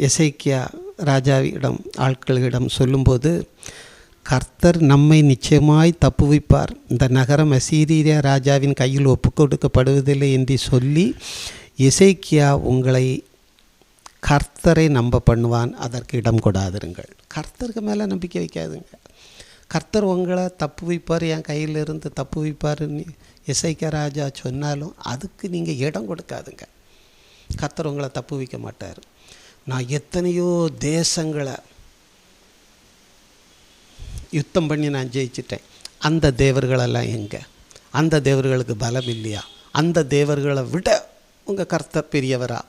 எசேக்கியா ராஜாவிடம் ஆட்களிடம் சொல்லும்போது, கர்த்தர் நம்மை நிச்சயமாய் தப்புவிப்பார், இந்த நகரம் அசீரியா ராஜாவின் கையில் ஒப்பு கொடுக்கப்படுவதில்லை என்று சொல்லி எசேக்கியா உங்களை கர்த்தரை நம்ப பண்ணுவான், அதற்கு இடம் கொடாதிருங்கள். கர்த்தருக்கு மேலே நம்பிக்கை வைக்காதுங்க. கர்த்தர் உங்களை தப்பு வைப்பார், என் கையிலிருந்து தப்பு வைப்பார்னு எசேக்கியா ராஜா சொன்னாலும் அதுக்கு நீங்கள் இடம் கொடுக்காதுங்க. கர்த்தர் உங்களை தப்பு வைக்க மாட்டார். நான் எத்தனையோ தேசங்களை யுத்தம் பண்ணி நான் ஜெயிச்சிட்டேன். அந்த தேவர்களெல்லாம் எங்கே? அந்த தேவர்களுக்கு பலம் இல்லையா? அந்த தேவர்களை விட உங்கள் கர்த்தர் பெரியவரா?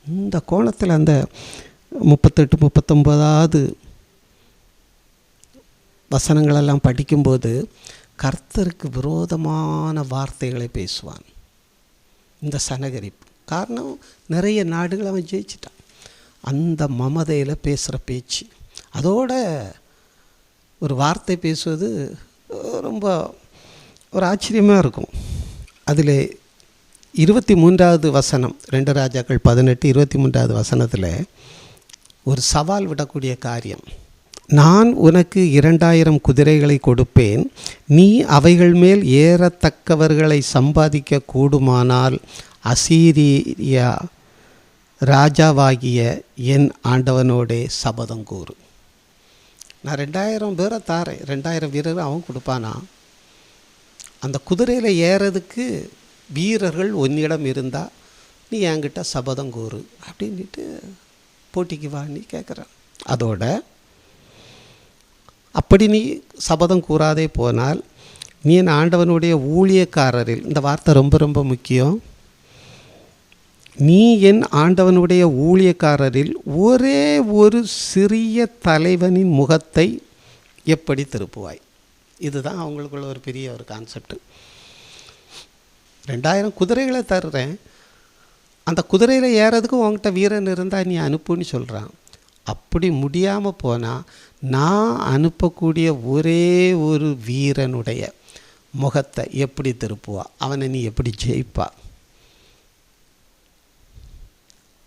இந்த கோணத்தில் அந்த 38, 39வது வசனங்களெல்லாம் படிக்கும்போது கர்த்தருக்கு விரோதமான வார்த்தைகளை பேசுவான் இந்த சனகரிப்பு. காரணம், நிறைய நாடுகள் அவன் ஜெயிச்சிட்டான். அந்த மமதையில் பேசுகிற பேச்சு, அதோட ஒரு வார்த்தை பேசுவது ரொம்ப ஒரு ஆச்சரியமாக இருக்கும். அதில் 23வது வசனம், 2 ராஜாக்கள் 18:23வது வசனத்தில் ஒரு சவால் விடக்கூடிய காரியம். நான் உனக்கு 2000 குதிரைகளை கொடுப்பேன், நீ அவைகள் மேல் ஏறத்தக்கவர்களை சம்பாதிக்க கூடுமானால் அசீரியா ராஜாவாகிய என் ஆண்டவனோடே சபதம் கூறு. நான் 2000 பேரை தாரேன், 2000 வீரர்கள் அவன் கொடுப்பானா. அந்த குதிரையில் ஏறதுக்கு வீரர்கள் உன்னிடம் இருந்தால் நீ என்கிட்ட சபதம் கூறு அப்படின்ட்டு போட்டிக்கு வான்னு கேட்குறான். அதோட அப்படி நீ சபதம் கூறாதே போனால் நீ என் ஆண்டவனுடைய ஊழியக்காரரில், இந்த வார்த்தை ரொம்ப ரொம்ப முக்கியம், நீ என் ஆண்டவனுடைய ஊழியக்காரரில் ஒரே ஒரு சிறிய தலைவனின் முகத்தை எப்படி திருப்புவாய். இதுதான் அவங்களுக்குள்ள ஒரு பெரிய ஒரு கான்செப்ட். 2000 குதிரைகளை தர்றேன், அந்த குதிரையில் ஏறதுக்கு உங்கள்கிட்ட வீரன் இருந்தால் நீ அனுப்புன்னு சொல்கிறான். அப்படி முடியாமல் போனால் நான் அனுப்பக்கூடிய ஒரே ஒரு வீரனுடைய முகத்தை எப்படி திருப்புவா, அவனை நீ எப்படி ஜெயிப்பா.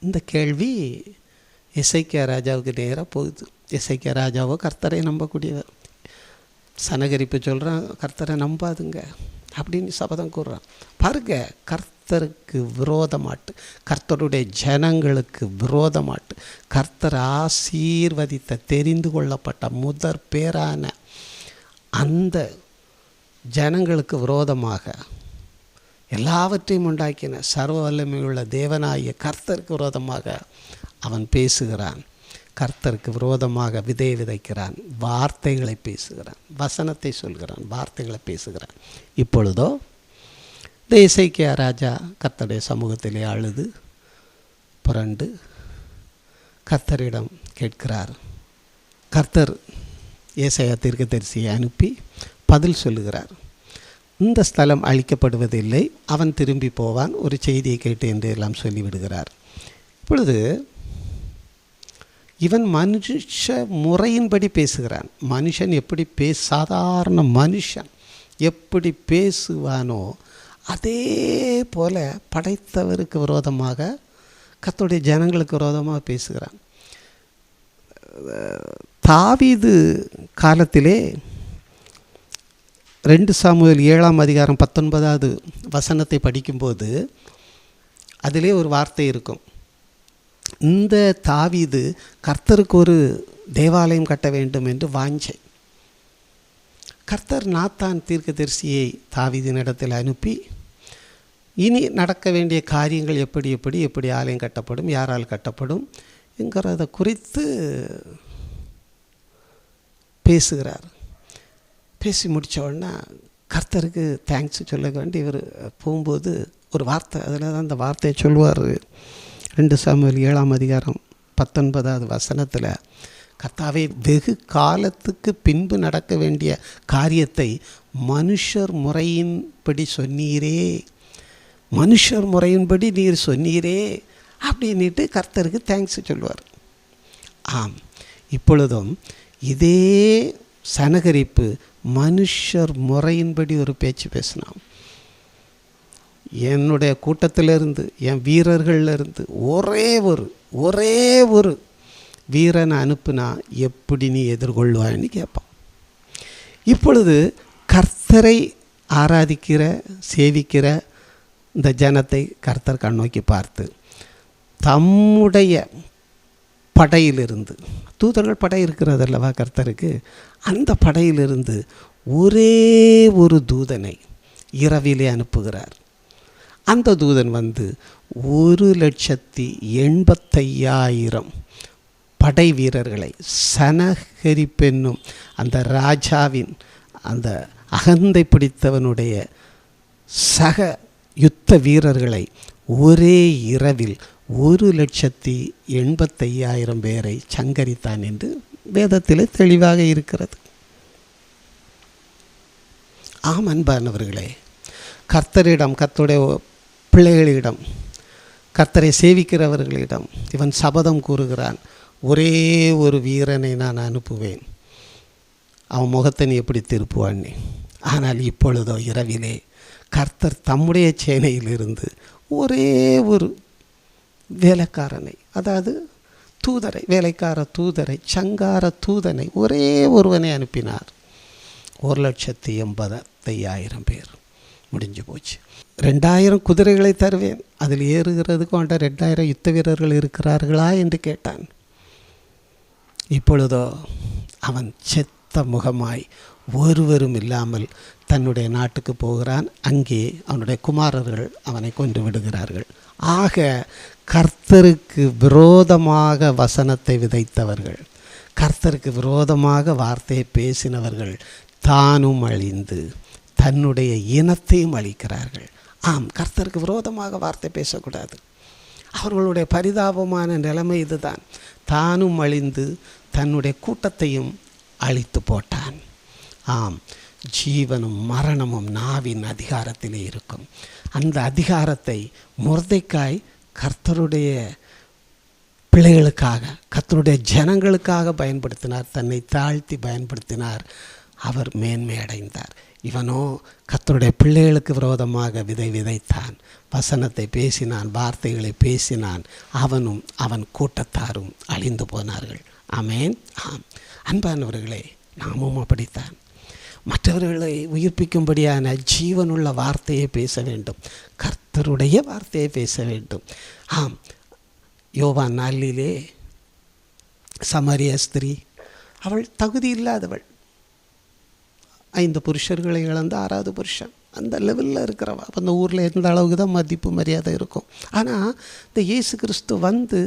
இந்த கேள்வி எசேக்கியா ராஜாவுக்கு நேராக போகுது. எசேக்கியா ராஜாவோ கர்த்தரை நம்பக்கூடியவர். சனகரிப்பு சொல்கிறான், கர்த்தரை நம்பாதுங்க அப்படின்னு சபதம் கூறுறான். பாருங்க, கர்த்தருக்கு விரோதமாட்டு, கர்த்தருடைய ஜனங்களுக்கு விரோதமாட்டு, கர்த்தர் ஆசீர்வதித்த தெரிந்து கொள்ளப்பட்ட முதற் பேரான அந்த ஜனங்களுக்கு விரோதமாக எல்லாவற்றையும் உண்டாக்கின சர்வ வல்லமையுள்ள தேவனாகிய கர்த்தருக்கு விரோதமாக அவன் பேசுகிறான். கர்த்தருக்கு விரோதமாக விதை விதைக்கிறான், வார்த்தைகளை பேசுகிறான், வசனத்தை சொல்கிறான், வார்த்தைகளை பேசுகிறான். இப்பொழுதோ இந்த எசேக்கியா ராஜா கர்த்தருடைய சமூகத்திலே அழுது புரண்டு கர்த்தரிடம் கேட்கிறார். கர்த்தர் ஏசாயா தீர்க்கதரிசியை அனுப்பி பதில் சொல்லுகிறார். இந்த ஸ்தலம் அழிக்கப்படுவதில்லை, அவன் திரும்பி போவான், ஒரு செய்தியை கேட்டு என்று எல்லாம் சொல்லிவிடுகிறார். இப்பொழுது இவன் மனுஷ முறையின்படி பேசுகிறான். மனுஷன் எப்படி சாதாரண மனுஷன் எப்படி பேசுவானோ அதே போல் படைத்தவருக்கு விரோதமாக, கர்த்தருடைய ஜனங்களுக்கு விரோதமாக பேசுகிறான். தாவீது காலத்திலே 2 சாமுவேல் 7ஆம் அதிகாரம் 19வது வசனத்தை படிக்கும்போது அதிலே ஒரு வார்த்தை இருக்கும். இந்த தாவீது கர்த்தருக்கு ஒரு தேவாலயம் கட்ட வேண்டும் என்று வாஞ்சை. கர்த்தர் நாத்தான் தீர்க்கதரிசியை தாவீதின் இடத்தில் அனுப்பி இனி நடக்க வேண்டிய காரியங்கள் எப்படி எப்படி எப்படி ஆலயம் கட்டப்படும், யாரால் கட்டப்படும் என்கிறத குறித்து பேசுகிறார். பேசி முடித்த உடனே கர்த்தருக்கு தேங்க்ஸ் சொல்ல வேண்டி இவர் போகும்போது ஒரு வார்த்தை, அதில் தான் அந்த வார்த்தையை சொல்லுவார். 2 சாமுவேல் 7ஆம் அதிகாரம் 19வது வசனத்தில், கர்த்தாவே, வெகு காலத்துக்கு பின்பு நடக்க வேண்டிய காரியத்தை மனுஷர் முறையின்படி சொன்னீரே, மனுஷர் முறையின்படி நீர் சொன்னீரே அப்படின்ட்டு கர்த்தருக்கு தேங்க்ஸ் சொல்லுவார். ஆம், இப்பொழுதும் இதே சனகரிப்பு மனுஷர் முறையின்படி ஒரு பேச்சு பேசினான். என்னுடைய கூட்டத்திலிருந்து, என் வீரர்களிலிருந்து ஒரே ஒரு வீரனை அனுப்புனா எப்படி நீ எதிர்கொள்வான்னு கேட்பான். இப்பொழுது கர்த்தரை ஆராதிக்கிற சேவிக்கிற இந்த ஜனத்தை கர்த்தர் கண்ணோக்கி பார்த்து தம்முடைய படையிலிருந்து, தூதர்கள் படை இருக்கிறது அல்லவா கர்த்தருக்கு, அந்த படையிலிருந்து ஒரே ஒரு தூதனை இரவிலே அனுப்புகிறார். அந்த தூதன் வந்து 1,85,000 படை வீரர்களை, சனகரிப்பென்னும் அந்த ராஜாவின் அந்த அகந்தை பிடித்தவனுடைய சக யுத்த வீரர்களை ஒரே இரவில் 1,85,000 பேரை சங்கரித்தான் என்று வேதத்திலே தெளிவாக இருக்கிறது. ஆம் அன்பானவர்களே, கர்த்தரிடம், கர்த்தருடைய பிள்ளைகளிடம், கர்த்தரை சேவிக்கிறவர்களிடம் இவன் சபதம் கூறுகிறான். ஒரே ஒரு வீரனை நான் அனுப்புவேன், அவன் முகத்தை நீ எப்படி திருப்புவான்னு. ஆனால் இப்பொழுதோ இரவிலே கர்த்தர் தம்முடைய சேனையிலிருந்து ஒரே ஒரு வேலைக்காரனை, அதாவது தூதரை, வேலைக்கார தூதரை, சங்கார தூதனை, ஒரே ஒருவனை அனுப்பினார். 1,85,000 பேர். முடிஞ்சு போச்சு. 2000 குதிரைகளை தருவேன், அதில் ஏறுகிறதுக்கு அவன்கிட்ட 2000 யுத்த வீரர்கள் இருக்கிறார்களா என்று கேட்டான். இப்பொழுதோ அவன் செத்த முகமாய் ஒருவரும் இல்லாமல் தன்னுடைய நாட்டுக்கு போகிறான். அங்கே அவனுடைய குமாரர்கள் அவனை கொன்று விடுகிறார்கள். ஆக கர்த்தருக்கு விரோதமாக வசனத்தை விதைத்தவர்கள், கர்த்தருக்கு விரோதமாக வார்த்தையை பேசினவர்கள் தானும் அழிந்து தன்னுடைய இனத்தையும் அழிக்கிறார்கள். ஆம், கர்த்தருக்கு விரோதமாக வார்த்தை பேசக்கூடாது. அவர்களுடைய பரிதாபமான நிலைமை இதுதான். தானும் அழிந்து தன்னுடைய கூட்டத்தையும் அழித்து போட்டான். ஆம், ஜீவனும் மரணமும் நாவின் அதிகாரத்திலே இருக்கும். அந்த அதிகாரத்தை மொர்தெக்காய் கர்த்தருடைய பிள்ளைகளுக்காக, கர்த்தருடைய ஜனங்களுக்காக பயன்படுத்தினார். தன்னை தாழ்த்தி பயன்படுத்தினார். அவர் மேன்மை அடைந்தார். இவனோ கர்த்தருடைய பிள்ளைகளுக்கு விரோதமாக விதைத்தான், வசனத்தை பேசினான், வார்த்தைகளை பேசினான். அவனும் அவன் கூட்டத்தாரும் அழிந்து போனார்கள். ஆமேன். ஆம், அன்பானவர்களே, நாமும் அப்படித்தான். மற்றவர்களை உயிர்ப்பிக்கும்படியான ஜீவனுள்ள வார்த்தையை பேச வேண்டும், கர்த்தருடைய வார்த்தையை பேச வேண்டும். ஆம், யோவான் 4 சமாரிய ஸ்திரீ, அவள் தகுதி இல்லாதவள். 5 புருஷர்களை இழந்த 6வது புருஷன், அந்த லெவலில் இருக்கிறவா. அப்போ அந்த ஊரில் எந்த அளவுக்கு தான் மதிப்பு மரியாதை இருக்கும். ஆனால் இந்த இயேசு கிறிஸ்து வந்து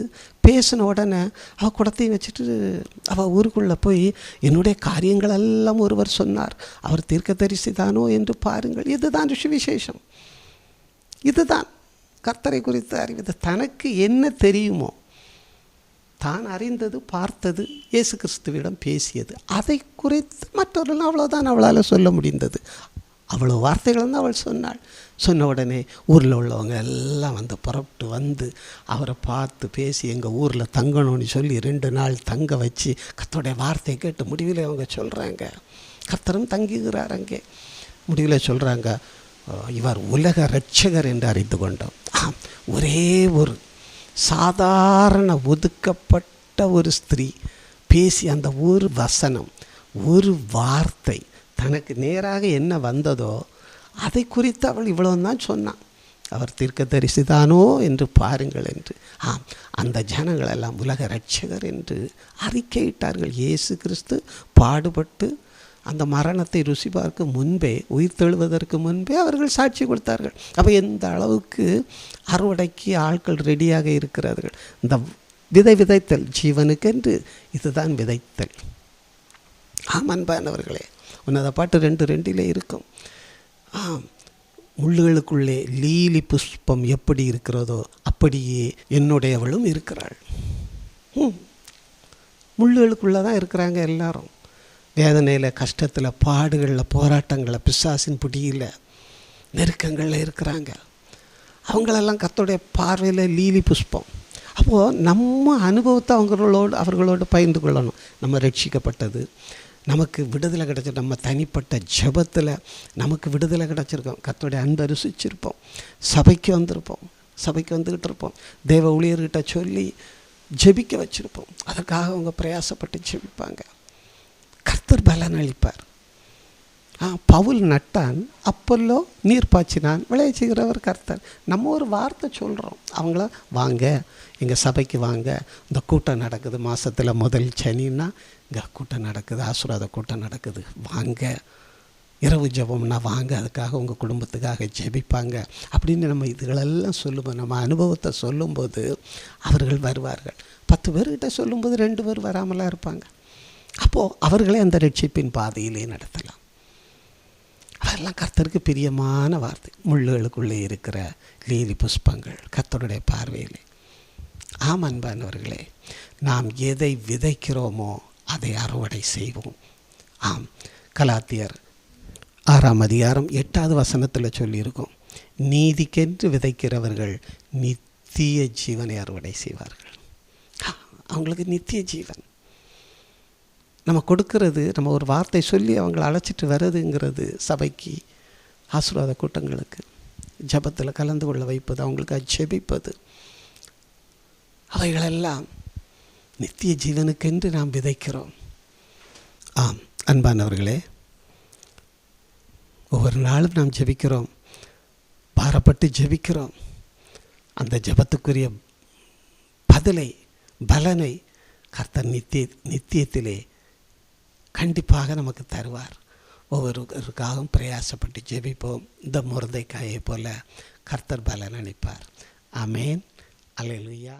பேசின உடனே அவள் குடத்தையும் வச்சுட்டு அவள் ஊருக்குள்ளே போய், என்னுடைய காரியங்கள் எல்லாம் ஒருவர் சொன்னார், அவர் தீர்க்கதரிசி தானோ என்று பாருங்கள். இதுதான் சுவிசேஷம், இதுதான் கர்த்தரை குறித்து அறிவது. தனக்கு என்ன தெரியுமோ, தான் அறிந்தது, பார்த்தது, இயேசு கிறிஸ்துவிடம் பேசியது, அதை குறித்து மற்றவர்கள் அவ்வளோதான் அவளால் சொல்ல முடிந்தது. அவ்வளோ வார்த்தைகள் வந்து அவள் சொன்னாள். சொன்ன உடனே ஊரில் உள்ளவங்க எல்லாம் வந்து புறப்பட்டு வந்து அவரை பார்த்து பேசி எங்கள் ஊரில் தங்கணும்னு சொல்லி 2 நாள் தங்க வச்சு கர்த்தருடைய வார்த்தையை கேட்டு முடிவில் அவங்க சொல்கிறாங்க, கர்த்தரும் தங்குகிறார் அங்கே. முடிவில் சொல்கிறாங்க, இவர் உலக இரட்சகர் என்று அறிந்து கொண்டோம். ஒரே ஒரு சாதாரண ஒதுக்கப்பட்ட ஒரு ஸ்திரீ பேசி அந்த ஒரு வசனம், ஒரு வார்த்தை, தனக்கு நேராக என்ன வந்ததோ அதை குறித்து அவள் இவ்வளவுதான் சொன்னான். அவர் தீர்க்கதரிசி தானோ என்று பாருங்கள் என்று. அந்த ஜனங்களெல்லாம் உலக இரட்சகர் என்று அறிக்கையிட்டார்கள். இயேசு கிறிஸ்து பாடுபட்டு அந்த மரணத்தை ருசி பார்க்க முன்பே, உயிர் தெழுவதற்கு முன்பே அவர்கள் சாட்சி கொடுத்தார்கள். அப்போ எந்த அளவுக்கு அறுவடைக்கு ஆட்கள் ரெடியாக இருக்கிறார்கள். இந்த விதைத்தல் ஜீவனுக்கென்று இதுதான் விதைத்தல். அன்பானவர்களே, உன்னத பாட்டு 2:2 இருக்கும். முள்ளுகளுக்குள்ளே லீலி புஷ்பம் எப்படி இருக்கிறதோ அப்படியே என்னுடையவளும் இருக்கிறாள். முள்ளுகளுக்குள்ளே தான் இருக்கிறாங்க எல்லாரும். வேதனையில், கஷ்டத்தில், பாடுகளில், போராட்டங்களில், பிசாசின் பிடியில், நெருக்கங்களில் இருக்கிறாங்க. அவங்களெல்லாம் கர்த்தருடைய பார்வையில் லீலி புஷ்பம். அப்போது நம்ம அனுபவத்தை அவர்களோடு பகிர்ந்து கொள்ளணும். நம்ம ரட்சிக்கப்பட்டது, நமக்கு விடுதலை கிடச்சி, நம்ம தனிப்பட்ட ஜெபத்தில் நமக்கு விடுதலை கிடச்சிருக்கோம், கர்த்தருடைய அன்பை ருசிச்சிருப்போம், சபைக்கு வந்திருப்போம், சபைக்கு வந்துக்கிட்டு இருப்போம், தேவ ஊழியர்கிட்ட சொல்லி ஜெபிக்க வச்சுருப்போம். அதற்காக அவங்க பிரயாசப்பட்டு ஜெபிப்பாங்க. கர்த்தர் பலன் அளிப்பார். பவுல் நட்டான், அப்பல்லோ நீர் பாய்ச்சினான், விளைய செய்கிறவர் கர்த்தர். நம்ம ஒரு வார்த்தை சொல்கிறோம், அவங்கள வாங்க எங்கள் சபைக்கு வாங்க, இந்த கூட்டம் நடக்குது, மாதத்தில் முதல் சனின்னா இங்கே கூட்டம் நடக்குது, ஆசீர்வாத கூட்டம் நடக்குது, வாங்க, இரவு ஜெபம்னா வாங்க, அதுக்காக உங்கள் குடும்பத்துக்காக ஜெபிப்பாங்க அப்படின்னு நம்ம இதுகளெல்லாம் சொல்லுவோம். நம்ம அனுபவத்தை சொல்லும்போது அவர்கள் வருவார்கள். 10 பேர்கிட்ட சொல்லும்போது 2 பேர் வராமலாம் இருப்பாங்க. அப்போது அவர்களே அந்த ரட்சிப்பின் பாதையிலே நடத்தலாம். அதெல்லாம் கர்த்தருக்கு பிரியமான வார்த்தை. முள்ளுகளுக்குள்ளே இருக்கிற லீலி புஷ்பங்கள் கர்த்தருடைய பார்வையிலே. அன்பானவர்களே, நாம் எதை விதைக்கிறோமோ அதை அறுவடை செய்வோம். கலாத்தியர் 6ஆம் அதிகாரம் 8வது வசனத்தில் சொல்லியிருக்கோம், நீதிக்கென்று விதைக்கிறவர்கள் நித்திய ஜீவனை அறுவடை செய்வார்கள். அவங்களுக்கு நித்திய ஜீவன். நம்ம கொடுக்கறது, நம்ம ஒரு வார்த்தை சொல்லி அவங்கள அழைச்சிட்டு வர்றதுங்கிறது, சபைக்கு ஆசீர்வாத கூட்டங்களுக்கு ஜெபத்தில் கலந்து கொள்ள வைப்பது, அவங்களுக்கு ஜெபிப்பது, அவைகளெல்லாம் நித்திய ஜீவனுக்கென்று நாம் விதைக்கிறோம். ஆம் அன்பானவர்களே, ஒவ்வொரு நாளும் நாம் ஜெபிக்கிறோம், பாரப்பட்டு ஜெபிக்கிறோம். அந்த ஜெபத்துக்குரிய பதிலை, பலனை கர்த்தர் நித்தியத்திலே கண்டிப்பாக நமக்கு தருவார். ஒவ்வொருவருக்காகவும் பிரயாசப்பட்டு ஜெபிப்போம். இந்த முருதைக்காயை போல கர்த்தர் பலன் அளிப்பார். ஆமேன். அல்லேலூயா.